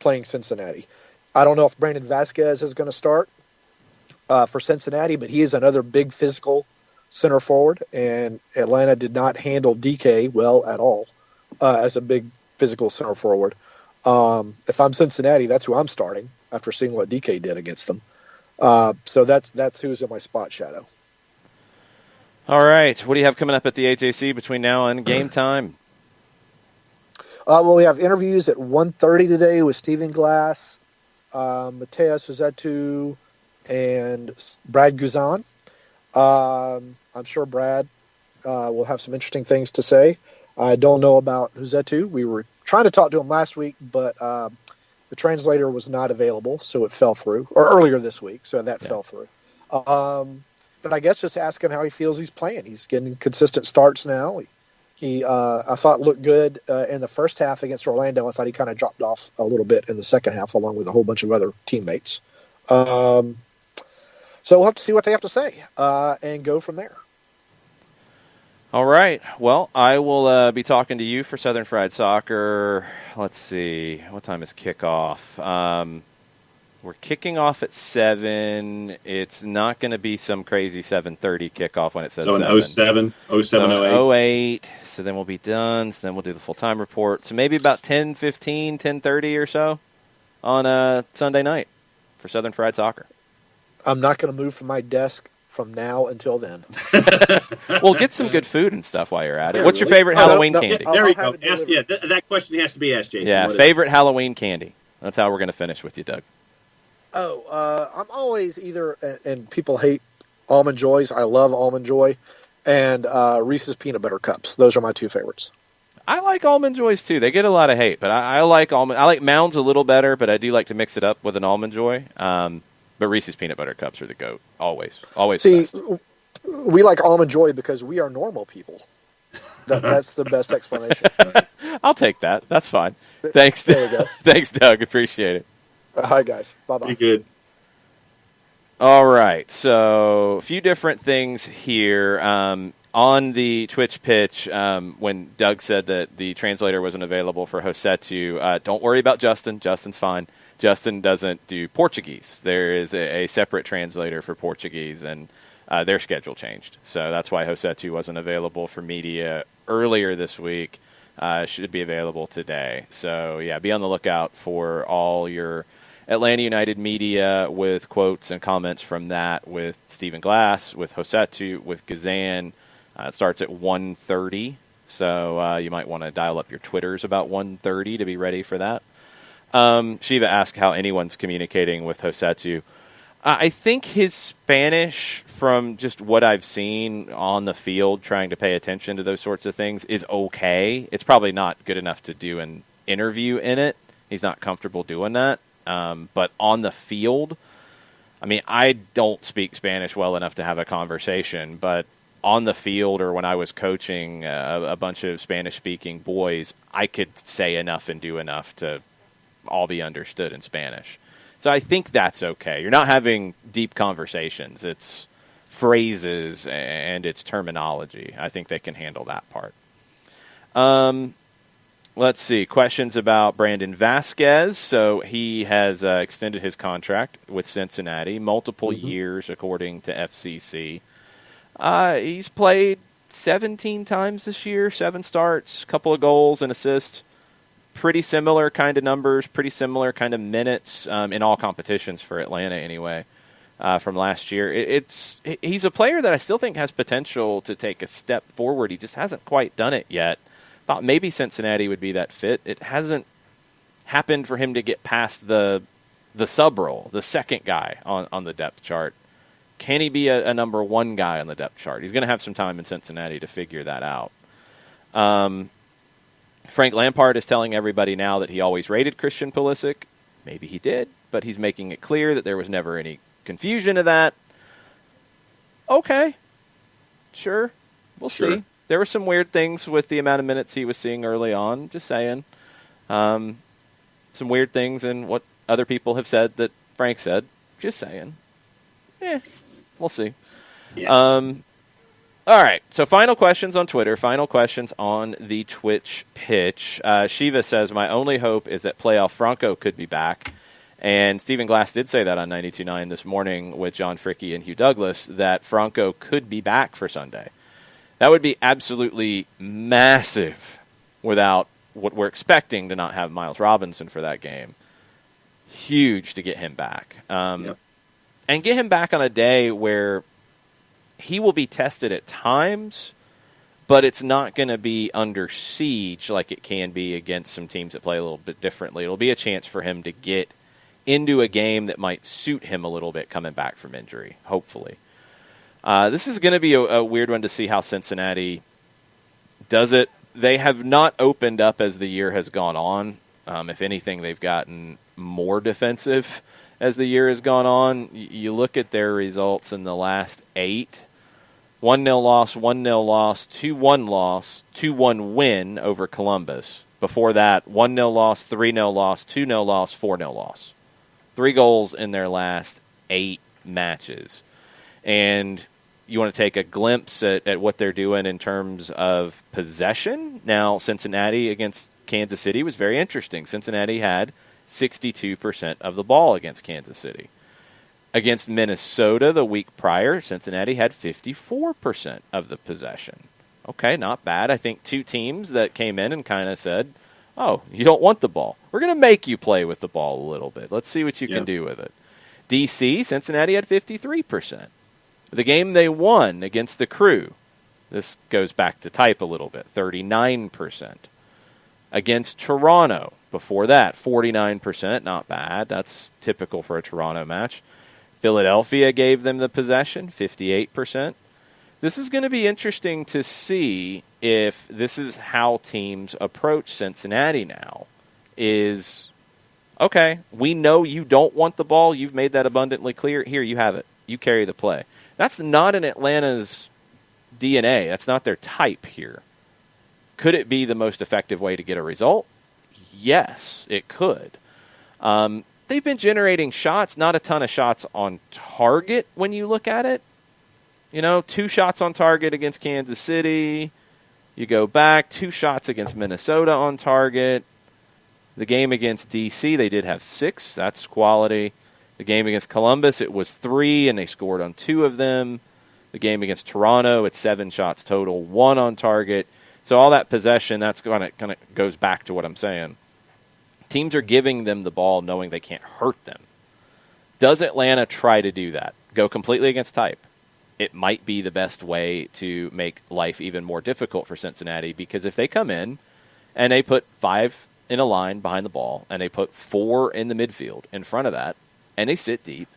playing Cincinnati. I don't know if Brandon Vasquez is going to start for Cincinnati, but he is another big physical center forward, and Atlanta did not handle DK well at all as a big physical center forward. If I'm Cincinnati, that's who I'm starting after seeing what DK did against them. So that's who's in my spot shadow. All right. What do you have coming up at the AJC between now and game time? Well, we have interviews at 1:30 today with Stephen Glass, Mateus Rossetto, and Brad Guzan. I'm sure Brad will have some interesting things to say. I don't know about Rossetto. We were trying to talk to him last week, but the translator was not available, so it fell through. Or earlier this week, so that fell through. But I guess just ask him how he feels he's playing. He's getting consistent starts now. He I thought looked good in the first half against Orlando. I thought he kind of dropped off a little bit in the second half, along with a whole bunch of other teammates. So we'll have to see what they have to say and go from there. All right. Well, I will be talking to you for Southern Fried Soccer. Let's see. What time is kickoff? We're kicking off at 7. It's not going to be some crazy 7:30 kickoff when it says 7. So an 07, 08. So then we'll be done. So then we'll do the full-time report. So maybe about 10:15, 10:30 or so on Sunday night for Southern Fried Soccer. I'm not going to move from my desk from now until then. Well, get some good food and stuff while you're at it. What's your favorite Halloween candy? There we go. I'll have it delivered. That question has to be asked, Jason. Yeah, What is favorite Halloween candy. That's how we're going to finish with you, Doug. I'm always either, and people hate Almond Joys. I love Almond Joy, and Reese's Peanut Butter Cups. Those are my two favorites. I like Almond Joys too. They get a lot of hate, but I like almond. I like Mounds a little better, but I do like to mix it up with an Almond Joy. But Reese's Peanut Butter Cups are the GOAT. Always See, the best. we like Almond Joy because we are normal people. That's the best explanation. I'll take that. That's fine. Thanks. There you go. Thanks, Doug. Appreciate it. Hi, guys. Bye-bye. Be good. All right, so a few different things here. On the Twitch pitch, when Doug said that the translator wasn't available for Rossetto, don't worry about Justin. Justin's fine. Justin doesn't do Portuguese. There is a separate translator for Portuguese, and their schedule changed. So that's why Rossetto wasn't available for media earlier this week. Should be available today. So, yeah, be on the lookout for all your Atlanta United media with quotes and comments from that with Stephen Glass, with Rossetto, with Gazan. It starts at 1:30, so you might want to dial up your Twitters about 1:30 to be ready for that. Shiva asked how anyone's communicating with Rossetto. I think his Spanish, from just what I've seen on the field, trying to pay attention to those sorts of things, is okay. It's probably not good enough to do an interview in it. He's not comfortable doing that. But on the field, I mean, I don't speak Spanish well enough to have a conversation, but on the field or when I was coaching a bunch of Spanish-speaking boys, I could say enough and do enough to all be understood in Spanish. So I think that's okay. You're not having deep conversations. It's phrases and it's terminology. I think they can handle that part. Let's see. Questions about Brandon Vasquez. So he has extended his contract with Cincinnati, multiple years, according to FCC. He's played 17 times this year, 7 starts, couple of goals and assists. Pretty similar kind of numbers, pretty similar kind of minutes in all competitions for Atlanta anyway from last year. He's a player that I still think has potential to take a step forward. He just hasn't quite done it yet. Thought maybe Cincinnati would be that fit. It hasn't happened for him to get past the the sub role, the second guy on the depth chart? Can he be a number one guy on the depth chart? He's going to have some time in Cincinnati to figure that out. Frank Lampard is telling everybody now that he always rated Christian Pulisic. Maybe he did, but he's making it clear that there was never any confusion of that. Okay. Sure. We'll see. There were some weird things with the amount of minutes he was seeing early on, just saying. Some weird things in what other people have said that Frank said, just saying. We'll see. Yeah. All right, so final questions on Twitter, final questions on the Twitch pitch. Shiva says, my only hope is that playoff Franco could be back. And Stephen Glass did say that on 92.9 this morning with John Fricke and Hugh Douglas, that Franco could be back for Sunday. That would be absolutely massive without what we're expecting to not have Miles Robinson for that game. Huge to get him back. And get him back on a day where he will be tested at times, but it's not going to be under siege like it can be against some teams that play a little bit differently. It'll be a chance for him to get into a game that might suit him a little bit coming back from injury, hopefully. This is going to be a weird one to see how Cincinnati does it. They have not opened up as the year has gone on. If anything, they've gotten more defensive as the year has gone on. You look at their results in the last 8. 1-0 loss, 1-0 loss, 2-1 loss, 2-1 win over Columbus. Before that, 1-0 loss, 3-0 loss, 2-0 loss, 4-0 loss. 3 goals in their last 8 matches. And you want to take a glimpse at what they're doing in terms of possession. Now, Cincinnati against Kansas City was very interesting. Cincinnati had 62% of the ball against Kansas City. Against Minnesota the week prior, Cincinnati had 54% of the possession. Okay, not bad. I think 2 teams that came in and kind of said, oh, you don't want the ball. We're going to make you play with the ball a little bit. Let's see what you can do with it. DC, Cincinnati had 53%. The game they won against the Crew, this goes back to type a little bit, 39%. Against Toronto, before that, 49%, not bad. That's typical for a Toronto match. Philadelphia gave them the possession, 58%. This is going to be interesting to see if this is how teams approach Cincinnati now. Is, okay, we know you don't want the ball. You've made that abundantly clear. Here, you have it. You carry the play. That's not in Atlanta's DNA. That's not their type here. Could it be the most effective way to get a result? Yes, it could. They've been generating shots, not a ton of shots on target when you look at it. 2 shots on target against Kansas City. You go back, 2 shots against Minnesota on target. The game against D.C., they did have 6. That's quality. The game against Columbus, it was 3, and they scored on 2 of them. The game against Toronto, it's 7 shots total, 1 on target. So all that possession, that's kind of goes back to what I'm saying. Teams are giving them the ball knowing they can't hurt them. Does Atlanta try to do that? Go completely against type? It might be the best way to make life even more difficult for Cincinnati, because if they come in and they put 5 in a line behind the ball and they put 4 in the midfield in front of that and they sit deep,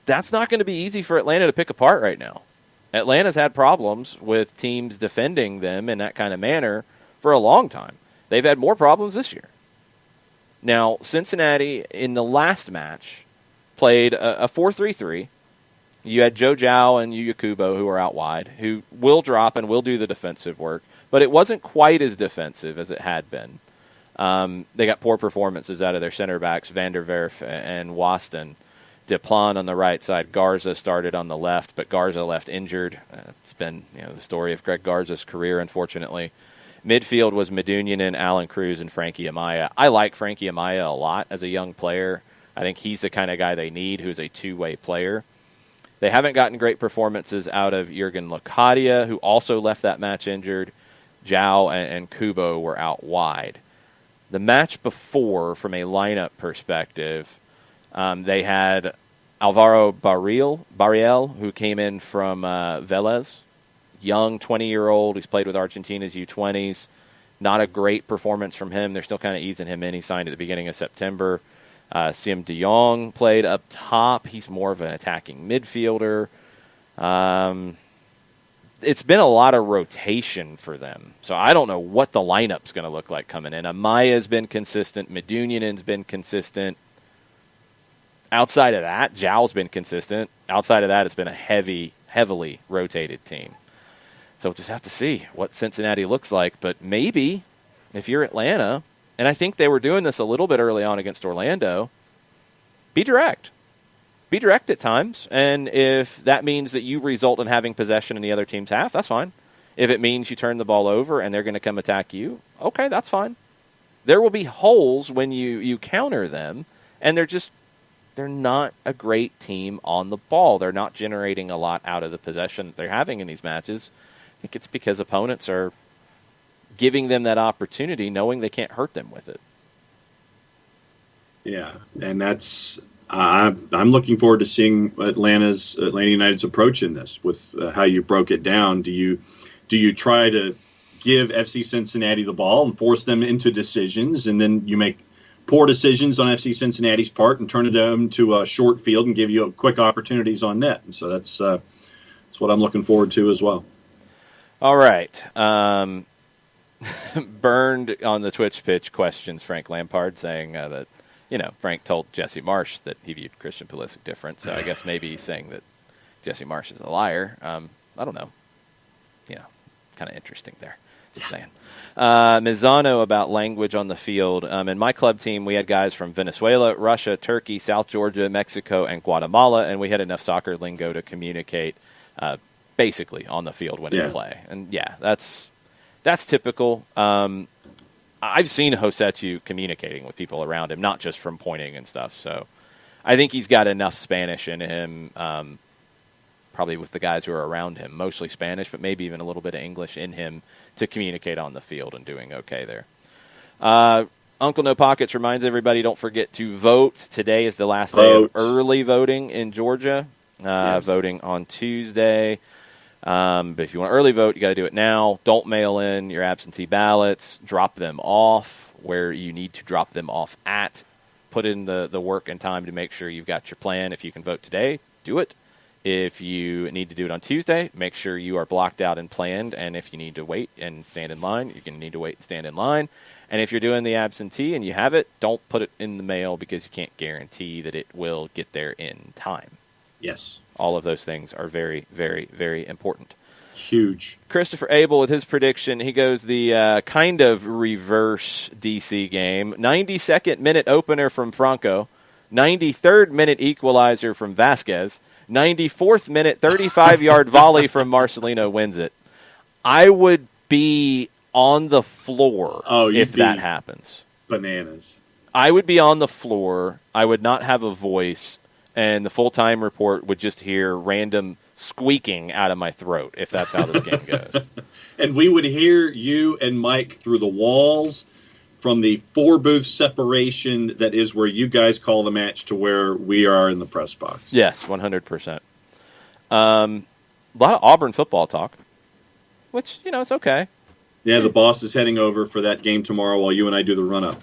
that's not going to be easy for Atlanta to pick apart right now. Atlanta's had problems with teams defending them in that kind of manner for a long time. They've had more problems this year. Now, Cincinnati, in the last match, played a 4-3-3. You had Joe Zhao and Yuya Kubo, who are out wide, who will drop and will do the defensive work, but it wasn't quite as defensive as it had been. They got poor performances out of their center backs, Van der Werf and Waston. Deplan on the right side. Garza started on the left, but Garza left injured. It's been the story of Greg Garza's career, unfortunately. Midfield was Medunjanin, Alan Cruz, and Frankie Amaya. I like Frankie Amaya a lot as a young player. I think he's the kind of guy they need who's a two-way player. They haven't gotten great performances out of Jurgen Locadia, who also left that match injured. Zhao and Kubo were out wide. The match before, from a lineup perspective, they had Alvaro Barriel, who came in from Vélez. Young, 20-year-old. He's played with Argentina's U20s. Not a great performance from him. They're still kind of easing him in. He signed at the beginning of September. Siem de Jong played up top. He's more of an attacking midfielder. It's been a lot of rotation for them. So I don't know what the lineup's going to look like coming in. Amaya's been consistent. Medunjanen's been consistent. Outside of that, Zhao's been consistent. Outside of that, it's been a heavily rotated team. So we'll just have to see what Cincinnati looks like. But maybe if you're Atlanta, and I think they were doing this a little bit early on against Orlando, be direct. Be direct at times. And if that means that you result in having possession in the other team's half, that's fine. If it means you turn the ball over and they're going to come attack you, okay, that's fine. There will be holes when you counter them, and they're not a great team on the ball. They're not generating a lot out of the possession that they're having in these matches. I think it's because opponents are giving them that opportunity knowing they can't hurt them with it. Yeah, and that's I'm looking forward to seeing Atlanta United's approach in this with how you broke it down. Do you try to give FC Cincinnati the ball and force them into decisions, and then you make poor decisions on FC Cincinnati's part and turn it into a short field and give you quick opportunities on net? And so that's what I'm looking forward to as well. All right. Burned on the Twitch pitch questions Frank Lampard saying that, Frank told Jesse Marsh that he viewed Christian Pulisic different. So I guess maybe he's saying that Jesse Marsh is a liar. I don't know. Kind of interesting there. Just saying. Mizano about language on the field. In my club team, we had guys from Venezuela, Russia, Turkey, South Georgia, Mexico, and Guatemala, and we had enough soccer lingo to communicate basically on the field when we play. And, that's typical. I've seen Josetu communicating with people around him, not just from pointing and stuff. So I think he's got enough Spanish in him, probably with the guys who are around him, mostly Spanish, but maybe even a little bit of English in him to communicate on the field and doing okay there. Uncle No Pockets reminds everybody, don't forget to vote. Today is the last day of early voting in Georgia. Voting on Tuesday. But if you want to early vote, you got to do it now. Don't mail in your absentee ballots. Drop them off where you need to drop them off at. Put in the work and time to make sure you've got your plan. If you can vote today, do it. If you need to do it on Tuesday, make sure you are blocked out and planned. And if you need to wait and stand in line, you're going to need to wait and stand in line. And if you're doing the absentee and you have it, don't put it in the mail because you can't guarantee that it will get there in time. Yes. All of those things are very, very, very important. Huge. Christopher Abel with his prediction, he goes the kind of reverse DC game. 92nd minute opener from Franco. 93rd minute equalizer from Vasquez. 94th minute 35-yard volley from Marcelino wins it. I would be on the floor if that happens. Bananas. I would be on the floor. I would not have a voice. And the full-time report would just hear random squeaking out of my throat if that's how this game goes. And we would hear you and Mike through the walls from the four-booth separation that is where you guys call the match to where we are in the press box. Yes, 100%. A lot of Auburn football talk, which, it's okay. Yeah, the boss is heading over for that game tomorrow while you and I do the run-up.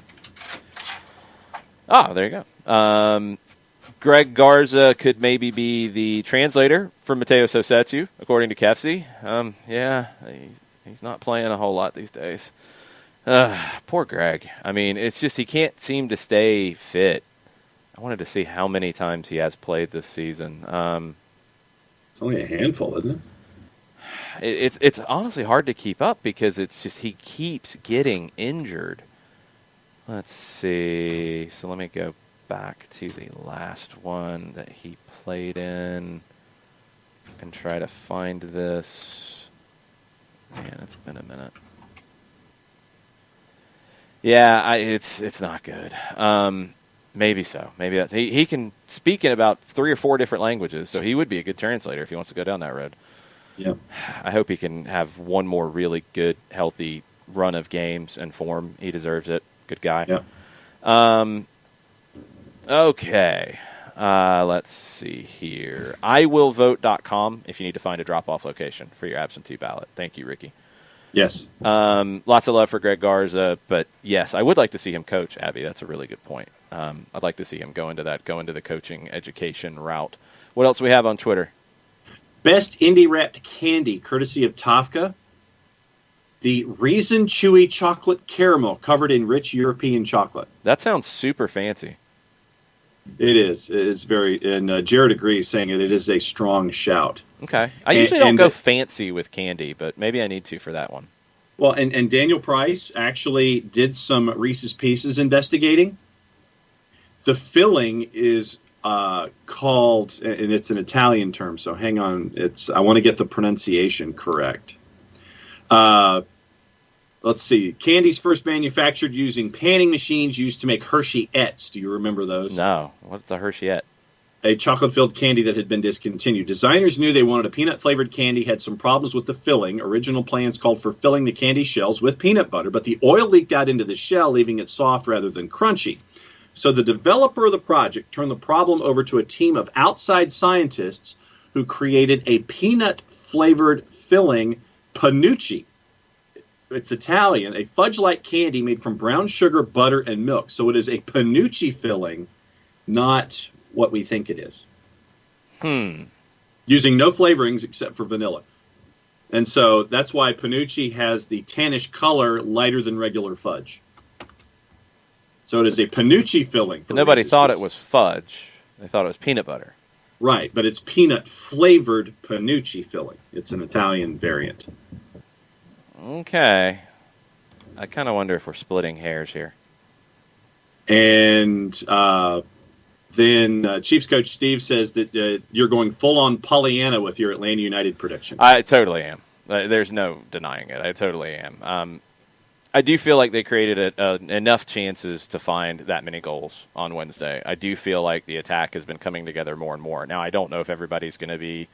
Oh, there you go. Greg Garza could maybe be the translator for Mateo Sosetu, according to Kefsi. He's not playing a whole lot these days. Poor Greg. I mean, it's just he can't seem to stay fit. I wanted to see how many times he has played this season. It's only a handful, isn't it? It's honestly hard to keep up because it's just he keeps getting injured. Let's see. So let me go back to the last one that he played in and try to find this. Man, it's been a minute. Yeah, it's not good. Maybe so. Maybe that's he can speak in about 3 or 4 different languages, so he would be a good translator if he wants to go down that road. Yeah. I hope he can have one more really good, healthy run of games and form. He deserves it. Good guy. Yeah. Okay. Let's see here. iwillvote.com if you need to find a drop-off location for your absentee ballot. Thank you, Ricky. Yes. Lots of love for Greg Garza, but yes, I would like to see him coach, Abby. That's a really good point. I'd like to see him go into the coaching education route. What else do we have on Twitter? Best indie wrapped candy, courtesy of Tafka. The Reason Chewy Chocolate Caramel, covered in rich European chocolate. That sounds super fancy. It is. It's very, and Jared agrees, saying it is a strong shout. Okay. I usually don't go fancy with candy, but maybe I need to for that one. Well, and Daniel Price actually did some Reese's Pieces investigating. The filling is called, and it's an Italian term, so hang on. I want to get the pronunciation correct. Let's see. Candy's first manufactured using panning machines used to make Hershey-ettes. Do you remember those? No. What's a Hershey-ette? A chocolate-filled candy that had been discontinued. Designers knew they wanted a peanut-flavored candy, had some problems with the filling. Original plans called for filling the candy shells with peanut butter, but the oil leaked out into the shell, leaving it soft rather than crunchy. So the developer of the project turned the problem over to a team of outside scientists who created a peanut-flavored filling panucci. It's Italian, a fudge-like candy made from brown sugar, butter, and milk. So it is a panucci filling, not what we think it is. Using no flavorings except for vanilla. And so that's why panucci has the tannish color lighter than regular fudge. So it is a panucci filling. Nobody thought it was fudge. They thought it was peanut butter. Right, but it's peanut-flavored panucci filling. It's an Italian variant. Okay. I kind of wonder if we're splitting hairs here. And then Chiefs coach Steve says that you're going full-on Pollyanna with your Atlanta United prediction. I totally am. There's no denying it. I totally am. I do feel like they created enough chances to find that many goals on Wednesday. I do feel like the attack has been coming together more and more. Now, I don't know if everybody's going to be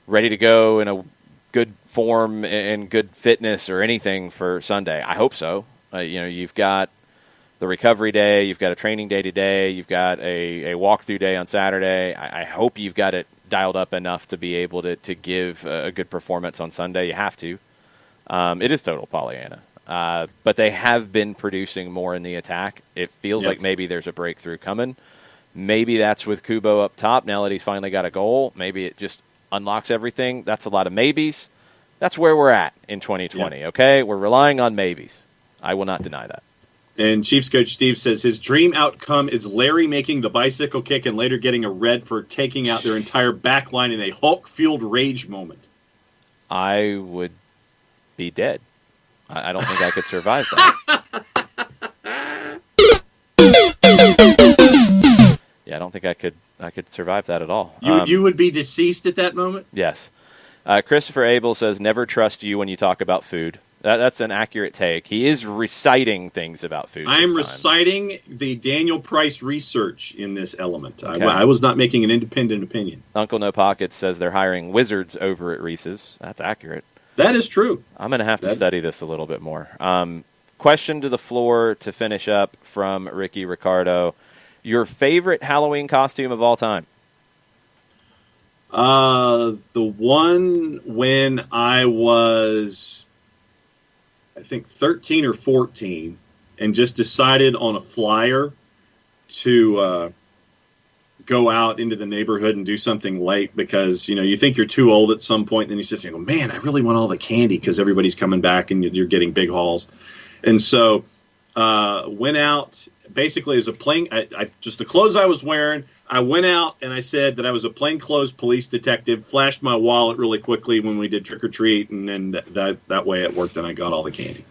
ready to go in a good form and good fitness or anything for Sunday. I hope so. You've got the recovery day, you've got a training day today, you've got a walkthrough day on Saturday. I hope you've got it dialed up enough to be able to give a good performance on Sunday. You have to. It is total Pollyanna. But they have been producing more in the attack. It feels like maybe there's a breakthrough coming. Maybe that's with Kubo up top now that he's finally got a goal. Maybe it just unlocks everything. That's a lot of maybes. That's where we're at in 2020, okay? We're relying on maybes. I will not deny that. And Chiefs coach Steve says his dream outcome is Larry making the bicycle kick and later getting a red for taking out their entire back line in a Hulk-fueled rage moment. I would be dead. I don't think I could survive that. Yeah, I don't think I could survive that at all. You would be deceased at that moment? Yes. Christopher Abel says, never trust you when you talk about food. That's an accurate take. He is reciting things about food. I am reciting the Daniel Price research in this element. Okay. I was not making an independent opinion. Uncle No Pockets says they're hiring wizards over at Reese's. That's accurate. That is true. I'm going to have to study this a little bit more. Question to the floor to finish up from Ricky Ricardo. Your favorite Halloween costume of all time? The one when I was, I think, 13 or 14 and just decided on a flyer to go out into the neighborhood and do something late because, you think you're too old at some point. And then you sit there and go, man, I really want all the candy because everybody's coming back and you're getting big hauls. And so went out basically as a plain, just the clothes I was wearing. I went out and I said that I was a plainclothes police detective, flashed my wallet really quickly when we did trick or treat. And then that way it worked and I got all the candy.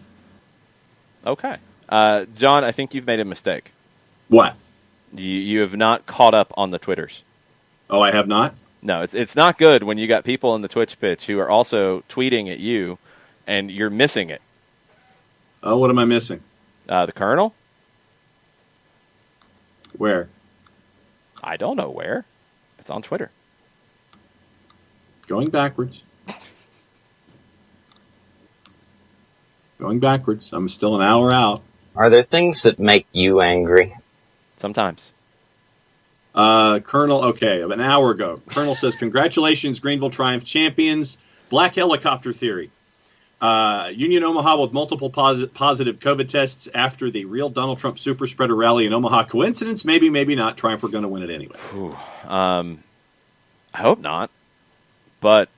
Okay. John, I think you've made a mistake. What? You have not caught up on the Twitters. Oh, I have not? No, it's not good when you got people in the Twitch pitch who are also tweeting at you, and you're missing it. Oh, what am I missing? The Colonel? Where? I don't know where. It's on Twitter. Going backwards. Going backwards. I'm still an hour out. Are there things that make you angry? Sometimes. Colonel, okay, an hour ago. Colonel says, congratulations, Greenville Triumph champions. Black helicopter theory. Union Omaha with multiple positive COVID tests after the real Donald Trump super spreader rally in Omaha. Coincidence? Maybe, maybe not. Triumph, we're going to win it anyway. I hope not. But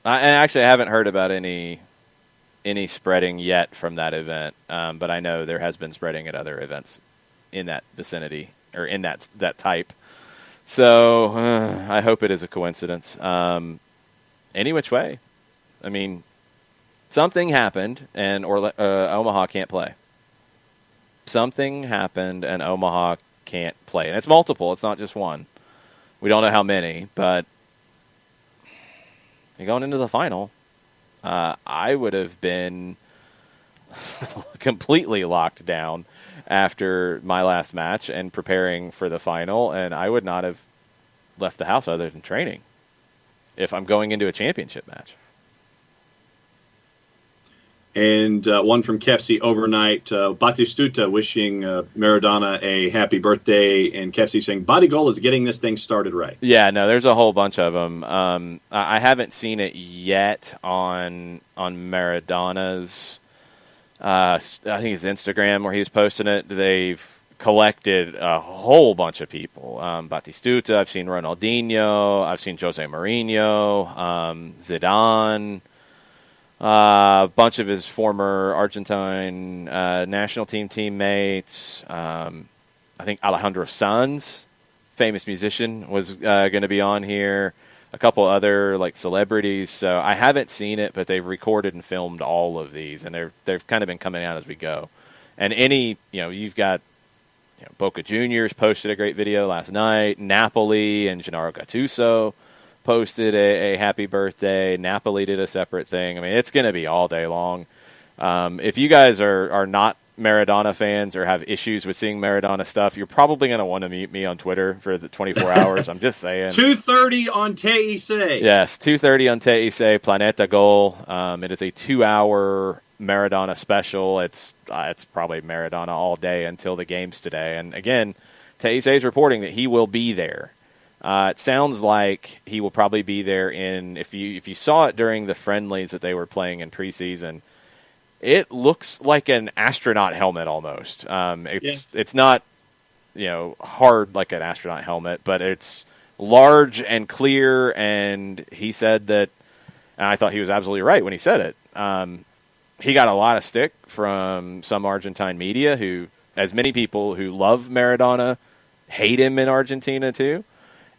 I actually haven't heard about any spreading yet from that event. But I know there has been spreading at other events in that vicinity or in that type. So I hope it is a coincidence. Any which way. I mean, something happened and Omaha can't play. Something happened and Omaha can't play. And it's multiple. It's not just one. We don't know how many, but going into the final, I would have been completely locked down after my last match and preparing for the final, and I would not have left the house other than training if I'm going into a championship match. And one from Kefsi overnight, Batistuta wishing Maradona a happy birthday, and Kefsi saying, Body Goal is getting this thing started right. Yeah, no, there's a whole bunch of them. I haven't seen it yet on Maradona's, I think it's Instagram where he was posting it. They've collected a whole bunch of people. Batistuta, I've seen Ronaldinho, I've seen Jose Mourinho, Zidane, a bunch of his former Argentine national team teammates. I think Alejandro Sanz, famous musician, was going to be on here. A couple other like celebrities. So I haven't seen it, but they've recorded and filmed all of these, and they've kind of been coming out as we go. And you've got Boca Juniors posted a great video last night. Napoli and Gennaro Gattuso posted a happy birthday. Napoli did a separate thing. I mean, it's going to be all day long. If you guys are not Maradona fans or have issues with seeing Maradona stuff, you're probably going to want to meet me on Twitter for the 24 hours. I'm just saying. 2:30 on TIC. Yes, 2:30 on TIC, Planeta Gol. It is a 2-hour Maradona special. It's probably Maradona all day until the games today. And again, TIC is reporting that he will be there. It sounds like he will probably be there if you saw it during the friendlies that they were playing in preseason, it looks like an astronaut helmet almost. It's not hard like an astronaut helmet, but it's large and clear. And he said that, and I thought he was absolutely right when he said it. He got a lot of stick from some Argentine media who, as many people who love Maradona, hate him in Argentina too.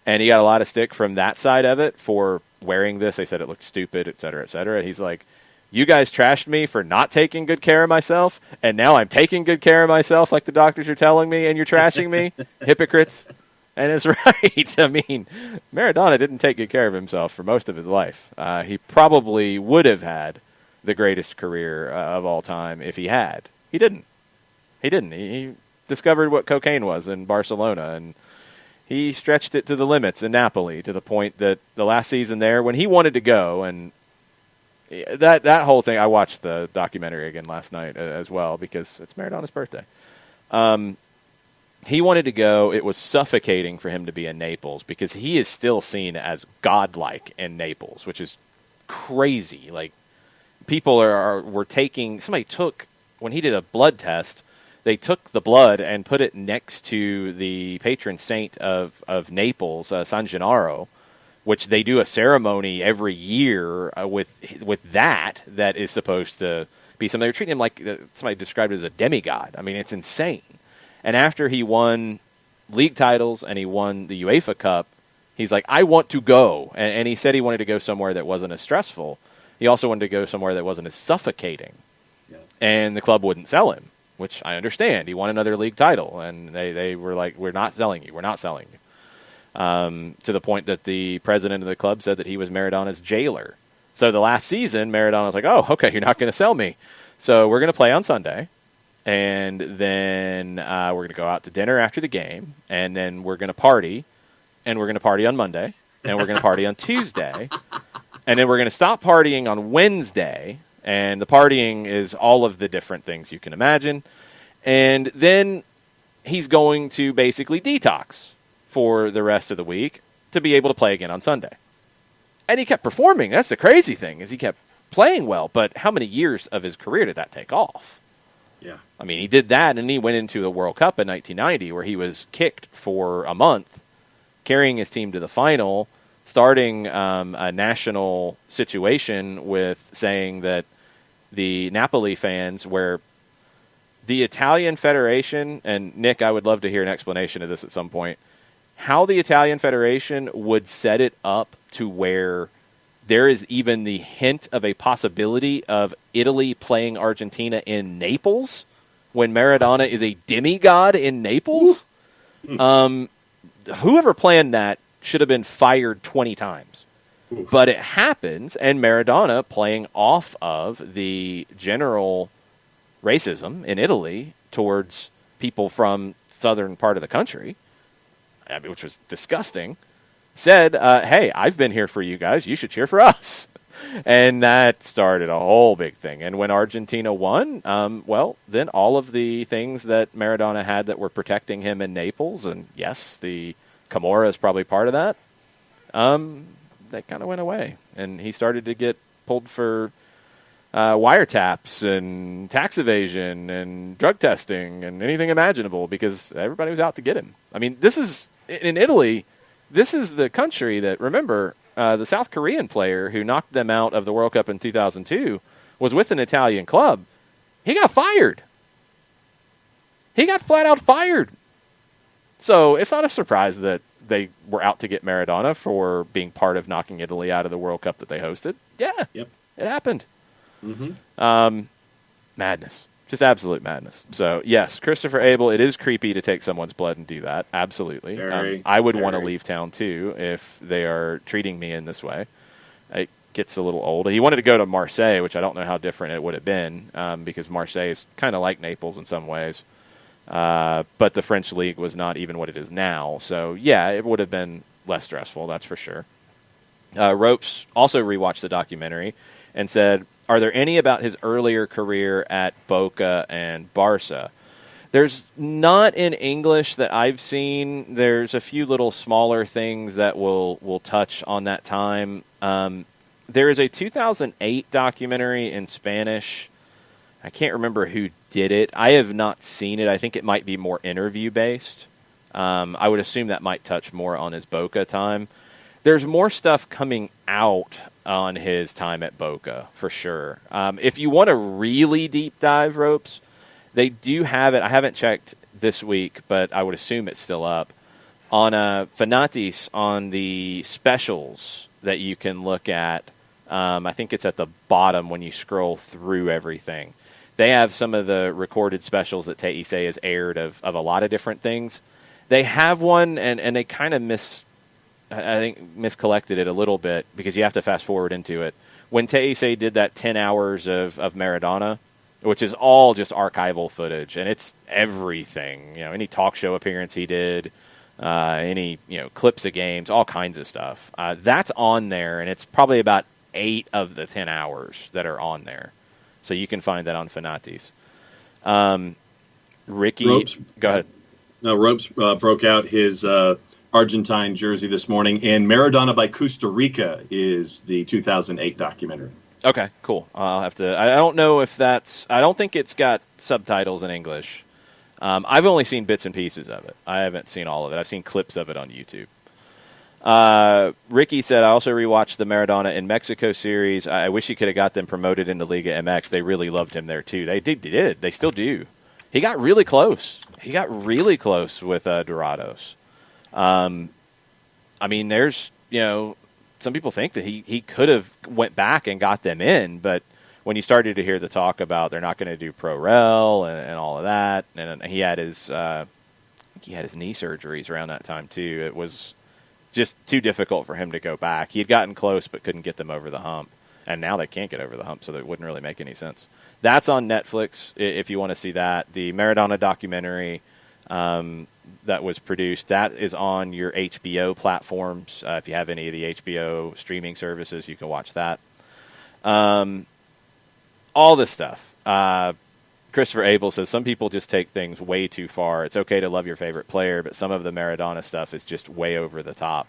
And he got a lot of stick from that side of it for wearing this. They said it looked stupid, et cetera, et cetera. He's like, you guys trashed me for not taking good care of myself, and now I'm taking good care of myself like the doctors are telling me, and you're trashing me? Hypocrites. And it's right. I mean, Maradona didn't take good care of himself for most of his life. He probably would have had the greatest career of all time if he had. He didn't. He discovered what cocaine was in Barcelona, and he stretched it to the limits in Napoli to the point that the last season there, when he wanted to go, and that whole thing, I watched the documentary again last night as well because it's Maradona's birthday. He wanted to go. It was suffocating for him to be in Naples because he is still seen as godlike in Naples, which is crazy. Like, people were taking, somebody took, when he did a blood test, they took the blood and put it next to the patron saint of Naples, San Gennaro, which they do a ceremony every year with that is supposed to be something. They're treating him like somebody described it as a demigod. I mean, it's insane. And after he won league titles and he won the UEFA Cup, he's like, I want to go. And he said he wanted to go somewhere that wasn't as stressful. He also wanted to go somewhere that wasn't as suffocating. Yeah. And the club wouldn't sell him, which I understand. He won another league title, and they were like, we're not selling you. We're not selling you. To the point that the president of the club said that he was Maradona's jailer. So the last season, Maradona was like, oh, okay, you're not going to sell me. So we're going to play on Sunday, and then we're going to go out to dinner after the game, and then we're going to party, and we're going to party on Monday, and we're going to party on Tuesday, and then we're going to stop partying on Wednesday, and the partying is all of the different things you can imagine. And then he's going to basically detox for the rest of the week to be able to play again on Sunday. And he kept performing. That's the crazy thing, is he kept playing well, but how many years of his career did that take off? Yeah. I mean, he did that, and he went into the World Cup in 1990, where he was kicked for a month, carrying his team to the final, starting a national situation with saying that the Napoli fans, where the Italian Federation, and Nick, I would love to hear an explanation of this at some point, how the Italian Federation would set it up to where there is even the hint of a possibility of Italy playing Argentina in Naples when Maradona is a demigod in Naples. Whoever planned that should have been fired 20 times. But it happens, and Maradona, playing off of the general racism in Italy towards people from southern part of the country, I mean, which was disgusting, said, hey, I've been here for you guys. You should cheer for us. And that started a whole big thing. And when Argentina won, well, then all of the things that Maradona had that were protecting him in Naples, and yes, the Camorra is probably part of that, that kind of went away. And he started to get pulled for wiretaps and tax evasion and drug testing and anything imaginable because everybody was out to get him. I mean, this is, in Italy, this is the country that, remember, the South Korean player who knocked them out of the World Cup in 2002 was with an Italian club. He got fired. He got flat out fired. So it's not a surprise that they were out to get Maradona for being part of knocking Italy out of the World Cup that they hosted. Yeah, Yep. It happened. Madness. Just absolute madness. So, yes, Christopher Abel, it is creepy to take someone's blood and do that. Absolutely. I would want to leave town, too, if they are treating me in this way. It gets a little old. He wanted to go to Marseille, which I don't know how different it would have been, because Marseille is kind of like Naples in some ways. But the French league was not even what it is now. So, yeah, it would have been less stressful, that's for sure. Ropes also rewatched the documentary and said, are there any about his earlier career at Boca and Barca? There's not in English that I've seen. There's a few little smaller things that will touch on that time. There is a 2008 documentary in Spanish. I can't remember who did it. I have not seen it. I think it might be more interview-based. I would assume that might touch more on his Boca time. There's more stuff coming out on his time at Boca, for sure. If you want to really deep dive, Ropes, they do have it. I haven't checked this week, but I would assume it's still up. On Fanatis, on the specials that you can look at, I think it's at the bottom when you scroll through everything. They have some of the recorded specials that Te'ise has aired of a lot of different things. They have one, and they kind of miscollected it a little bit because you have to fast forward into it. When Te'ise did that 10 hours of Maradona, which is all just archival footage, and it's everything, any talk show appearance he did, any clips of games, all kinds of stuff. That's on there, and it's probably about 8 of the 10 hours that are on there. So you can find that on Fanatis. Ricky, Ropes, go ahead. No, Ropes broke out his Argentine jersey this morning, and Maradona by Costa Rica is the 2008 documentary. Okay, cool. I'll have to. I don't know if that's. I don't think it's got subtitles in English. I've only seen bits and pieces of it. I haven't seen all of it. I've seen clips of it on YouTube. Ricky said, I also rewatched the Maradona in Mexico series. I wish he could have got them promoted into Liga MX. They really loved him there, too. They did. They still do. He got really close. With Dorados. I mean, there's, some people think that he could have went back and got them in, but when you started to hear the talk about they're not going to do pro rel and all of that, and he had his knee surgeries around that time too. It was just too difficult for him to go back. He had gotten close but couldn't get them over the hump, and now they can't get over the hump, so it wouldn't really make any sense. That's on Netflix if you want to see that. The Maradona documentary that was produced, that is on your HBO platforms. If you have any of the HBO streaming services, you can watch that. All this stuff. Christopher Abel says, some people just take things way too far. It's okay to love your favorite player, but some of the Maradona stuff is just way over the top.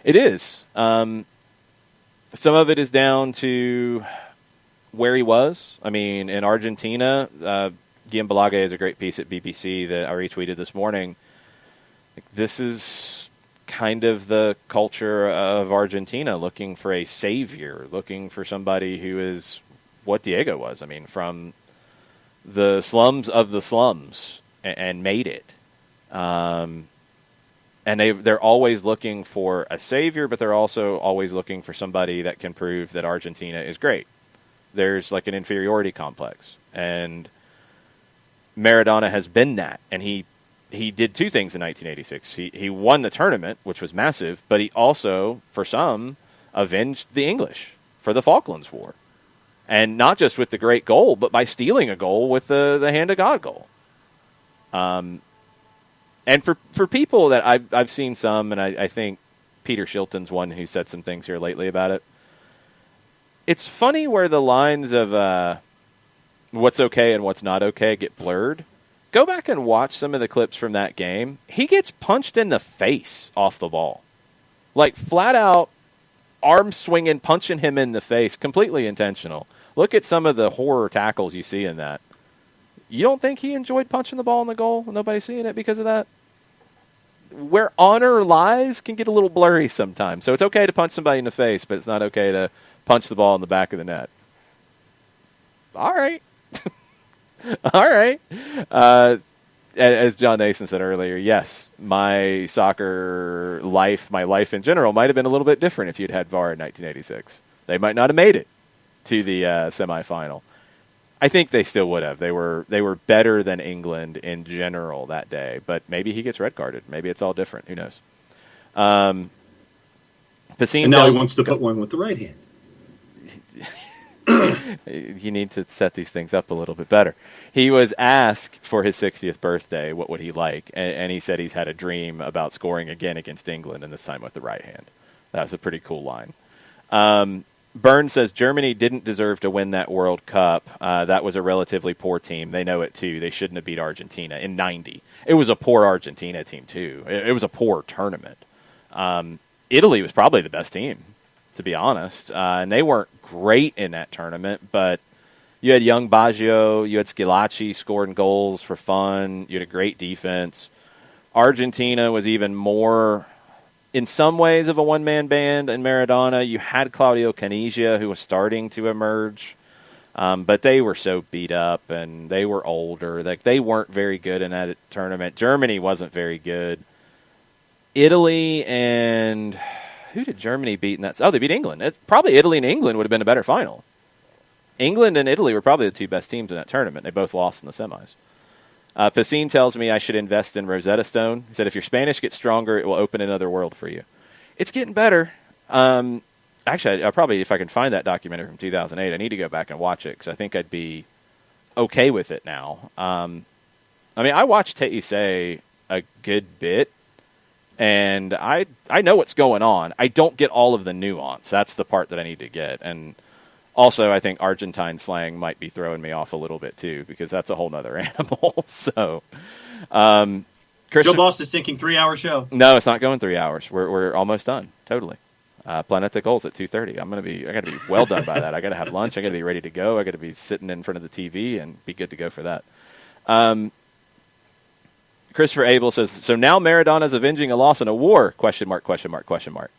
It is. Some of it is down to where he was. I mean, in Argentina, Guillaume Balage has a great piece at BBC that I retweeted this morning. This is kind of the culture of Argentina, looking for a savior, looking for somebody who is what Diego was. I mean, from the slums of the slums and made it. And they're always looking for a savior, but they're also always looking for somebody that can prove that Argentina is great. There's like an inferiority complex. And Maradona has been that. And he did two things in 1986. He won the tournament, which was massive, but he also, for some, avenged the English for the Falklands War. And not just with the great goal, but by stealing a goal with the hand of God goal. And for people that I've seen some, and I think Peter Shilton's one who said some things here lately about it. It's funny where the lines of what's okay and what's not okay get blurred. Go back and watch some of the clips from that game. He gets punched in the face off the ball. Like flat out, arm swinging, punching him in the face, completely intentional. Look at some of the horror tackles you see in that. You don't think he enjoyed punching the ball in the goal? Nobody seeing it because of that? Where honor lies can get a little blurry sometimes. So it's okay to punch somebody in the face, but it's not okay to punch the ball in the back of the net. All right. All right. As John Nason said earlier, yes, my soccer life, my life in general, might have been a little bit different if you'd had VAR in 1986. They might not have made it to the semifinal. I think they still would have. They were better than England in general that day, but maybe he gets red carded. Maybe it's all different. Who knows? Pacine and now he wants to put one with the right hand. You need to set these things up a little bit better. He was asked for his 60th birthday, what would he like? And he said he's had a dream about scoring again against England, and this time with the right hand. That was a pretty cool line. Burns says Germany didn't deserve to win that World Cup. That was a relatively poor team. They know it, too. They shouldn't have beat Argentina in 90. It was a poor Argentina team, too. It was a poor tournament. Italy was probably the best team, to be honest. And they weren't great in that tournament, but you had young Baggio, you had Schillaci scoring goals for fun, you had a great defense. Argentina was even more, in some ways, of a one-man band in Maradona. You had Claudio Caniggia, who was starting to emerge, but they were so beat up, and they were older. Like, they weren't very good in that tournament. Germany wasn't very good. Italy and... who did Germany beat in that? Oh, they beat England. Probably Italy and England would have been a better final. England and Italy were probably the two best teams in that tournament. They both lost in the semis. Pacine tells me I should invest in Rosetta Stone. He said, if your Spanish gets stronger, it will open another world for you. It's getting better. Actually, I'll probably, if I can find that documentary from 2008, I need to go back and watch it because I think I'd be okay with it now. I mean, I watched Teise a good bit. And I know what's going on. I don't get all of the nuance. That's the part that I need to get. And also, I think Argentine slang might be throwing me off a little bit, too, because that's a whole other animal. So, Joe Boss is thinking 3-hour show. No, it's not going 3 hours. We're almost done. Totally. Planet the Goals at 2:30. I got to be well done by that. I got to have lunch. I got to be ready to go. I got to be sitting in front of the TV and be good to go for that. Christopher Abel says, so now Maradona's avenging a loss in a war? Question mark, question mark, question mark.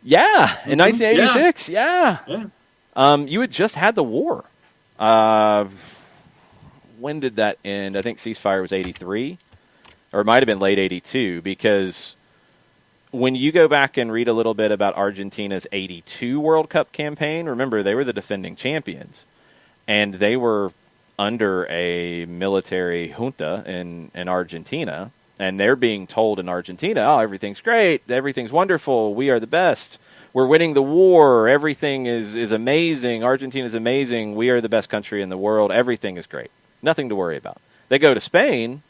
Yeah, in 1986, yeah. You had just had the war. When did that end? I think ceasefire was 83, or it might have been late 82, because when you go back and read a little bit about Argentina's 82 World Cup campaign, remember, they were the defending champions, and they were under a military junta in Argentina, and they're being told in Argentina, oh, everything's great, everything's wonderful, we are the best, we're winning the war, everything is amazing, Argentina's amazing, we are the best country in the world, everything is great, nothing to worry about. They go to Spain,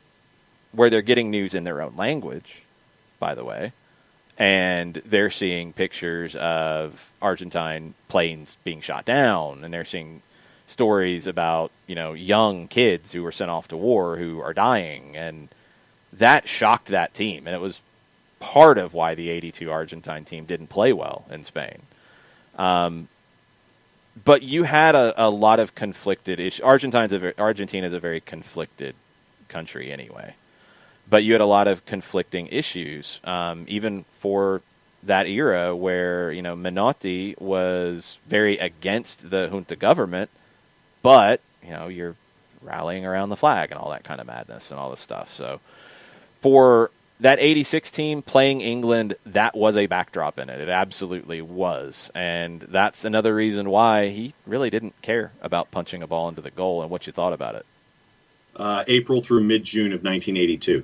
where they're getting news in their own language, by the way, and they're seeing pictures of Argentine planes being shot down, and they're seeing stories about, young kids who were sent off to war who are dying, and that shocked that team, and it was part of why the 82 Argentine team didn't play well in Spain. But you had a lot of conflicted issues. Argentina is a very conflicted country anyway. But you had a lot of conflicting issues, even for that era where, Menotti was very against the junta government, but, you're rallying around the flag and all that kind of madness and all this stuff. So for that 86 team playing England, that was a backdrop in it. It absolutely was. And that's another reason why he really didn't care about punching a ball into the goal and what you thought about it. April through mid-June of 1982.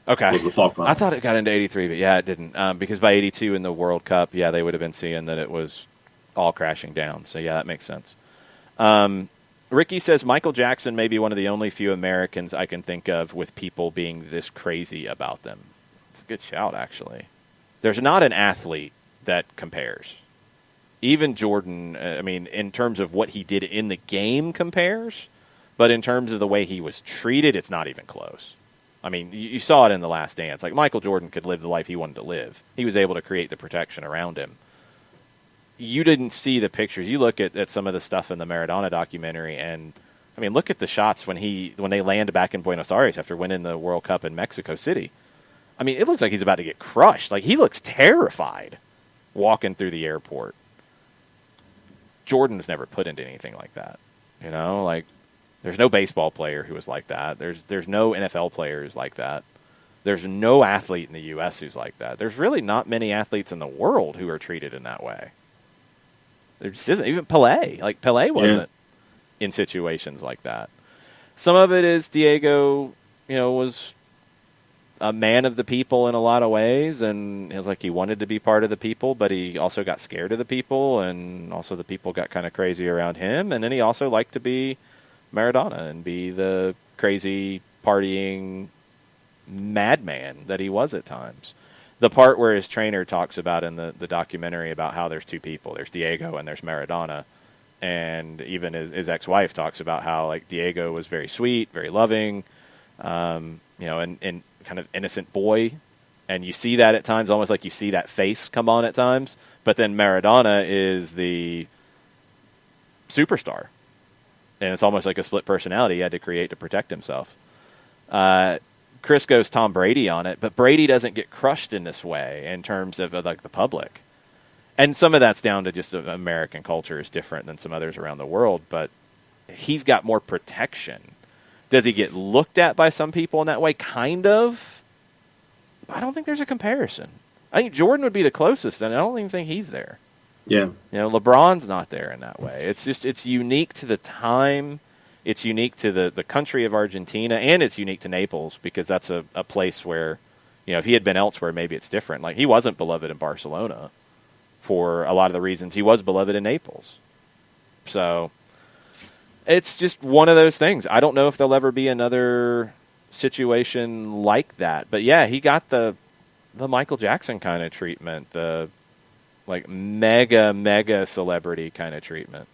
Okay. Was the Falkland. I thought it got into 83, but yeah, it didn't. Because by 82 in the World Cup, yeah, they would have been seeing that it was all crashing down. So, yeah, that makes sense. Ricky says, Michael Jackson may be one of the only few Americans I can think of with people being this crazy about them. It's a good shout, actually. There's not an athlete that compares. Even Jordan, in terms of what he did in the game compares, but in terms of the way he was treated, it's not even close. You saw it in The Last Dance. Like, Michael Jordan could live the life he wanted to live. He was able to create the protection around him. You didn't see the pictures. You look at some of the stuff in the Maradona documentary, and, look at the shots when they land back in Buenos Aires after winning the World Cup in Mexico City. It looks like he's about to get crushed. Like, he looks terrified walking through the airport. Jordan was never put into anything like that. There's no baseball player who was like that. There's no NFL players like that. There's no athlete in the U.S. who's like that. There's really not many athletes in the world who are treated in that way. There just isn't. Even Pelé. Like, Pelé wasn't in situations like that. Some of it is Diego, was a man of the people in a lot of ways, and it was like he wanted to be part of the people, but he also got scared of the people, and also the people got kind of crazy around him, and then he also liked to be Maradona and be the crazy partying madman that he was at times. The part where his trainer talks about in the documentary about how there's two people, there's Diego and there's Maradona, and even his ex-wife talks about how, like, Diego was very sweet, very loving, and kind of innocent boy, and you see that at times, almost like you see that face come on at times, but then Maradona is the superstar. And it's almost like a split personality he had to create to protect himself. Chris goes Tom Brady on it, but Brady doesn't get crushed in this way in terms of like the public. And some of that's down to just American culture is different than some others around the world, but he's got more protection. Does he get looked at by some people in that way? Kind of. I don't think there's a comparison. I think Jordan would be the closest, and I don't even think he's there. Yeah. LeBron's not there in that way. It's unique to the time. It's unique to the country of Argentina, and it's unique to Naples because that's a place where, if he had been elsewhere, maybe it's different. Like, he wasn't beloved in Barcelona for a lot of the reasons he was beloved in Naples. So it's just one of those things. I don't know if there'll ever be another situation like that. But, yeah, he got the Michael Jackson kind of treatment, the like mega celebrity kind of treatment.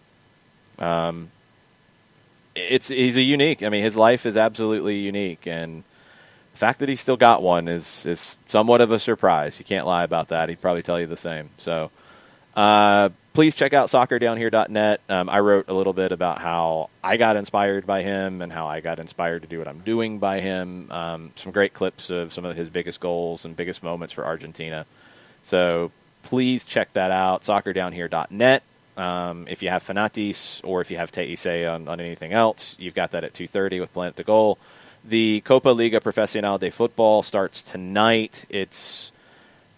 He's a unique. His life is absolutely unique, and the fact that he still got one is somewhat of a surprise. You can't lie about that. He'd probably tell you the same. So, please check out soccerdownhere.net. I wrote a little bit about how I got inspired by him and how I got inspired to do what I'm doing by him. Some great clips of some of his biggest goals and biggest moments for Argentina. So please check that out, soccerdownhere.net. If you have Fanatis or if you have Teise on anything else, you've got that at 2:30 with Planet the Goal. The Copa Liga Profesional de Football starts tonight. It's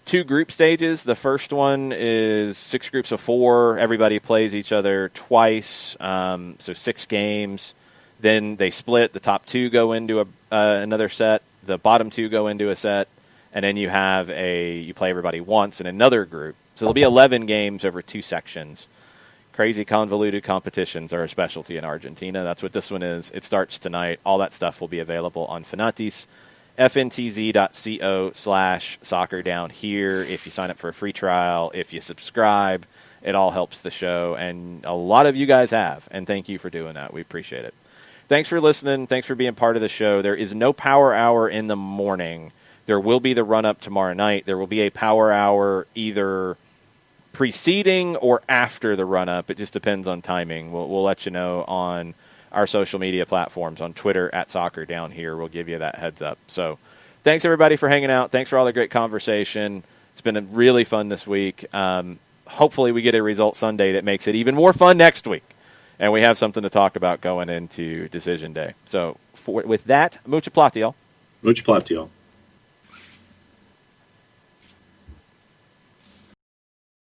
2 group stages. The first one is 6 groups of 4. Everybody plays each other twice, so 6 games. Then they split. The top 2 go into another set. The bottom 2 go into a set. And then you play everybody once in another group. So there'll be 11 games over 2 sections. Crazy convoluted competitions are a specialty in Argentina. That's what this one is. It starts tonight. All that stuff will be available on Fanatis, fntz.co/soccerdownhere. If you sign up for a free trial, if you subscribe, it all helps the show. And a lot of you guys have. And thank you for doing that. We appreciate it. Thanks for listening. Thanks for being part of the show. There is no power hour in the morning. There will be the run-up tomorrow night. There will be a power hour either preceding or after the run-up. It just depends on timing. We'll let you know on our social media platforms, on Twitter @SoccerDown here. We'll give you that heads up. So thanks, everybody, for hanging out. Thanks for all the great conversation. It's been really fun this week. Hopefully we get a result Sunday that makes it even more fun next week, and we have something to talk about going into Decision Day. So with that, mucha platiel. Mucha platiel.